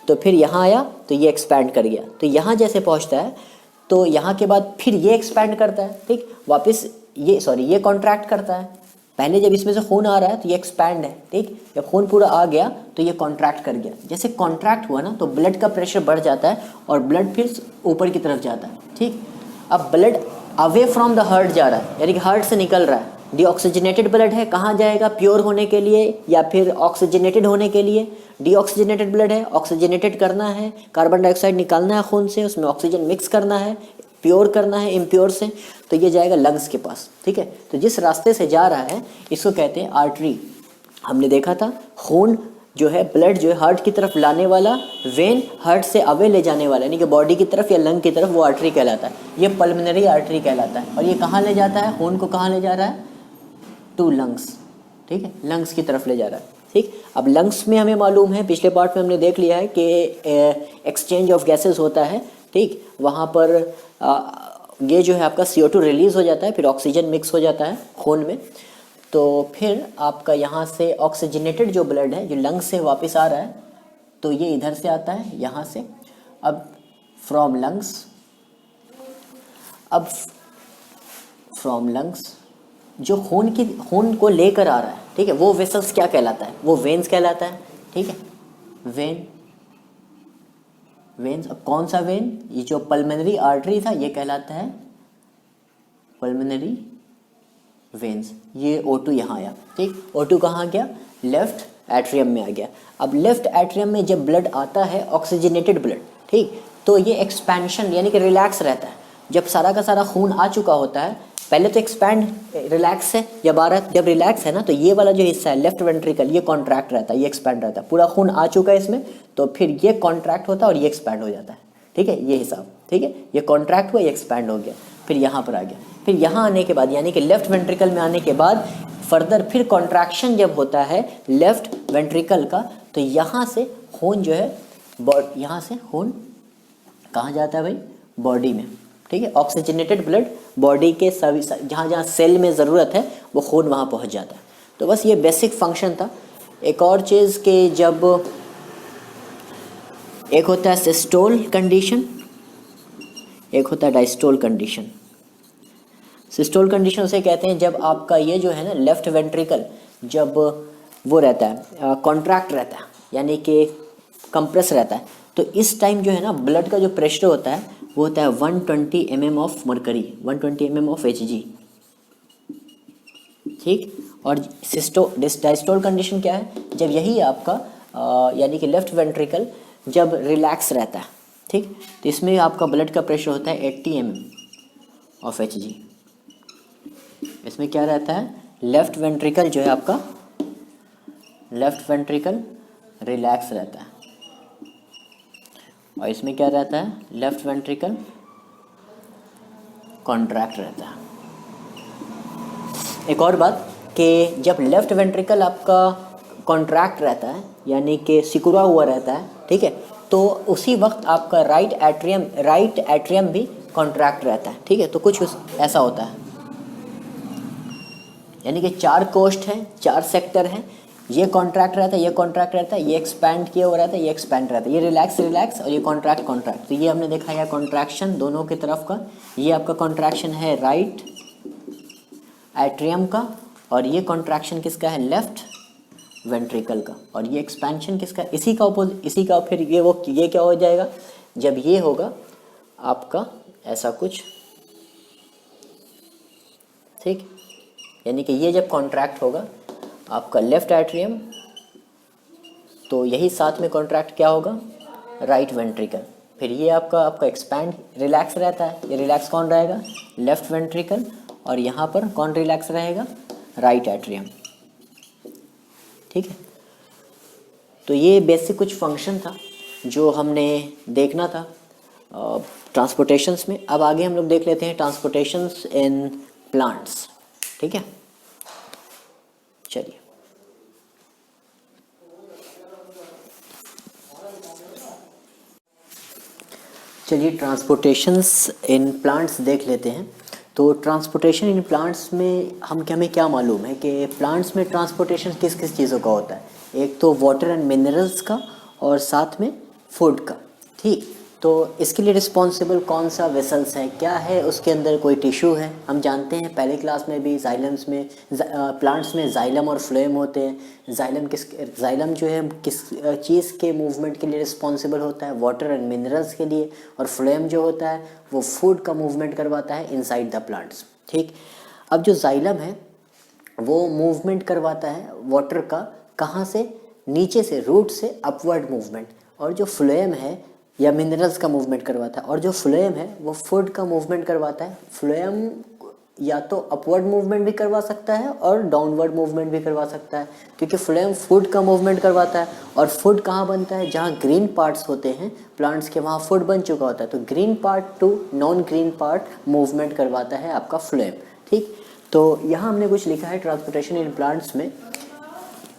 तो फिर यहाँ आया तो ये एक्सपैंड कर गया, तो यहाँ जैसे पहुँचता है तो यहाँ के बाद फिर ये एक्सपैंड करता है, ठीक, वापस ये कॉन्ट्रैक्ट करता है। पहले जब इसमें से खून आ रहा है तो ये एक्सपैंड है, ठीक, जब खून पूरा आ गया तो ये कॉन्ट्रैक्ट कर गया। जैसे कॉन्ट्रैक्ट हुआ ना तो ब्लड का प्रेशर बढ़ जाता है और ब्लड फिर ऊपर की तरफ जाता है, ठीक। अब blood away from the heart जा रहा है, यानी कि हार्ट से निकल रहा है, डीऑक्सीजनेटेड ब्लड है, कहाँ जाएगा, प्योर होने के लिए या फिर ऑक्सीजनेटेड होने के लिए। डीऑक्सीजनेटेड ब्लड है, ऑक्सीजनेटेड करना है, कार्बन डाइऑक्साइड निकालना है खून से, उसमें ऑक्सीजन मिक्स करना है, प्योर करना है इम्प्योर से, तो ये जाएगा लंग्स के पास, ठीक है। तो जिस रास्ते से जा रहा है इसको कहते हैं आर्टरी। हमने देखा था खून जो है, ब्लड जो है हार्ट की तरफ लाने वाला, वेन हार्ट से अवे ले जाने वाला यानी कि बॉडी की तरफ या लंग की तरफ, वो आर्टरी कहलाता है, ये पल्मोनरी आर्टरी कहलाता है। और ये कहाँ ले जाता है खून को, कहाँ ले जा रहा है, टू लंग्स, ठीक है, लंग्स की तरफ ले जा रहा है, ठीक। अब लंग्स में हमें मालूम है, पिछले पार्ट में हमने देख लिया है कि एक्सचेंज ऑफ गैसेस होता है, ठीक, वहाँ पर ये जो है आपका CO2 रिलीज़ हो जाता है, फिर ऑक्सीजन मिक्स हो जाता है खून में, तो फिर आपका यहाँ से ऑक्सीजनेटेड जो ब्लड है जो लंग्स से वापस आ रहा है तो ये इधर से आता है, यहाँ से। अब फ्रॉम लंग्स जो खून को लेकर आ रहा है, ठीक है, वो वेसल्स क्या कहलाता है, वो वेन्स कहलाता है, ठीक है, वेन्स। अब कौन सा वेन, ये जो पल्मोनरी आर्टरी था ये कहलाता है पल्मोनरी वेन्स, ये O2 यहाँ आया, ठीक। O2 कहाँ गया, लेफ्ट एट्रियम में आ गया। अब लेफ्ट एट्रियम में जब ब्लड आता है, ऑक्सीजनेटेड ब्लड, ठीक, तो ये एक्सपेंशन यानी कि रिलैक्स रहता है। जब सारा का सारा खून आ चुका होता है, पहले तो एक्सपैंड रिलैक्स है, जब रिलैक्स है ना, तो ये वाला जो हिस्सा है लेफ्ट वेंट्रिकल, ये कॉन्ट्रैक्ट रहता है, ये एक्सपैंड रहता है। पूरा खून आ चुका है इसमें, तो फिर ये कॉन्ट्रैक्ट होता है और ये एक्सपैंड हो जाता है, ठीक है, ये हिसाब, ठीक है। ये कॉन्ट्रैक्ट हुआ, ये एक्सपैंड हो गया, फिर यहाँ पर आ गया। फिर यहाँ आने के बाद यानी कि लेफ्ट वेंट्रिकल में आने के बाद फर्दर फिर कॉन्ट्रैक्शन जब होता है लेफ्ट वेंट्रिकल का, तो यहाँ से खून जो है यहाँ से खून कहाँ जाता है भाई, बॉडी में, ठीक है। ऑक्सीजनेटेड ब्लड बॉडी के सभी जहाँ जहाँ सेल में ज़रूरत है वो खून वहाँ पहुँच जाता है। तो बस ये बेसिक फंक्शन था। एक और चीज़ कि जब एक होता है सिस्टोल कंडीशन, एक होता है डायस्टोल कंडीशन। सिस्टोल कंडीशन उसे कहते हैं जब आपका ये जो है ना लेफ्ट वेंट्रिकल जब वो रहता है कॉन्ट्रैक्ट रहता है, यानी कि कंप्रेस रहता है, तो इस टाइम जो है ना ब्लड का जो प्रेशर होता है वो होता है 120 mm of mercury, 120 mm of Hg, ठीक। और डायस्टोल कंडीशन क्या है, जब यही आपका यानी कि लेफ्ट वेंट्रिकल जब रिलैक्स रहता है, ठीक, तो इसमें आपका ब्लड का प्रेशर होता है 80 mm ऑफ Hg। इसमें क्या रहता है, लेफ्ट वेंट्रिकल जो है आपका लेफ्ट वेंट्रिकल रिलैक्स रहता है, और इसमें क्या रहता है, लेफ्ट वेंट्रिकल कॉन्ट्रैक्ट रहता है। एक और बात कि जब लेफ्ट वेंट्रिकल आपका कॉन्ट्रैक्ट रहता है यानी कि सिकुड़ा हुआ रहता है, ठीक है, तो उसी वक्त आपका राइट एट्रियम भी कॉन्ट्रैक्ट रहता है, ठीक है। तो कुछ ऐसा होता है, यानी कि 4 कोष्ठ हैं, 4 सेक्टर हैं, ये कॉन्ट्रैक्ट रहता है, ये कॉन्ट्रैक्ट रहता है, ये एक्सपैंड किया हुआ रहता है, ये एक्सपैंड रहता है, ये रिलैक्स और ये कॉन्ट्रैक्ट। तो ये हमने देखा है कॉन्ट्रैक्शन दोनों की तरफ का। ये आपका कॉन्ट्रैक्शन है राइट एट्रियम का, और ये कॉन्ट्रैक्शन किसका है, लेफ्ट वेंट्रिकल का, और ये एक्सपेंशन किसका, इसी का फिर ये क्या हो जाएगा, जब ये होगा आपका ऐसा कुछ, ठीक, यानी कि ये जब कॉन्ट्रैक्ट होगा आपका लेफ्ट एट्रियम, तो यही साथ में कॉन्ट्रैक्ट क्या होगा, राइट वेंट्रिकल। फिर ये आपका एक्सपैंड रिलैक्स रहता है, ये रिलैक्स कौन रहेगा, लेफ्ट वेंट्रिकल, और यहाँ पर कौन रिलैक्स रहेगा, राइट एट्रियम, ठीक है। तो ये बेसिक कुछ फंक्शन था जो हमने देखना था ट्रांसपोर्टेशंस में। अब आगे हम लोग देख लेते हैं ट्रांसपोर्टेशंस इन प्लांट्स, ठीक है। चलिए ट्रांसपोर्टेशंस इन प्लांट्स देख लेते हैं। तो ट्रांसपोर्टेशन इन प्लांट्स में हमें क्या मालूम है कि प्लांट्स में ट्रांसपोर्टेशन किस किस चीज़ों का होता है, एक तो वाटर एंड मिनरल्स का और साथ में फूड का, ठीक। तो इसके लिए रिस्पॉन्सिबल कौन सा वेसल्स है, क्या है उसके अंदर, कोई टिश्यू है। हम जानते हैं पहले क्लास में भी जाइलम्स में प्लांट्स में जाइलम और फ्लोएम होते हैं। जाइलम जो है किस चीज़ के मूवमेंट के लिए रिस्पॉन्सिबल होता है, वाटर एंड मिनरल्स के लिए, और फ्लोएम जो होता है वो फूड का मूवमेंट करवाता है इनसाइड द प्लांट्स, ठीक। अब जो जाइलम है वो मूवमेंट करवाता है वाटर का, कहाँ से, नीचे से, रूट से अपवर्ड मूवमेंट, और जो फ्लोएम है या मिनरल्स का मूवमेंट करवाता है, और जो फ्लोएम है वो फूड का मूवमेंट करवाता है। फ्लोएम या तो अपवर्ड मूवमेंट भी करवा सकता है और डाउनवर्ड मूवमेंट भी करवा सकता है, क्योंकि फ्लोएम फूड का मूवमेंट करवाता है। और फूड कहाँ बनता है, जहाँ ग्रीन पार्ट्स होते हैं प्लांट्स के, वहाँ फूड बन चुका होता है, तो green part two non green part movement करवाता है आपका फ्लोएम, ठीक। तो यहाँ हमने कुछ लिखा है ट्रांसपोर्टेशन इन प्लांट्स में,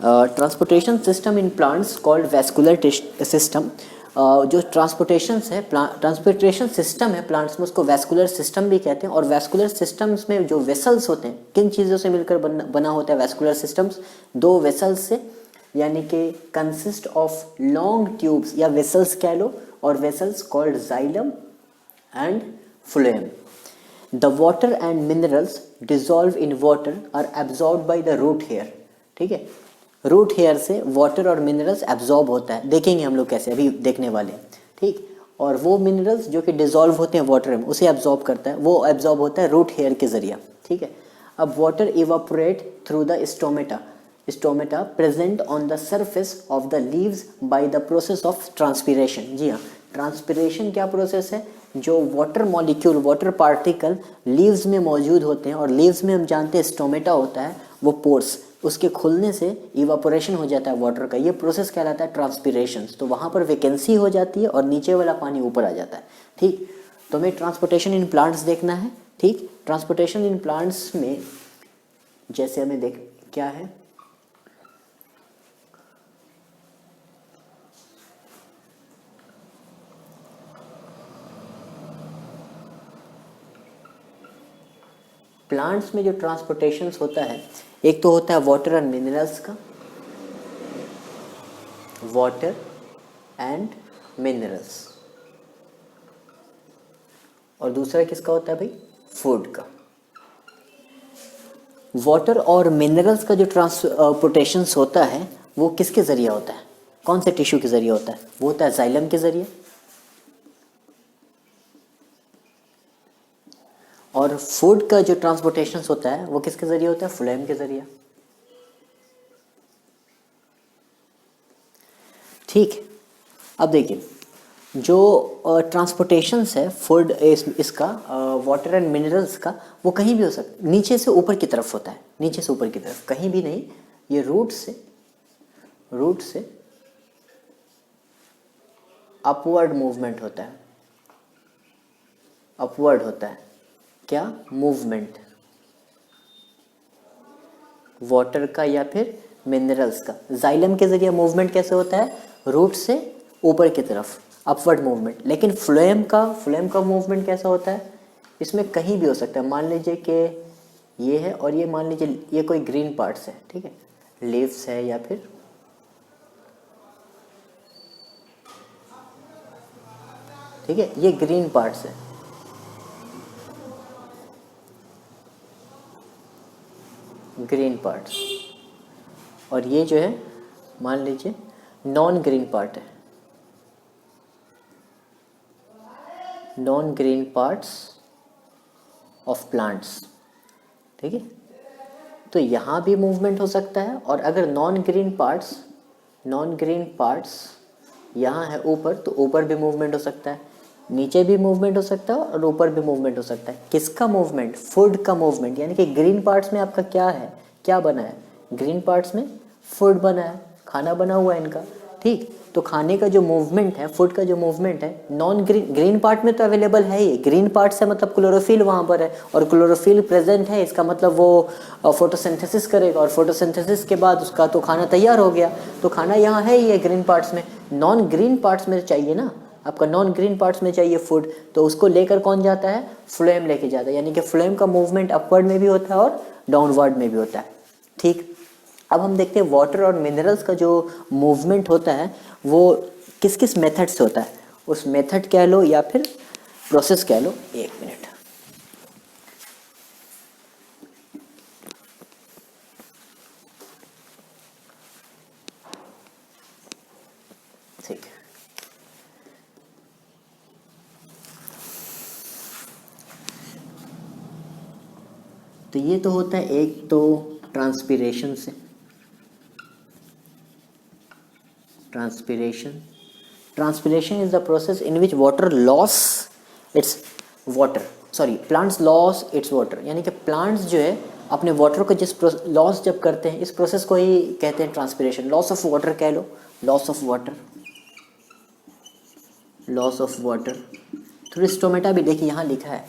transportation system in plants called vascular system. जो ट्रांसपोर्टेशन सिस्टम है प्लांट्स में उसको वैस्कुलर सिस्टम भी कहते हैं। और वैस्कुलर सिस्टम्स में जो वेसल्स होते हैं, किन चीज़ों से मिलकर बना होता है वैस्कुलर सिस्टम्स, 2 वेसल्स से, यानी कि कंसिस्ट ऑफ लॉन्ग ट्यूब्स या वेसल्स कह लो, और vessels called xylem and phloem. The water and minerals dissolve in water are absorbed by the root hair, ठीक है। रूट हेयर से वाटर और मिनरल्स एब्जॉर्ब होता है, देखेंगे हम लोग कैसे, अभी देखने वाले, ठीक। और वो मिनरल्स जो कि डिजॉल्व होते हैं वाटर में उसे एब्जॉर्ब करता है, वो एब्जॉर्ब होता है रूट हेयर के जरिए, ठीक है। अब water evaporate through the stomata present on the surface of the leaves by the process of transpiration. जी हाँ, ट्रांसपीरेशन क्या प्रोसेस है, जो water molecule, water particle leaves में मौजूद होते हैं, और लीव्स में हम जानते हैं स्टोमेटा होता है, वो पोर्स, उसके खुलने से इवापोरेशन हो जाता है वाटर का, ये प्रोसेस कहलाता है ट्रांसपीरेशन। तो वहाँ पर वैकेंसी हो जाती है और नीचे वाला पानी ऊपर आ जाता है, ठीक। तो हमें ट्रांसपोर्टेशन इन प्लांट्स देखना है, ठीक। ट्रांसपोर्टेशन इन प्लांट्स में जैसे हमें देख क्या है, प्लांट्स में जो ट्रांसपोर्टेशन होता है, एक तो होता है वाटर एंड मिनरल्स का, वाटर एंड मिनरल्स, और दूसरा किसका होता है भाई, फूड का। वाटर और मिनरल्स का जो ट्रांसपोर्टेशन होता है वो किसके जरिए होता है, कौन से टिश्यू के जरिए होता है, वो होता है जाइलम के जरिए। और फूड का जो ट्रांसपोर्टेशन होता है वो किसके जरिए होता है, फ्लोएम के जरिए, ठीक। अब देखिए जो ट्रांसपोर्टेशन है फूड इसका वाटर एंड मिनरल्स का, वो कहीं भी हो सकता है, नीचे से ऊपर की तरफ होता है, नीचे से ऊपर की तरफ कहीं भी नहीं, ये रूट से अपवर्ड मूवमेंट होता है, अपवर्ड होता है क्या, मूवमेंट वाटर का या फिर मिनरल्स का। जाइलम के जरिए मूवमेंट कैसे होता है, रूट से ऊपर की तरफ अपवर्ड मूवमेंट। लेकिन फ्लोएम का मूवमेंट कैसा होता है, इसमें कहीं भी हो सकता है। मान लीजिए कि ये है और ये मान लीजिए ये कोई ग्रीन पार्ट्स है, ठीक है, लीव्स है या फिर ठीक है, ये ग्रीन पार्ट्स है, ग्रीन पार्ट्स, और ये जो है मान लीजिए नॉन ग्रीन पार्ट है, non green parts of plants, ठीक है। तो यहाँ भी मूवमेंट हो सकता है, और अगर नॉन ग्रीन पार्ट्स यहाँ है ऊपर, तो ऊपर भी मूवमेंट हो सकता है, नीचे भी मूवमेंट हो सकता है, और ऊपर भी मूवमेंट हो सकता है। किसका मूवमेंट, फूड का मूवमेंट। यानी कि ग्रीन पार्ट्स में आपका क्या है, क्या बना है, ग्रीन पार्ट्स में फूड बना है, खाना बना हुआ है इनका, ठीक। तो खाने का जो मूवमेंट है, फूड का जो मूवमेंट है, नॉन ग्रीन पार्ट में तो अवेलेबल है ही, ग्रीन पार्ट से मतलब क्लोरोफिल वहाँ पर है, और क्लोरोफिल प्रेजेंट है, इसका मतलब वो फोटोसिंथेसिस करेगा, और फोटोसिंथेसिस के बाद उसका तो खाना तैयार हो गया, तो खाना यहाँ है ही है ग्रीन पार्ट्स में। नॉन ग्रीन पार्ट्स में चाहिए ना आपका, नॉन ग्रीन पार्ट्स में चाहिए फूड, तो उसको लेकर कौन जाता है, फ्लोएम लेके जाता है। यानी कि फ्लोएम का मूवमेंट अपवर्ड में भी होता है और डाउनवर्ड में भी होता है, ठीक। अब हम देखते हैं वाटर और मिनरल्स का जो मूवमेंट होता है वो किस किस मेथड से होता है, उस मेथड कह लो या फिर प्रोसेस कह लो। एक मिनट, ठीक है। तो ये तो होता है एक तो ट्रांसपीरेशन से, transpiration is the process in which water loss it's water, sorry plants loss it's water. यानी कि प्लांट्स जो है अपने वाटर को जिस लॉस जब करते हैं, इस प्रोसेस को ही कहते हैं ट्रांसपीरेशन। लॉस ऑफ वाटर कह लो, loss of water through stomata भी देखिए यहाँ लिखा है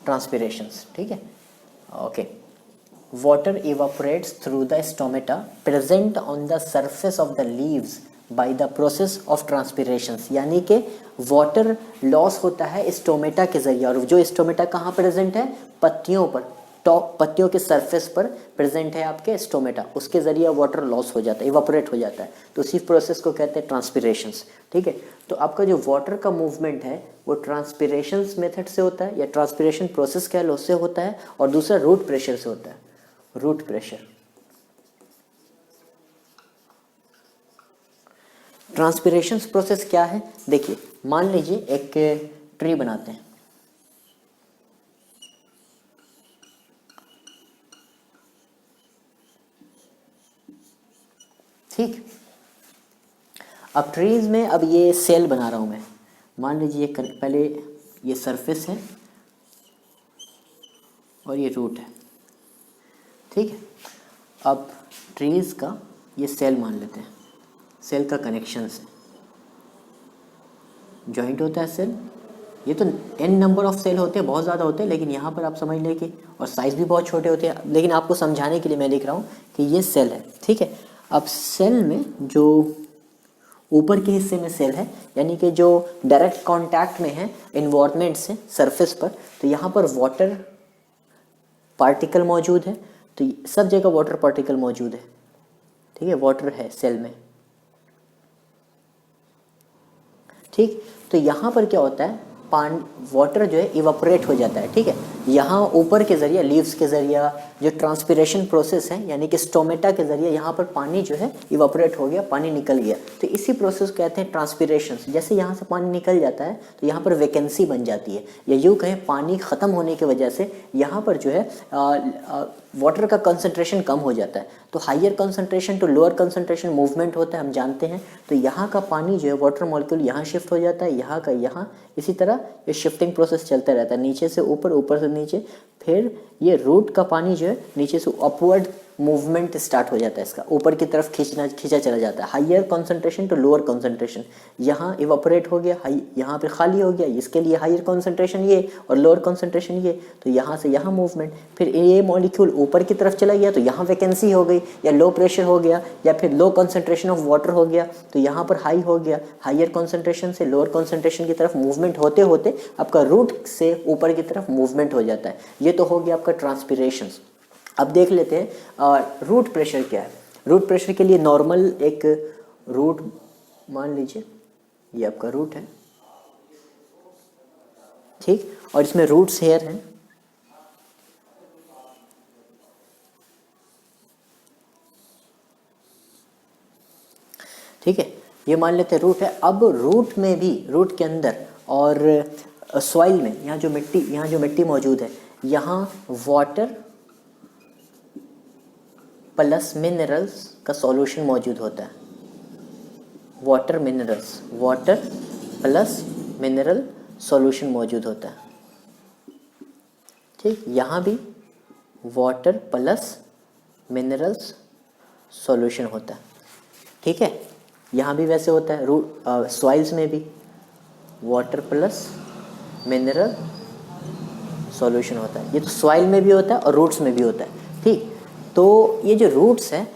ट्रांसपीरेशंस, ठीक है, okay. Water evaporates through the stomata present on the surface of the leaves by the process of transpirations। यानी कि वाटर लॉस होता है स्टोमेटा के जरिए, और जो स्टोमेटा कहाँ प्रेजेंट है, पत्तियों पर, टॉप पत्तियों के सरफेस पर प्रेजेंट है आपके स्टोमेटा, उसके जरिए वाटर लॉस हो जाता है, इवापोरेट हो जाता है, तो उसी प्रोसेस को कहते हैं ट्रांसपीरेशंस, ठीक है। तो आपका जो वाटर का मूवमेंट है वो ट्रांसपीरेशंस मेथड से होता है, या ट्रांसपीरेशन प्रोसेस कह लो उससे होता है, और दूसरा रूट प्रेशर से होता है, रूट प्रेशर। ट्रांसपिरेशन प्रोसेस क्या है? देखिए, मान लीजिए एक ट्री बनाते हैं, ठीक। अब ट्रीज में अब ये सेल बना रहा हूँ मैं, मान लीजिए पहले ये सरफेस है और ये रूट है, ठीक है। अब ट्रीज का ये सेल मान लेते हैं, सेल का कनेक्शन है, जॉइंट होता है सेल। ये तो n नंबर ऑफ सेल होते हैं, बहुत ज़्यादा होते हैं, लेकिन यहाँ पर आप समझ लें कि, और साइज़ भी बहुत छोटे होते हैं, लेकिन आपको समझाने के लिए मैं लिख रहा हूँ कि ये सेल है, ठीक है। अब सेल में जो ऊपर के हिस्से में सेल है, यानी कि जो डायरेक्ट कांटेक्ट में है इन्वायरमेंट से, सरफेस पर, तो यहाँ पर वाटर पार्टिकल मौजूद है, तो सब जगह वाटर पार्टिकल मौजूद है, ठीक है, वाटर है सेल में, ठीक। तो यहाँ पर क्या होता है, वाटर जो है इवापोरेट हो जाता है, ठीक है। यहाँ ऊपर के ज़रिए, लीव्स के ज़रिए, जो ट्रांसपिरेशन प्रोसेस है, यानी कि स्टोमेटा के ज़रिए यहाँ पर पानी जो है इवापोरेट हो गया, पानी निकल गया, तो इसी प्रोसेस को कहते हैं ट्रांसपिरेशन। जैसे यहाँ से पानी निकल जाता है तो यहाँ पर वैकेंसी बन जाती है, या यूँ कहें पानी ख़त्म होने की वजह से यहाँ पर जो है वाटर का कंसंट्रेशन कम हो जाता है, तो higher concentration to lower concentration movement होता है, हम जानते हैं। तो यहाँ का पानी जो है, वाटर मॉलिक्यूल यहाँ शिफ्ट हो जाता है, यहाँ का यहाँ, इसी तरह ये शिफ्टिंग प्रोसेस चलता रहता है, नीचे से ऊपर, ऊपर से नीचे। फिर ये रूट का पानी जो है नीचे से अपवर्ड मूवमेंट स्टार्ट हो जाता है, इसका ऊपर की तरफ खींचा चला जाता है, higher concentration to lower concentration. यहाँ इवापोरेट हो गया, यहाँ पे खाली हो गया, इसके लिए हायर कंसंट्रेशन ये और लोअर कंसंट्रेशन ये, तो यहाँ से यहाँ मूवमेंट। फिर ये मॉलिक्यूल ऊपर की तरफ चला गया तो यहाँ वैकेंसी हो गई, या लो प्रेशर हो गया, या फिर लो कंसंट्रेशन ऑफ वाटर हो गया, तो यहाँ पर हाई हो गया। हायर कंसंट्रेशन से लोअर कंसंट्रेशन की तरफ मूवमेंट होते होते आपका रूट से ऊपर की तरफ मूवमेंट हो जाता है। ये तो हो गया आपका ट्रांसपिरेशन। अब देख लेते हैं रूट प्रेशर क्या है। रूट प्रेशर के लिए नॉर्मल एक रूट मान लीजिए, ये आपका रूट है, ठीक, और इसमें रूट्स हेयर हैं, ठीक है, ये मान लेते हैं रूट है। अब रूट में भी, रूट के अंदर और सॉइल में, यहाँ जो मिट्टी मौजूद है, यहाँ वाटर प्लस मिनरल्स का सॉल्यूशन मौजूद होता है। वाटर प्लस मिनरल सॉल्यूशन मौजूद होता है, ठीक। यहाँ भी वाटर प्लस मिनरल्स सॉल्यूशन होता है, ठीक है। यहाँ भी वैसे होता है, सॉइल्स में भी वाटर प्लस मिनरल सॉल्यूशन होता है। ये तो सॉइल में भी होता है और रूट्स में भी होता है, ठीक। तो ये जो रूट्स हैं,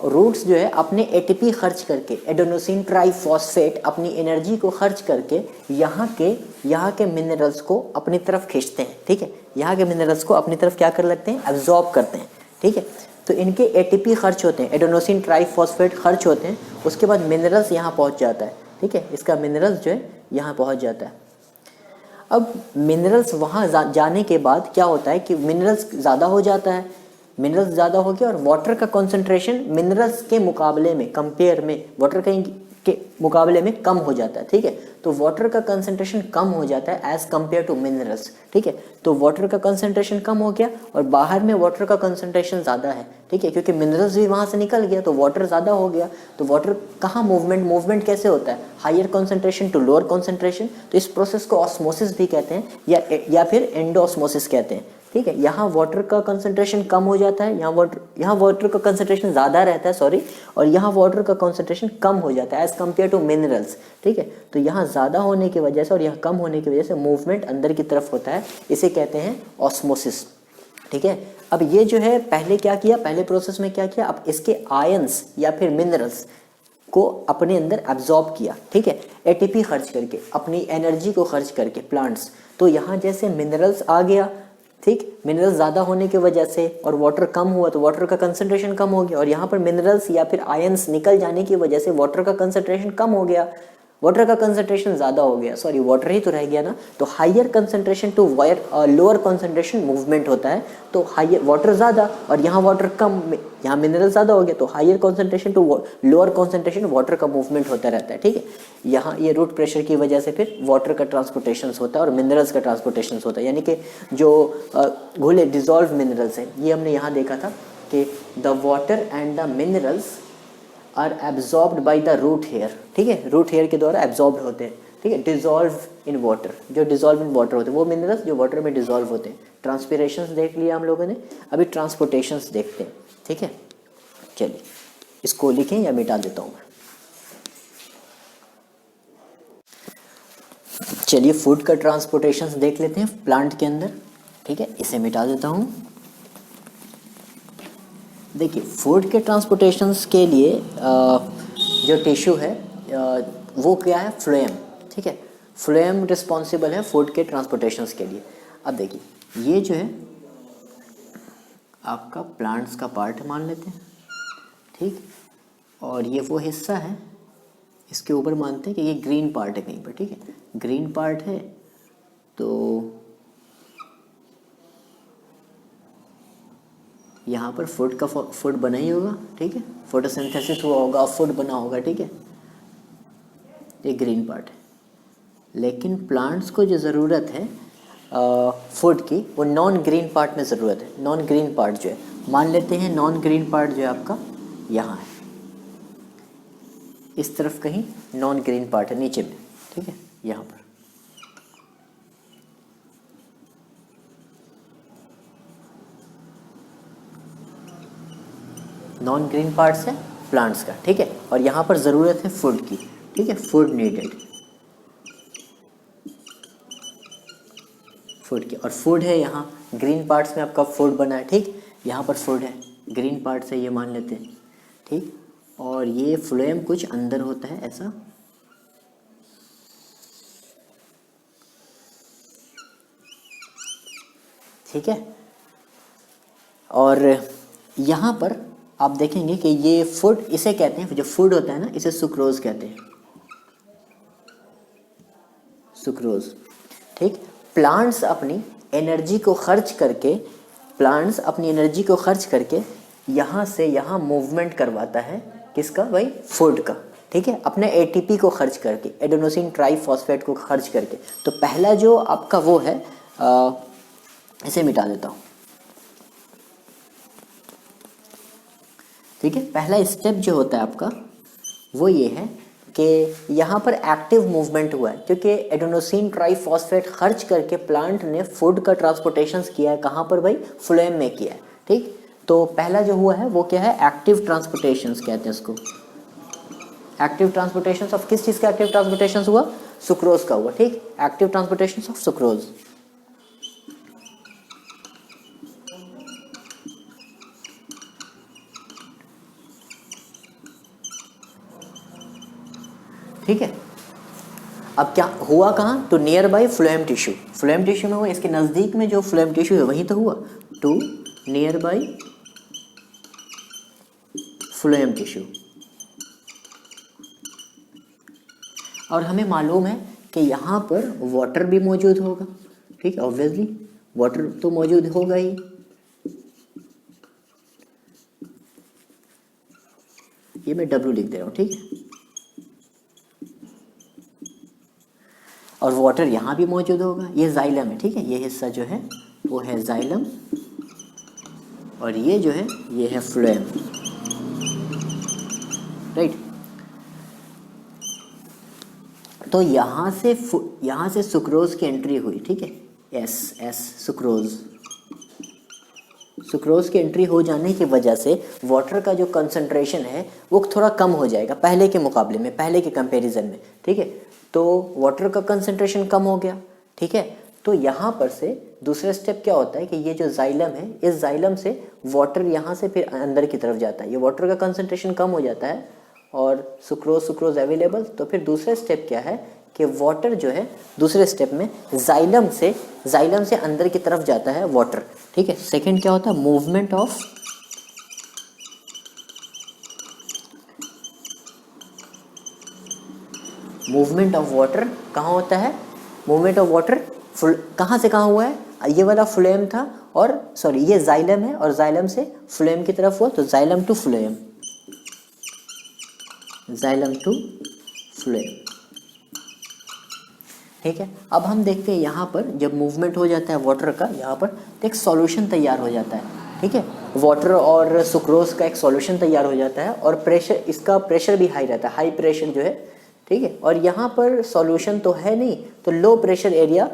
रूट्स जो है अपने एटीपी खर्च करके, एडेनोसिन ट्राइफॉस्फेट, अपनी एनर्जी को खर्च करके यहाँ के मिनरल्स को अपनी तरफ खींचते हैं, ठीक है। यहाँ के मिनरल्स को अपनी तरफ क्या कर लेते हैं, एब्जॉर्ब करते हैं, ठीक है। तो इनके एटीपी खर्च होते हैं, एडेनोसिन ट्राइफॉस्फेट खर्च होते हैं, उसके बाद मिनरल्स यहाँ पहुँच जाता है, ठीक है। इसका मिनरल्स जो है यहाँ पहुँच जाता है। अब मिनरल्स वहाँ जाने के बाद क्या होता है कि मिनरल्स ज़्यादा हो जाता है, मिनरल्स ज़्यादा हो गया, और वाटर का कंसंट्रेशन मिनरल्स के मुकाबले में, कंपेयर में, वाटर के मुकाबले में कम हो जाता है, ठीक है। तो वाटर का कंसंट्रेशन कम हो जाता है एज़ कम्पेयर टू मिनरल्स, ठीक है। तो वाटर का कंसंट्रेशन कम हो गया और बाहर में वाटर का कंसंट्रेशन ज़्यादा है, ठीक है, क्योंकि मिनरल्स भी वहाँ से निकल गया तो वाटर ज़्यादा हो गया। तो वाटर कहाँ मूवमेंट कैसे होता है, higher concentration to lower concentration. तो इस प्रोसेस को ऑस्मोसिस भी कहते हैं, या फिर एंडोऑस्मोसिस कहते हैं, ठीक है। यहाँ वाटर का कंसंट्रेशन कम हो जाता है, यहाँ वाटर का कंसंट्रेशन ज़्यादा रहता है, सॉरी, और यहाँ वाटर का कंसंट्रेशन कम हो जाता है एज़ कम्पेयर टू मिनरल्स, ठीक है। तो यहाँ ज़्यादा होने की वजह से और यहाँ कम होने की वजह से मूवमेंट अंदर की तरफ होता है, इसे कहते हैं ऑस्मोसिस, ठीक है। अब ये जो है पहले क्या किया, पहले प्रोसेस में क्या किया, अब इसके आयंस या फिर मिनरल्स को अपने अंदर एब्जॉर्ब किया, ठीक है, एटीपी खर्च करके, अपनी एनर्जी को खर्च करके प्लांट्स। तो यहाँ जैसे मिनरल्स आ गया, ठीक, मिनरल्स ज़्यादा होने की वजह से और वाटर कम हुआ तो वाटर का कंसंट्रेशन कम हो गया, और यहाँ पर मिनरल्स या फिर आयंस निकल जाने की वजह से वाटर का कंसंट्रेशन कम हो गया, वाटर का कंसंट्रेशन ज़्यादा हो गया, सॉरी वाटर ही तो रह गया ना, तो higher concentration to wire lower concentration movement होता है, तो हाइयर वाटर ज़्यादा और यहाँ वाटर कम, यहाँ मिनरल ज़्यादा हो गया, तो higher concentration to lower concentration water का मूवमेंट होता रहता है, ठीक है। यहाँ ये रूट प्रेशर की वजह से फिर वाटर का ट्रांसपोर्टेशन होता है और मिनरल्स का ट्रांसपोर्टेशन होता है, यानी कि जो घुले डिजॉल्व मिनरल्स हैं, ये हमने यहाँ देखा था कि the water and the minerals are absorbed by the root hair, ठीक है, रूट हेयर के द्वारा एब्जॉर्ब होते हैं, ठीक है, डिजॉल्व इन वाटर, जो डिजॉल्व इन वाटर होते हैं वो मिनरल्स जो वाटर में डिजॉल्व होते हैं। ट्रांसपिरेशंस देख लिया हम लोगों ने, अभी ट्रांसपोर्टेशंस देखते हैं, ठीक है। चलिए इसको लिखें या मिटा देता हूँ मैं। चलिए फूड का ट्रांसपोर्टेशंस देख लेते हैं प्लांट के अंदर, ठीक है, इसे मिटा देता हूँ। देखिए फूड के ट्रांसपोर्टेशंस के लिए जो टिश्यू है वो क्या है, फ्लोएम, ठीक है, फ्लोएम रिस्पॉन्सिबल है फूड के ट्रांसपोर्टेशंस के लिए। अब देखिए ये जो है आपका प्लांट्स का पार्ट मान लेते हैं, ठीक, और ये वो हिस्सा है, इसके ऊपर मानते हैं कि ये ग्रीन पार्ट है कहीं पर, ठीक है, ग्रीन पार्ट है, तो यहाँ पर फूड का फूड बना ही होगा, ठीक है, फोटोसिंथेसिस हुआ होगा, फूड बना होगा, ठीक है, ये ग्रीन पार्ट है। लेकिन प्लांट्स को जो ज़रूरत है फूड की, वो नॉन ग्रीन पार्ट में ज़रूरत है। नॉन ग्रीन पार्ट जो है, मान लेते हैं नॉन ग्रीन पार्ट जो है आपका यहाँ है, इस तरफ कहीं नॉन ग्रीन पार्ट है नीचे में, ठीक है, यहाँ पर नॉन ग्रीन पार्ट्स है प्लांट्स का, ठीक है, और यहाँ पर ज़रूरत है फूड की, ठीक है, फूड नीडेड, फूड की, और फूड है यहाँ ग्रीन पार्ट्स में आपका फूड बना है, ठीक, यहाँ पर फूड है ग्रीन पार्ट्स है, ये मान लेते हैं, ठीक, और ये फ्लोएम कुछ अंदर होता है ऐसा, ठीक है, और यहाँ पर आप देखेंगे कि ये फूड, इसे कहते हैं, जो फूड होता है ना, इसे सुक्रोज कहते हैं, सुक्रोज, ठीक। प्लांट्स अपनी एनर्जी को खर्च करके, प्लांट्स अपनी एनर्जी को खर्च करके यहाँ से यहाँ मूवमेंट करवाता है, किसका भाई, फूड का, ठीक है, अपने एटीपी को खर्च करके, एडेनोसिन ट्राइफॉस्फेट को खर्च करके। तो पहला जो आपका वो है इसे मिटा देता हूँ, ठीक है, पहला स्टेप जो होता है आपका वो ये है कि यहाँ पर एक्टिव मूवमेंट हुआ है, क्योंकि एडेनोसिन ट्राइफॉस्फेट खर्च करके प्लांट ने फूड का ट्रांसपोर्टेशन किया है, कहाँ पर भाई, फ्लोएम में किया है, ठीक। तो पहला जो हुआ है वो क्या है, एक्टिव ट्रांसपोर्टेशन कहते हैं इसको, एक्टिव ट्रांसपोर्टेशन ऑफ किस चीज़ का एक्टिव ट्रांसपोर्टेशन हुआ, सुक्रोज का हुआ, ठीक, एक्टिव ट्रांसपोर्टेशन ऑफ सुक्रोज, ठीक है। अब क्या हुआ, कहाँ, तो near by phloem tissue, phloem tissue में हुआ, इसके नज़दीक में जो फ्लोएम टिश्यू है वहीं तो हुआ, to nearby phloem tissue. और हमें मालूम है कि यहाँ पर वाटर भी मौजूद होगा, ठीक है, ऑब्वियसली वाटर तो मौजूद होगा ही, ये मैं W लिख दे रहा हूँ, ठीक है, और वाटर यहाँ भी मौजूद होगा, ये जाइलम है, ठीक है, ये हिस्सा जो है वो है जाइलम, और ये जो है ये है फ्लोएम, राइट। तो यहाँ से सुक्रोज की एंट्री हुई, ठीक है, एस सुक्रोज, सुक्रोज की एंट्री हो जाने की वजह से वाटर का जो कंसंट्रेशन है वो थोड़ा कम हो जाएगा पहले के मुकाबले में, पहले के कंपैरिजन में, ठीक है, तो वाटर का कंसंट्रेशन कम हो गया, ठीक है। तो यहाँ पर से दूसरा स्टेप क्या होता है कि ये जो जाइलम है, इस जाइलम से वाटर यहाँ से फिर अंदर की तरफ जाता है, ये वाटर का कंसंट्रेशन कम हो जाता है और सुक्रोज अवेलेबल। तो फिर दूसरा स्टेप क्या है कि वाटर जो है दूसरे स्टेप में जाइलम से अंदर की तरफ जाता है वाटर, ठीक है। सेकंड क्या होता है, movement of movement of water कहाँ होता है, मूवमेंट ऑफ वाटर कहाँ से कहाँ हुआ है, ये वाला फ्लोएम था और सॉरी ये जाइलम है और जाइलम से फ्लोएम की तरफ हुआ, तो xylem to phloem, xylem to phloem. ठीक है, अब हम देखते हैं यहाँ पर जब मूवमेंट हो जाता है वाटर का, यहाँ पर तो एक सॉल्यूशन तैयार हो जाता है। ठीक है, वाटर और सुक्रोज का एक सॉल्यूशन तैयार हो जाता है और प्रेशर, इसका प्रेशर भी हाई रहता है, हाई प्रेशर जो है। ठीक है, और यहाँ पर सॉल्यूशन तो है नहीं, तो लो प्रेशर एरिया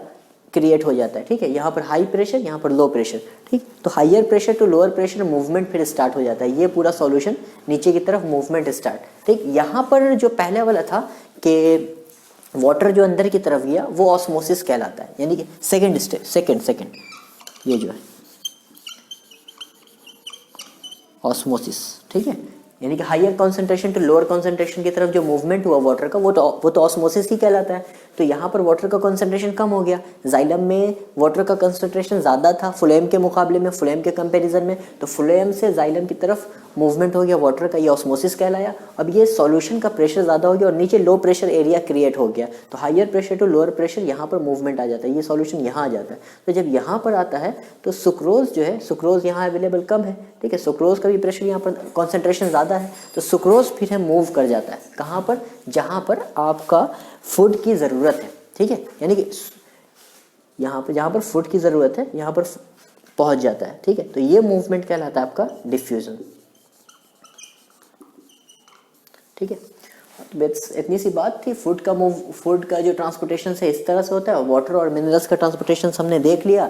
क्रिएट हो जाता है। ठीक है, यहाँ पर हाई प्रेशर, यहाँ पर लो प्रेशर। ठीक, तो higher pressure to lower pressure movement फिर स्टार्ट हो जाता है, ये पूरा सॉल्यूशन नीचे की तरफ मूवमेंट स्टार्ट। ठीक, यहाँ पर जो पहले वाला था कि वाटर जो अंदर की तरफ गया वो ऑस्मोसिस कहलाता है, यानी कि सेकंड स्टेप, सेकंड ये जो है ऑस्मोसिस। ठीक है, यानी कि higher concentration to lower concentration की तरफ जो मूवमेंट हुआ वाटर का वो तो ऑस्मोसिस ही कहलाता है। तो यहाँ पर वाटर का कॉन्सेंट्रेशन कम हो गया, जाइलम में वाटर का कॉन्सेंट्रेशन ज़्यादा था फ्लोएम के मुकाबले में, फ्लोएम के कंपैरिजन में, तो फ्लोएम से जाइलम की तरफ मूवमेंट हो गया वाटर का, ये ऑस्मोसिस कहलाया। अब ये सॉल्यूशन का प्रेशर ज़्यादा हो गया और नीचे लो प्रेशर एरिया क्रिएट हो गया, तो higher pressure to lower pressure यहाँ पर मूवमेंट आ जाता है, ये सॉल्यूशन यहाँ आ जाता है। तो जब यहाँ पर आता है तो सुक्रोज जो है, सुक्रोज यहाँ अवेलेबल कम है। ठीक है, सुक्रोज का भी प्रेशर यहाँ पर कॉन्सेंट्रेशन ज़्यादा है, तो सुक्रोज फिर है मूव कर जाता है कहाँ पर, जहाँ पर आपका फूड की ज़रूरत है। ठीक है, यानी कि यहाँ पर जहाँ पर फूड की ज़रूरत है यहाँ पर पहुँच जाता है। ठीक है, तो ये मूवमेंट कहलाता है आपका डिफ्यूजन। ठीक है, तो बस इतनी सी बात थी। फूड का जो ट्रांसपोर्टेशन है इस तरह से होता है, वाटर और मिनरल्स का ट्रांसपोर्टेशन हमने देख लिया।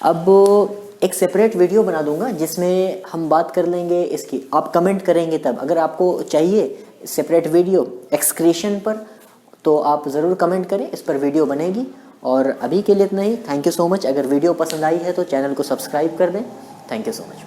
अब एक सेपरेट वीडियो बना दूंगा जिसमें हम बात कर लेंगे इसकी, आप कमेंट करेंगे तब, अगर आपको चाहिए सेपरेट वीडियो एक्सक्रीशन पर तो आप ज़रूर कमेंट करें, इस पर वीडियो बनेगी। और अभी के लिए इतना ही, थैंक यू सो मच। अगर वीडियो पसंद आई है तो चैनल को सब्सक्राइब कर दें। Thank you so much.